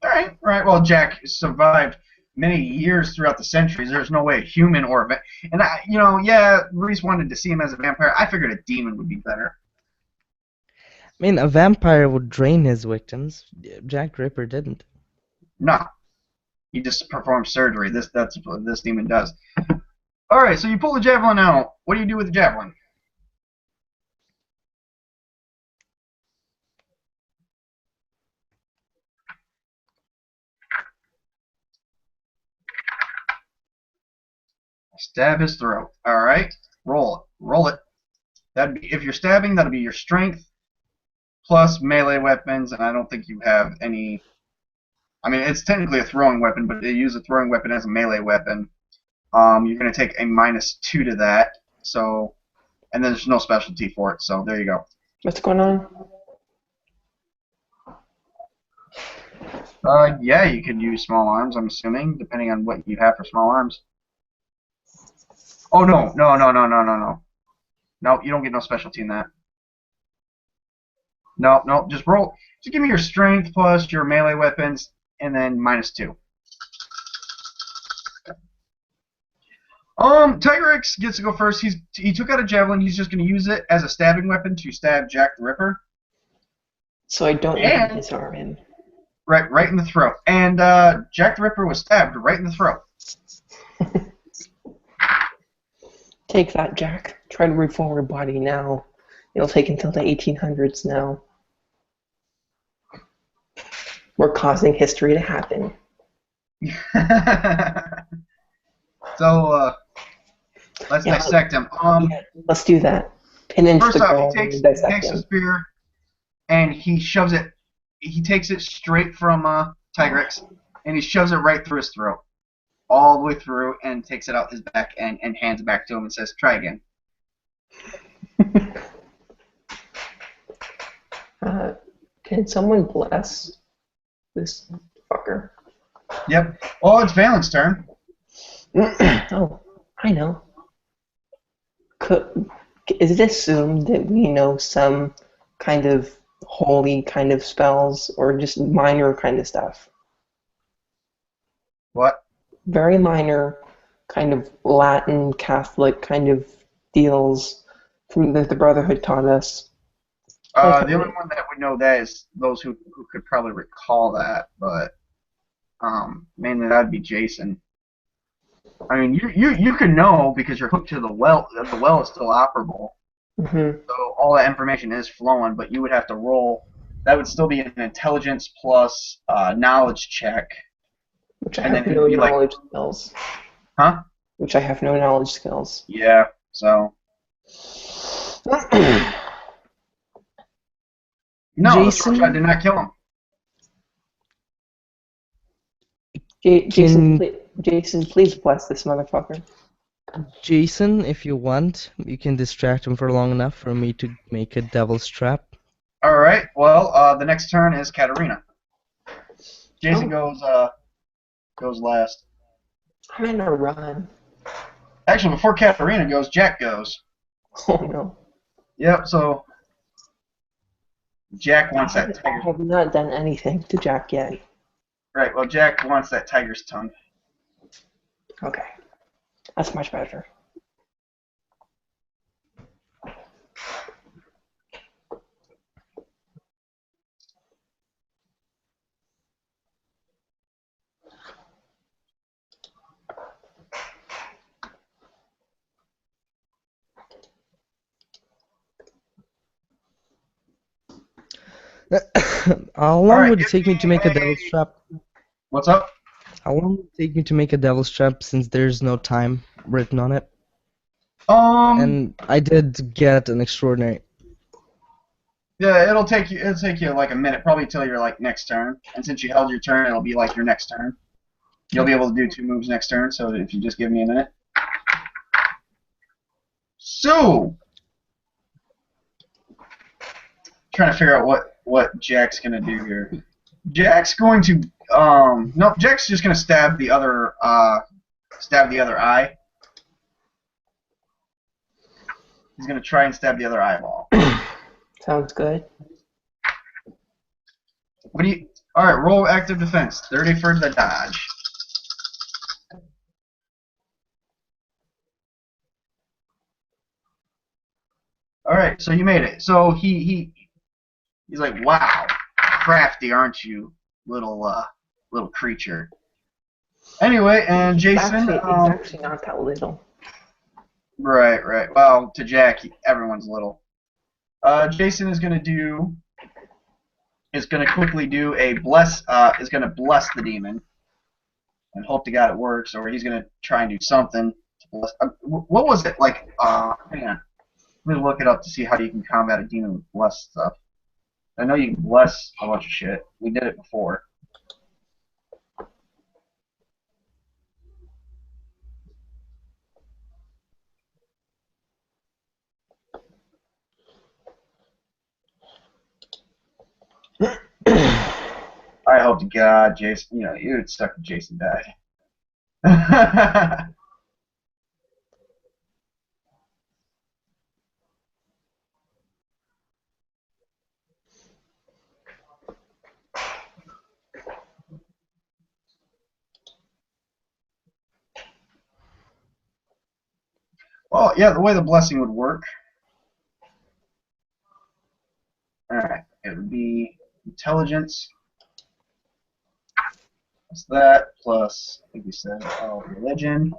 All right. Well, Jack survived many years throughout the centuries. There's no way a human or and Reese wanted to see him as a vampire. I figured a demon would be better. I mean, a vampire would drain his victims. Jack the Ripper didn't. No, he just performs surgery. That's what this demon does. All right, so you pull the javelin out. What do you do with the javelin? Stab his throat. All right, roll it. That'd be, if you're stabbing, that'll be your strength plus melee weapons, and I don't think you have any. I mean, it's technically a throwing weapon, but they use a throwing weapon as a melee weapon. You're going to take a -2 to that. So, and then there's no specialty for it. So there you go. What's going on? Yeah, you could use small arms. I'm assuming, depending on what you have for small arms. Oh no. No, you don't get no specialty in that. No, just roll. Just give me your strength plus your melee weapons, and then -2. Tigrix gets to go first. He took out a javelin. He's just going to use it as a stabbing weapon to stab Jack the Ripper. So I don't need to disarm him. Right in the throat. And Jack the Ripper was stabbed right in the throat. Take that, Jack. Try to reform your body now. It'll take until the 1800s now. We're causing history to happen. So let's Yeah, dissect him. yeah, let's do that. Pin into First the off, ground and dissect takes a him. spear and he shoves it. He takes it straight from Tigrex and he shoves it right through his throat, all the way through, and takes it out his back and hands it back to him and says, "Try again." Can someone bless this fucker? Yep. Well, it's Valen's turn. Oh, I know. Is it assumed that we know some kind of holy kind of spells or just minor kind of stuff? What? Very minor kind of Latin Catholic kind of deals from that the Brotherhood taught us. The only one that would know that is those who could probably recall that, but mainly that'd be Jason. I mean, you could know because you're hooked to the well. The well is still operable, so all that information is flowing. But you would have to roll. That would still be an intelligence plus knowledge check. Which I And have then no it'd be like- knowledge skills. Huh? Which I have no knowledge skills. Yeah. So no, the Jason? short shot did not kill him. Jason, please bless this motherfucker. Jason, if you want, you can distract him for long enough for me to make a devil's trap. All right. Well, the next turn is Katarina. Jason goes last. I'm in a run. Actually, before Katarina goes, Jack goes. Oh no. Yep. So Jack wants that I tiger. have not done anything to Jack yet. Right. Well, Jack wants that tiger's tongue. Okay. That's much better. How long Alright, would it give take me to make a me devil's trap? What's up? How long would it take me to make a devil's trap since there's no time written on it? And I did get an extraordinary. Yeah, it'll take you like a minute, probably till your like next turn. And since you held your turn, it'll be like your next turn. You'll be able to do 2 moves next turn. So if you just give me a minute. So, trying to figure out what Jack's gonna do here. Jack's going to no, Jack's just gonna stab the other eye. He's gonna try and stab the other eyeball. Sounds good. What do you? All right, roll active defense. 30 for the dodge. All right, so you made it. So he's like, wow, crafty, aren't you, little creature? Anyway, and Jason. It's actually not that little. Right. Well, to Jack, everyone's little. Jason is gonna quickly do a bless. Is gonna bless the demon, and hope to God it works, or he's gonna try and do something to bless. What was it like? Hang on. Let me look it up to see how you can combat a demon with bless stuff. I know you can bless a bunch of shit. We did it before. I hope to God, Jason. You know, you would suck if Jason died. Well, yeah, the way the blessing would work. Alright, it would be intelligence. Plus that, plus, I think you said, religion.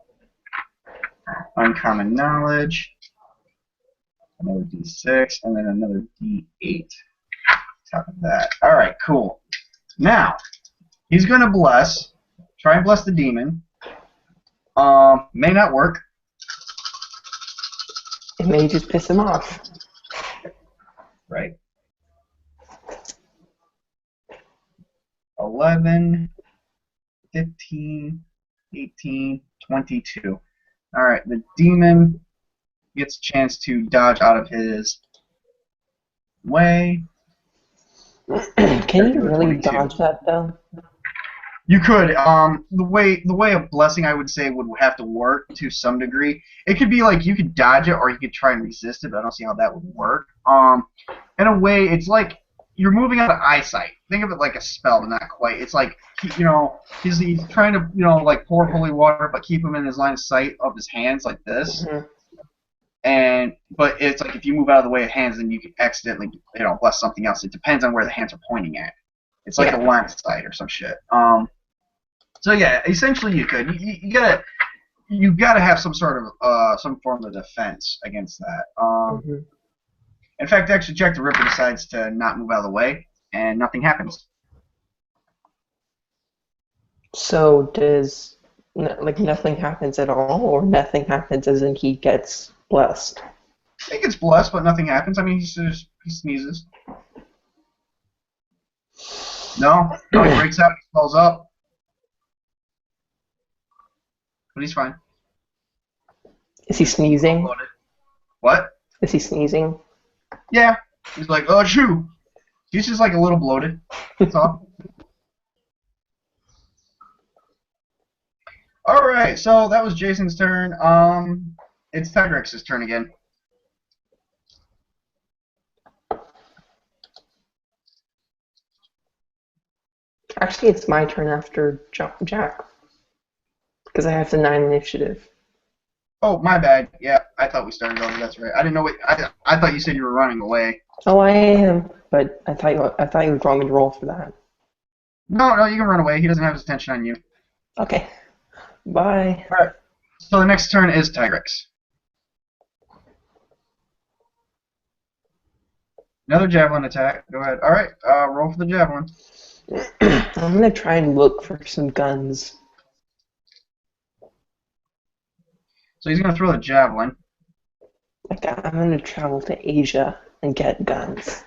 Uncommon knowledge. Another D6, and then another D8. Top of that. Alright, cool. Now, he's going to bless. Try and bless the demon. May not work. It may just piss him off. Right. 11, 15, 18, 22. All right, the demon gets a chance to dodge out of his way. Can you really dodge that though? You could. The way a blessing, I would say, would have to work to some degree. It could be like you could dodge it or you could try and resist it, but I don't see how that would work. In a way, it's like you're moving out of eyesight. Think of it like a spell, but not quite. It's like he's trying to like pour holy water, but keep him in his line of sight of his hands like this. Mm-hmm. But it's like if you move out of the way of hands, then you can accidentally bless something else. It depends on where the hands are pointing at. It's like a line of sight or some shit. So yeah, essentially you could. You gotta have some sort of some form of defense against that. Mm-hmm. In fact, actually, Jack the Ripper decides to not move out of the way, and nothing happens. So does nothing happens at all, or nothing happens as in he gets blessed? He gets blessed, but nothing happens. I mean, he sneezes. No, he breaks out, he swells up. But he's fine. Is he sneezing? What? Is he sneezing? Yeah. He's like, oh, shoo. He's just like a little bloated. That's all. All right, so that was Jason's turn. It's Tigrex's turn again. Actually, it's my turn after Jack. Because I have the 9 initiative. Oh, my bad. Yeah, I thought we started over. That's right. I didn't know what. I thought you said you were running away. Oh, I am, but I thought you would want me to roll for that. No, you can run away. He doesn't have his attention on you. Okay. Bye. All right. So the next turn is Tigrex. Another javelin attack. Go ahead. All right. Roll for the javelin. I'm gonna try and look for some guns. So he's gonna throw the javelin. Like I'm gonna travel to Asia and get guns.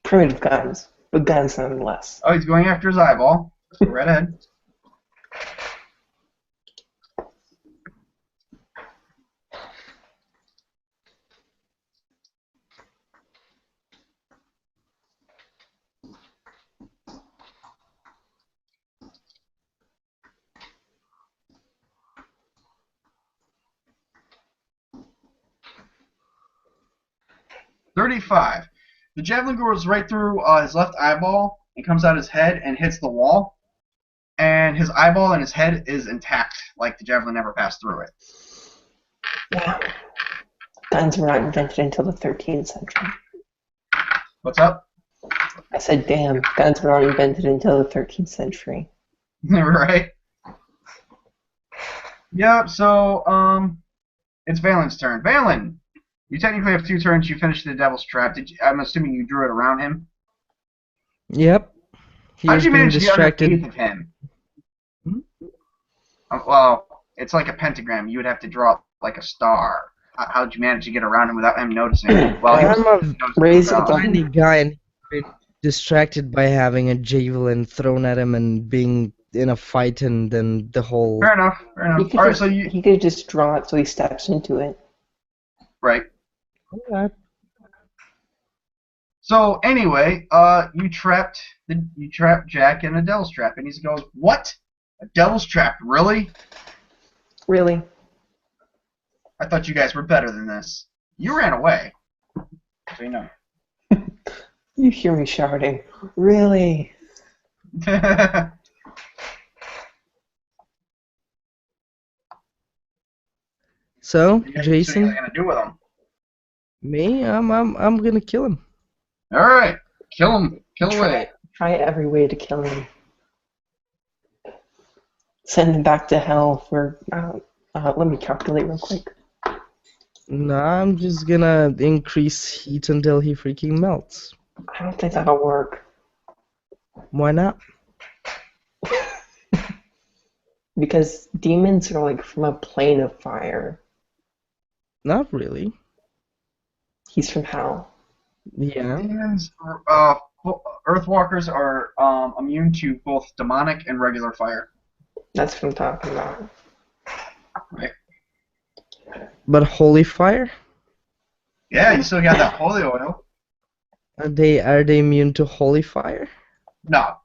Primitive guns, but guns nonetheless. Oh, he's going after his eyeball. Go right ahead. $35. The javelin goes right through his left eyeball and comes out his head and hits the wall. And his eyeball and his head is intact, like the javelin never passed through it. Yeah. Guns were not invented until the 13th century. What's up? I said, damn, guns were not invented until the 13th century. Right? Yep, so, it's Valen's turn. Valen! You technically have 2 turns. You finished the Devil's Trap. I'm assuming you drew it around him? Yep. He How was did you being manage to get distracted. underneath of him? Well, it's like a pentagram. You would have to draw like a star. How did you manage to get around him without him noticing? Well, he I'm was a Raise it tiny guy and he's been distracted by having a javelin thrown at him and being in a fight, and then the whole... Fair enough. All right, so you... He could just draw it so he steps into it. Right. Alright. So anyway, you trapped Jack in a devil's trap, and he goes, "What? A devil's trap? Really? Really? I thought you guys were better than this. You ran away." So you know. You hear me shouting, really? So, What are you Jason, gonna do with him? me, I'm gonna kill him. All right, kill him. Kill away. Try every way to kill him. Send him back to hell for... let me calculate real quick. No, I'm just gonna increase heat until he freaking melts. I don't think that'll work. Why not? Because demons are like from a plane of fire. Not really. He's from hell. Yeah. Demons, Earthwalkers are immune to both demonic and regular fire. That's what I'm talking about. Right. But holy fire? Yeah, you still got that holy oil. Are they immune to holy fire? No.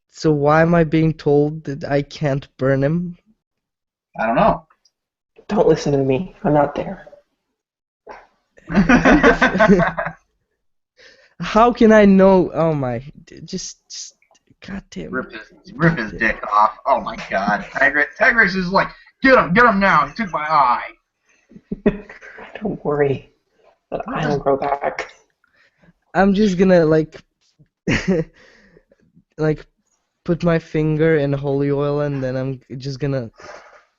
So why am I being told that I can't burn him? I don't know. Don't listen to me. I'm not there. How can I know? Oh my! Just goddamn. Rip his dick off. Oh my god. Tigrex is like, get him now. He took my eye. Don't worry. That eye will grow back. I'm just gonna like, like, put my finger in holy oil and then I'm just gonna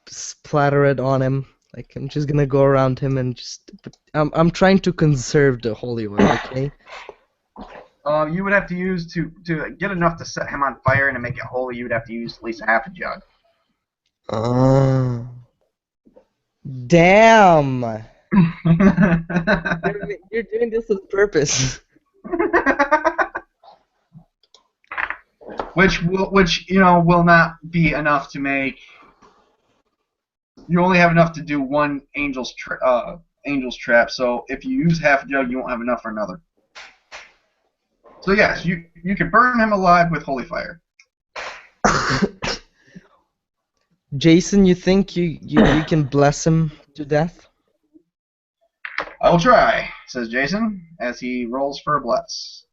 splatter it on him. Like I'm just gonna go around him and just. I'm trying to conserve the holy oil. Okay. You would have to use to get enough to set him on fire and to make it holy. You would have to use at least half a jug. Damn. You're doing this with purpose. which will not be enough to make. You only have enough to do one angel's trap. So if you use half a jug, you won't have enough for another. So yes, you can burn him alive with holy fire. Jason, you think you can bless him to death? I will try, says Jason, as he rolls for a bless.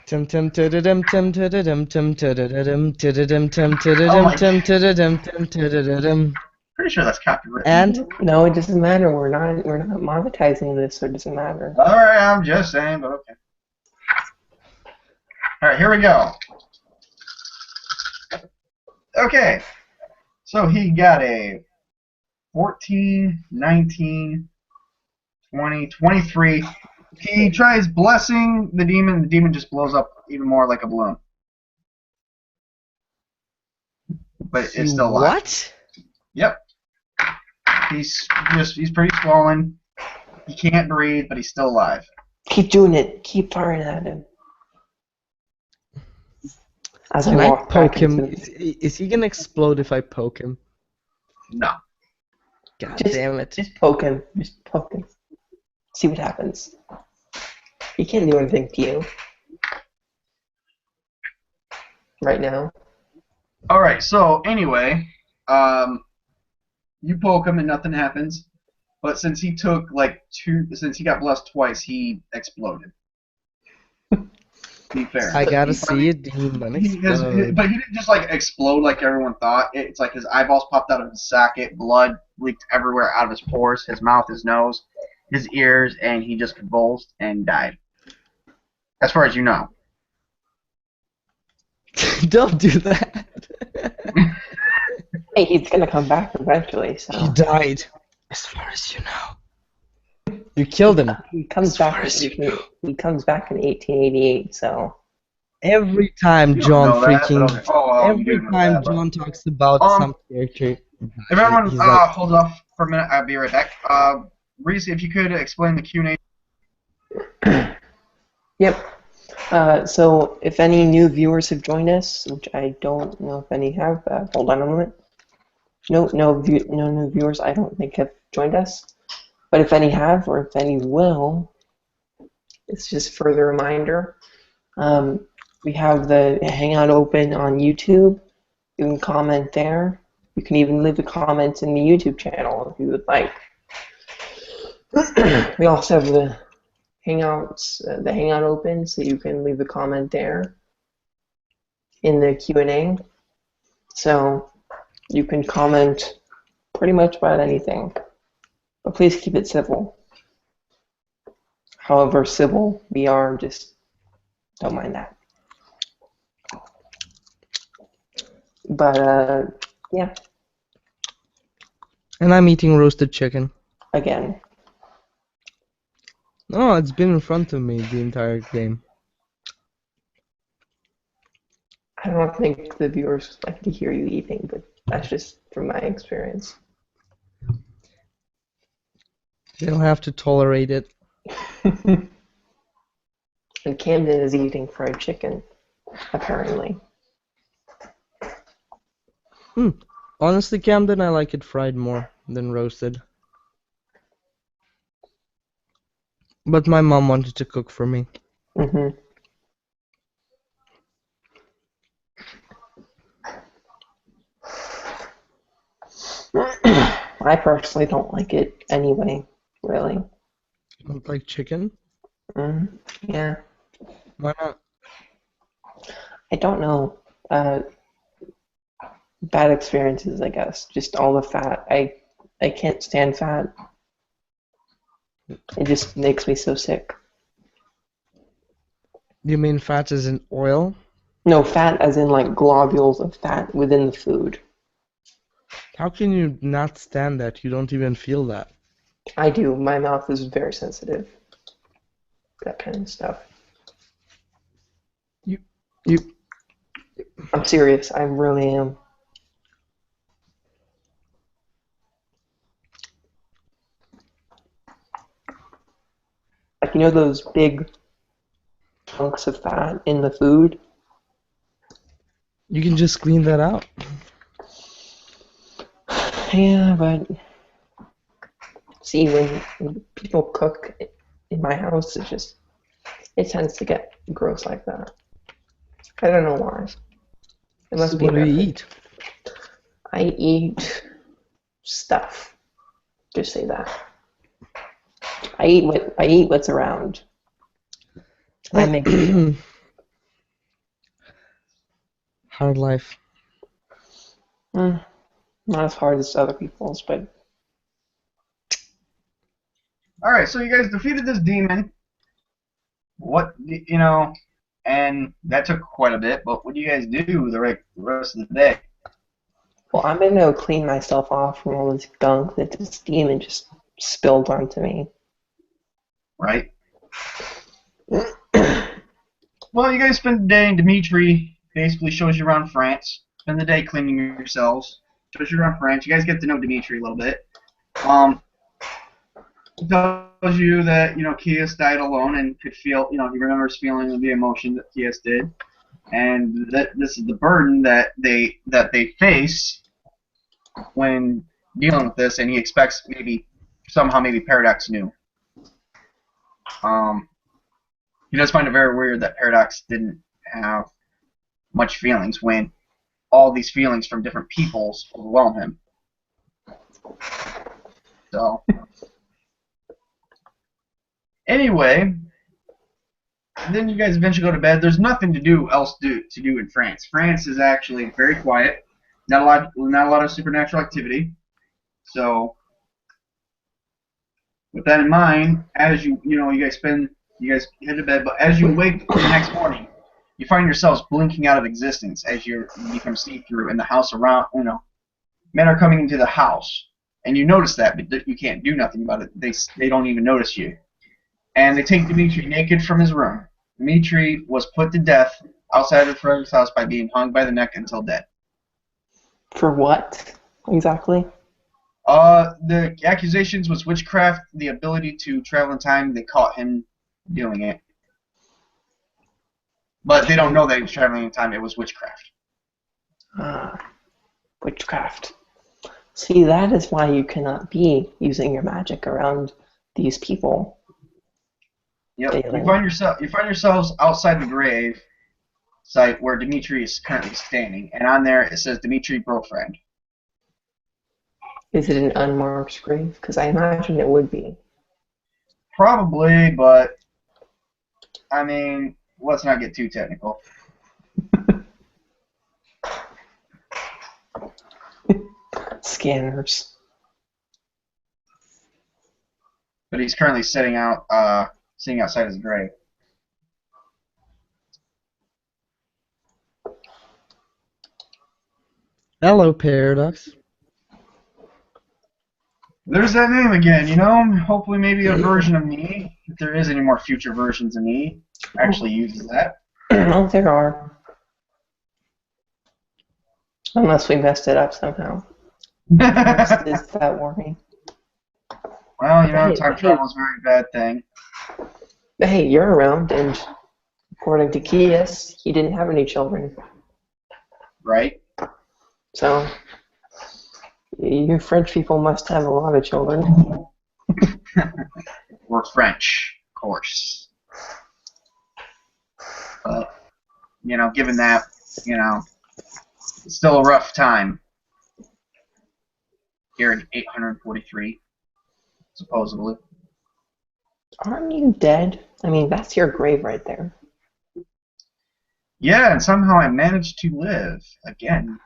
Tim tim tididim tim tididim tim tididim tididim tim tididim tim tididim tim tididim. Pretty sure that's copyrighted. And No, it doesn't matter. We're not monetizing this, so it doesn't matter. All right, I'm just saying, but okay. All right, here we go. Okay, so he got a 14, 19, 20, 23. He tries blessing the demon just blows up even more like a balloon. But it's still alive. what? Yep. He's pretty swollen. He can't breathe, but he's still alive. Keep doing it. Keep firing at him. As Can I walk poke back him? into- Is he gonna explode if I poke him? No. God Just- damn it! Just poke him. Just poke him. See what happens. He can't do anything to you. Right now. All right. So anyway, you poke him and nothing happens. But since he got blessed twice, he exploded. Be fair. I gotta see a demon explode. But he didn't just like explode like everyone thought. It's like his eyeballs popped out of his socket, blood leaked everywhere out of his pores, his mouth, his nose, his ears, and he just convulsed and died. As far as you know. Don't do that. Hey, he's gonna come back eventually, He so died. As far as you know. You killed him. he comes As far back. as you He comes back in 1888. So Every time You John don't know that, freaking. but okay. Oh, well, you Every do know time that, but- John talks about some character. If everyone he's like, holds off for a minute, I'll be right back. Reese, if you could explain the Q&A. yep. So if any new viewers have joined us, which I don't know if any have, hold on a moment. No new viewers I don't think have joined us. But if any have, or if any will, it's just further reminder. We have the Hangout open on YouTube. You can comment there. You can even leave a comment in the YouTube channel if you would like. We also have the Hangout open, so you can leave a comment there in the Q&A. So you can comment pretty much about anything, but please keep it civil. However civil we are, just don't mind that. But yeah, and I'm eating roasted chicken. again, Oh, it's been in front of me the entire game. I don't think the viewers like to hear you eating, but that's just from my experience. They'll have to tolerate it. And Camden is eating fried chicken, apparently. Honestly, Camden, I like it fried more than roasted. But my mom wanted to cook for me. Mm-hmm. I personally don't like it anyway, really. You don't like chicken? Yeah, Why not? I don't know. Bad experiences, I guess. Just all the fat. I can't stand fat. It just makes me so sick. You mean fat is in oil? No, fat as in like globules of fat within the food. How can you not stand that? You don't even feel that. I do. My mouth is very sensitive. That kind of stuff. You I'm serious. I really am. Like, you know those big chunks of fat in the food? can just clean that out. Yeah, but see, when people cook in my house, it tends to get gross like that. I don't know why. It must So be what do you American. eat? I eat stuff. Just say that. I eat what's around. I make Hard life. not as hard as other people's, but Alright, so you guys defeated this demon. What, and that took quite a bit, but what do you guys do the rest of the day? well, I'm gonna go clean myself off from all this gunk that this demon just spilled onto me. Right? Well, you guys spend the day, and Dimitri basically shows you around France. Spend the day cleaning yourselves. Shows you around France. You guys get to know Dimitri a little bit. He tells you that, Kias died alone and could feel, he remembers feeling the emotion that Kias did. And that this is the burden that they face when dealing with this, and he expects somehow Paradox knew. He does find it very weird that Paradox didn't have much feelings when all these feelings from different peoples overwhelm him. So, anyway, then you guys eventually go to bed. There's nothing to do in France. France is actually very quiet. Not a lot of supernatural activity. So, with that in mind, as you guys head to bed, but as you wake the next morning, you find yourselves blinking out of existence as you become see-through, and the house around, men are coming into the house, and you notice that, but you can't do nothing about it. They don't even notice you, and they take Dimitri naked from his room. Dimitri was put to death outside of Frederick's house by being hung by the neck until dead. For what exactly? The accusations was witchcraft, the ability to travel in time. They caught him doing it. But they don't know that he was traveling in time. It was witchcraft. Witchcraft. See, that is why you cannot be using your magic around these people. Yep. You find yourselves outside the grave site where Dimitri is currently standing, and on there it says Dimitri Brofriend. Is it an unmarked grave? Because I imagine it would be. Probably, but I mean, let's not get too technical. Scanners. But he's currently sitting outside his grave. Hello, Paradox. There's that name again, Hopefully maybe a version of me, if there is any more future versions of me, actually uses that. Oh, there are. Unless we messed it up somehow. Is that worrying? Well, you know, Hey, time hey, travel is a very bad thing, but hey, you're around, and according to Kias, he didn't have any children. right? So, you French people must have a lot of children. We're French, of course. But, you know, given that, you know, it's still a rough time here in 843, supposedly. Aren't you dead? I mean, that's your grave right there. Yeah, and somehow I managed to live again.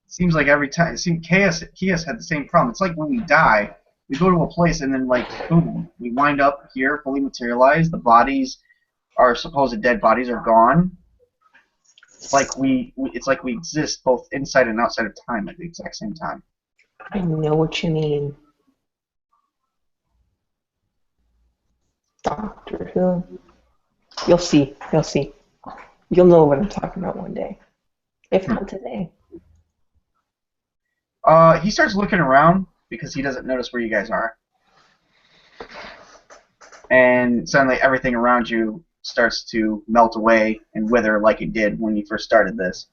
Seems like every time, Chaos had the same problem. It's like when we die, we go to a place and then, like, boom, we wind up here, fully materialized. The bodies, our supposed dead bodies, are gone. It's like we exist both inside and outside of time at the exact same time. I know what you mean. Doctor Who. You'll see. You'll see. You'll know what I'm talking about one day. If not today. He starts looking around because he doesn't notice where you guys are. And suddenly everything around you starts to melt away and wither like it did when you first started this.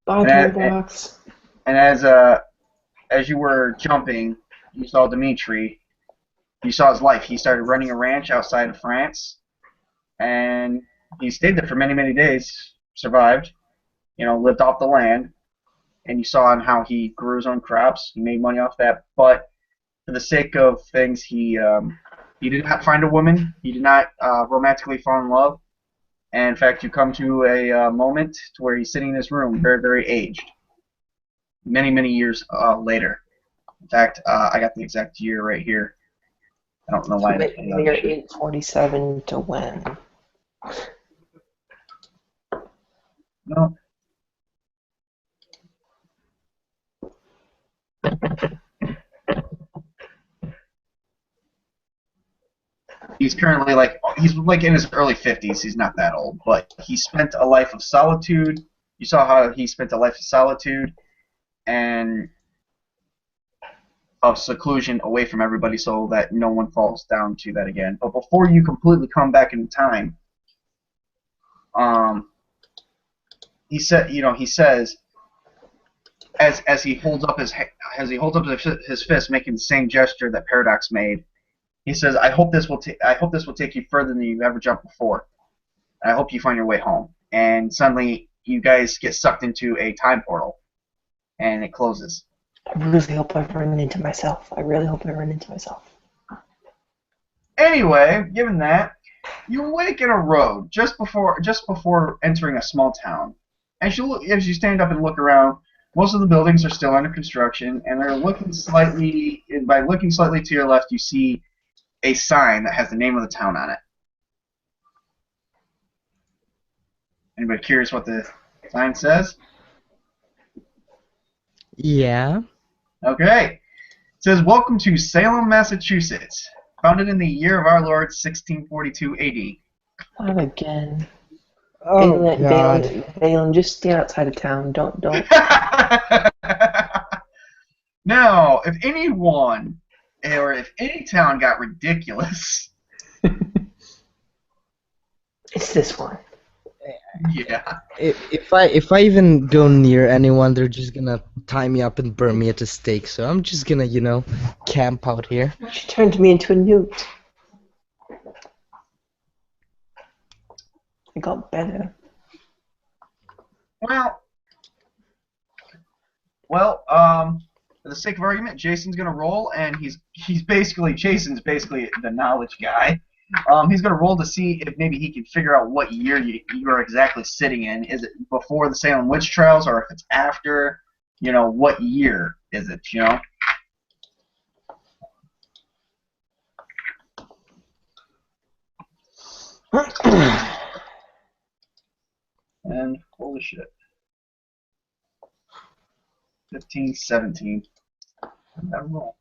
Bye, And, Paradox. and as you were jumping, you saw Dimitri. You saw his life. He started running a ranch outside of France, and he stayed there for many, many days, survived, you know, lived off the land, and you saw how he grew his own crops. He made money off that, but for the sake of things, he did not find a woman. He did not romantically fall in love. And in fact, you come to a moment to where he's sitting in his room, very, very aged, many, many years later. In fact, I got the exact year right here. I don't know why. You're 847 to when? No. He's currently he's in his early 50s. He's not that old, but he spent a life of solitude. You saw how he spent a life of solitude and of seclusion away from everybody so that no one falls down to that again. But before you completely come back in time, he says as he holds up his fist, making the same gesture that Paradox made. He says, I hope this will take you further than you've ever jumped before. I hope you find your way home. And suddenly you guys get sucked into a time portal and it closes. I really hope I run into myself. Anyway, given that, you awake in a road just before entering a small town. As you stand up and look around, most of the buildings are still under construction, and they're looking slightly. By looking slightly to your left, you see a sign that has the name of the town on it. Anybody curious what the sign says? Yeah. Okay. It says, "Welcome to Salem, Massachusetts, founded in the year of our Lord 1642 AD." Not again. Oh God. Valen, just stay outside of town. Don't. Now, if anyone, or if any town got ridiculous, It's this one. yeah. If I even go near anyone, they're just gonna tie me up and burn me at the stake. So I'm just gonna, camp out here. She turned me into a newt. I got better. Well, for the sake of argument, Jason's gonna roll, and Jason's basically the knowledge guy. He's gonna roll to see if maybe he can figure out what year you are exactly sitting in. Is it before the Salem witch trials, or if it's after? What year is it? And holy shit. 15, 17. That roll.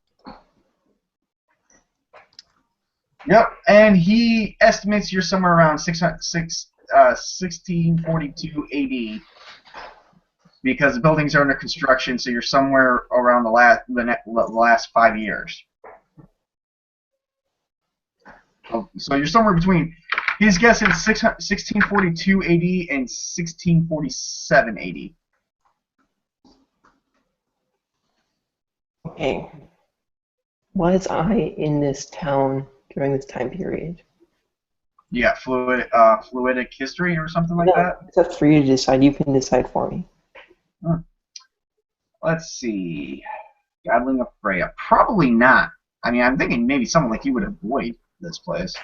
Yep, and he estimates you're somewhere around 600 1642 AD because the buildings are under construction, so you're somewhere around the last 5 years. So you're somewhere between. He's guessing 1642 AD and 1647 AD. Okay. Was I in this town during this time period? You got fluidic history or something like that? It's up for you to decide. You can decide for me. Let's see. Godling of Freya. Probably not. I mean, I'm thinking maybe someone like you would avoid this place.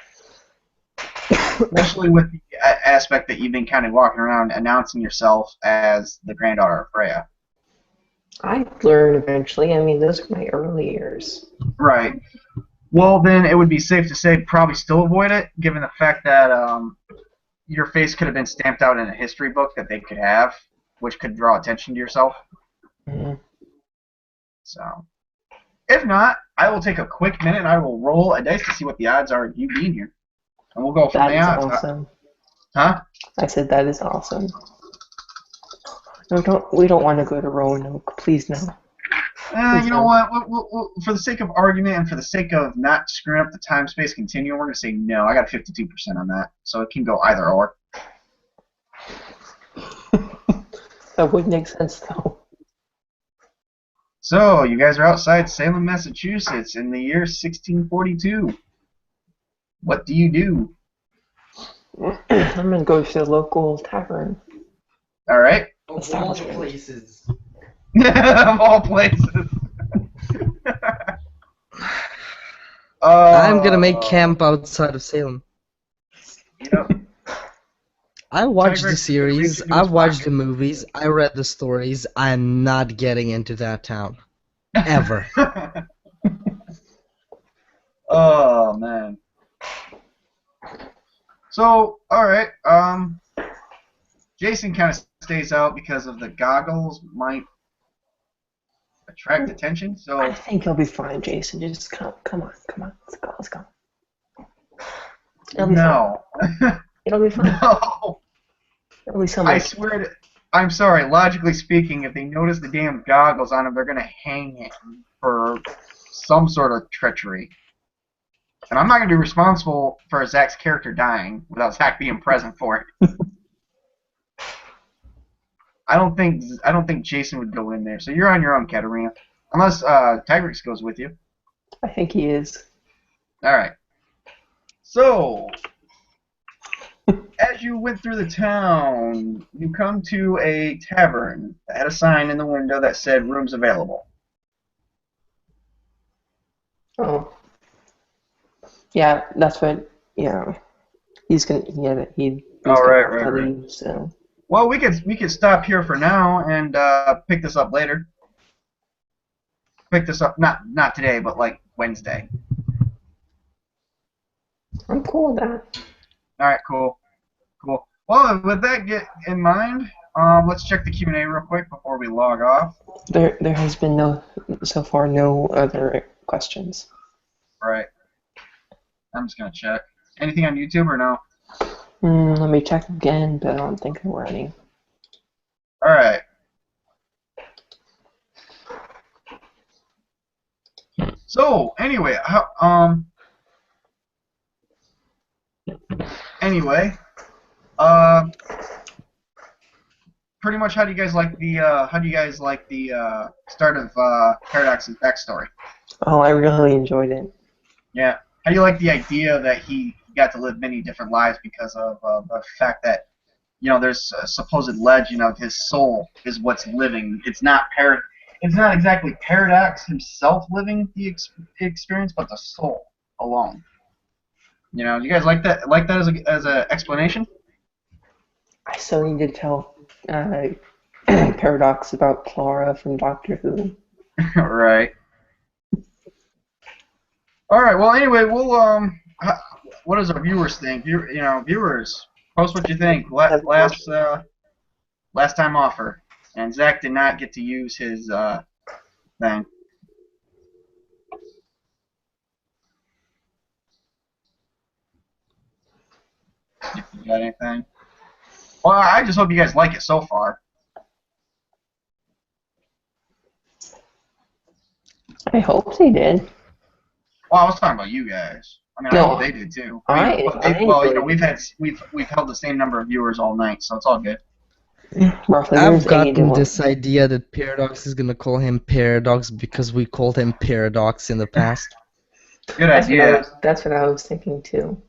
Especially with the aspect that you've been kind of walking around announcing yourself as the granddaughter of Freya. I'd learn eventually. I mean, those are my early years. Right. Well, then it would be safe to say probably still avoid it, given the fact that your face could have been stamped out in a history book that they could have, which could draw attention to yourself. Mm-hmm. So, if not, I will take a quick minute and I will roll a dice to see what the odds are of you being here. And we'll go from That the is odds. awesome. Huh? I said that is awesome. No, we don't want to go to Roanoke. Please, no. You know what? We'll, for the sake of argument and for the sake of not screwing up the time-space continuum, we're going to say no. I got 52% on that, so it can go either or. That would make sense, though. So, you guys are outside Salem, Massachusetts in the year 1642. What do you do? I'm going to go to the local tavern. All right. Of all places. Of all places. I'm gonna make camp outside of Salem. Yep. I watched the Tigrex series, reached into I his watched pocket. the movies, I read the stories. I'm not getting into that town. Ever. Oh, man. So, alright, Jason kind of stays out because of the goggles might attract attention, so... I think you'll be fine, Jason. Just come on. Let's go. It'll be No. fine. It'll be fine. No. It'll be so I much. swear to... I'm sorry, logically speaking, if they notice the damn goggles on him, they're gonna hang him for some sort of treachery. And I'm not gonna be responsible for Zach's character dying without Zach being present for it. I don't think Jason would go in there. So you're on your own, Katarina. Unless Tigrex goes with you. I think he is. Alright. So as you went through the town, you come to a tavern that had a sign in the window that said rooms available. Oh. Yeah, that's what, he's gonna, he's Oh, gonna right, have right, to right. leave, so. Well, we could stop here for now and pick this up later. Pick this up not today, but like Wednesday. I'm cool with that. All right, cool. Well, with that in mind, let's check the Q&A real quick before we log off. There has been so far no other questions. All right. I'm just gonna check. Anything on YouTube or no? Let me check again, but I don't think there were any. All right. So anyway, pretty much how do you guys like the start of Paradox's backstory? Oh, I really enjoyed it. Yeah. How do you like the idea that he got to live many different lives because of the fact that there's a supposed legend of his soul is what's living. It's not exactly Paradox himself living the experience, but the soul alone. Do you guys like that? Like that as a explanation? I still need to tell Paradox about Clara from Doctor Who. Right. All right. Well, anyway, we'll what does our viewers think? Viewers, post what you think. Last time offer, and Zach did not get to use his thing. You got anything? Well, I just hope you guys like it so far. I hope they did. Well, I was talking about you guys. I mean, I No, hope they did too. I mean, I well, you know, enjoyed we've held the same number of viewers all night, so it's all good. roughly I've there's 80 to gotten 1. this idea that Paradox is gonna call him Paradox because we called him Paradox in the past. Good idea. That's what I was thinking too.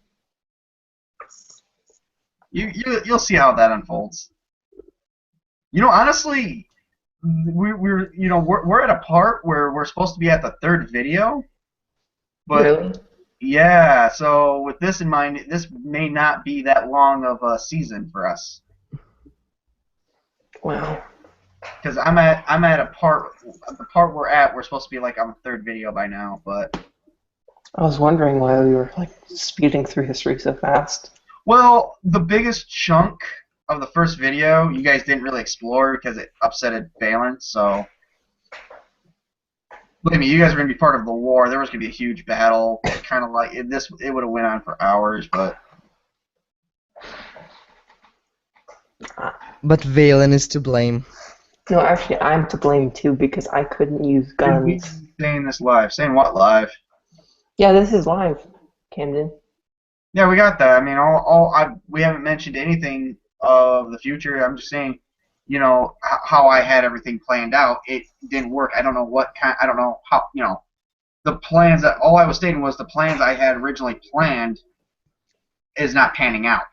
You'll see how that unfolds. You know, honestly, we're at a part where we're supposed to be at the third video, but Really? yeah. So with this in mind, this may not be that long of a season for us. Wow. Because I'm at the part we're supposed to be like on the third video by now, but I was wondering why we were like speeding through history so fast. well, the biggest chunk of the first video you guys didn't really explore because it upsetted Balin, so believe me, you guys are gonna be part of the war. There was gonna be a huge battle, kind of like it would have went on for hours, but But Valen is to blame. No, actually, I'm to blame too because I couldn't use did we guns. saying this live? Saying what live? Yeah, this is live, Camden. Yeah, we got that. I mean, we haven't mentioned anything of the future. I'm just saying, you know, how I had everything planned out. It didn't work. I don't know what kind. I don't know how. You know, the plans that all I was stating was the plans I had originally planned is not panning out.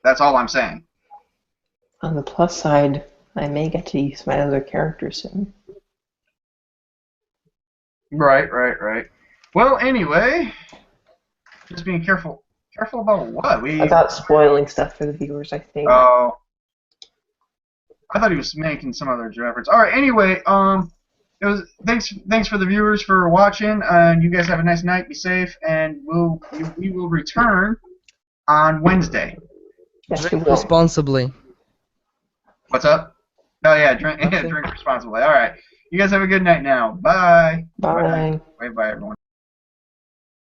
That's all I'm saying. On the plus side, I may get to use my other character soon. Right. Well, anyway, just being careful. Careful about what? About spoiling stuff for the viewers, I think. Oh, I thought he was making some other reference. All right. Anyway, it was thanks for the viewers for watching, and you guys have a nice night. Be safe, and we will return on Wednesday. Yes, we Drink will. responsibly. What's up? Oh yeah, drink Nothing. responsibly. All right. You guys have a good night now. Bye. Bye. Bye, everyone.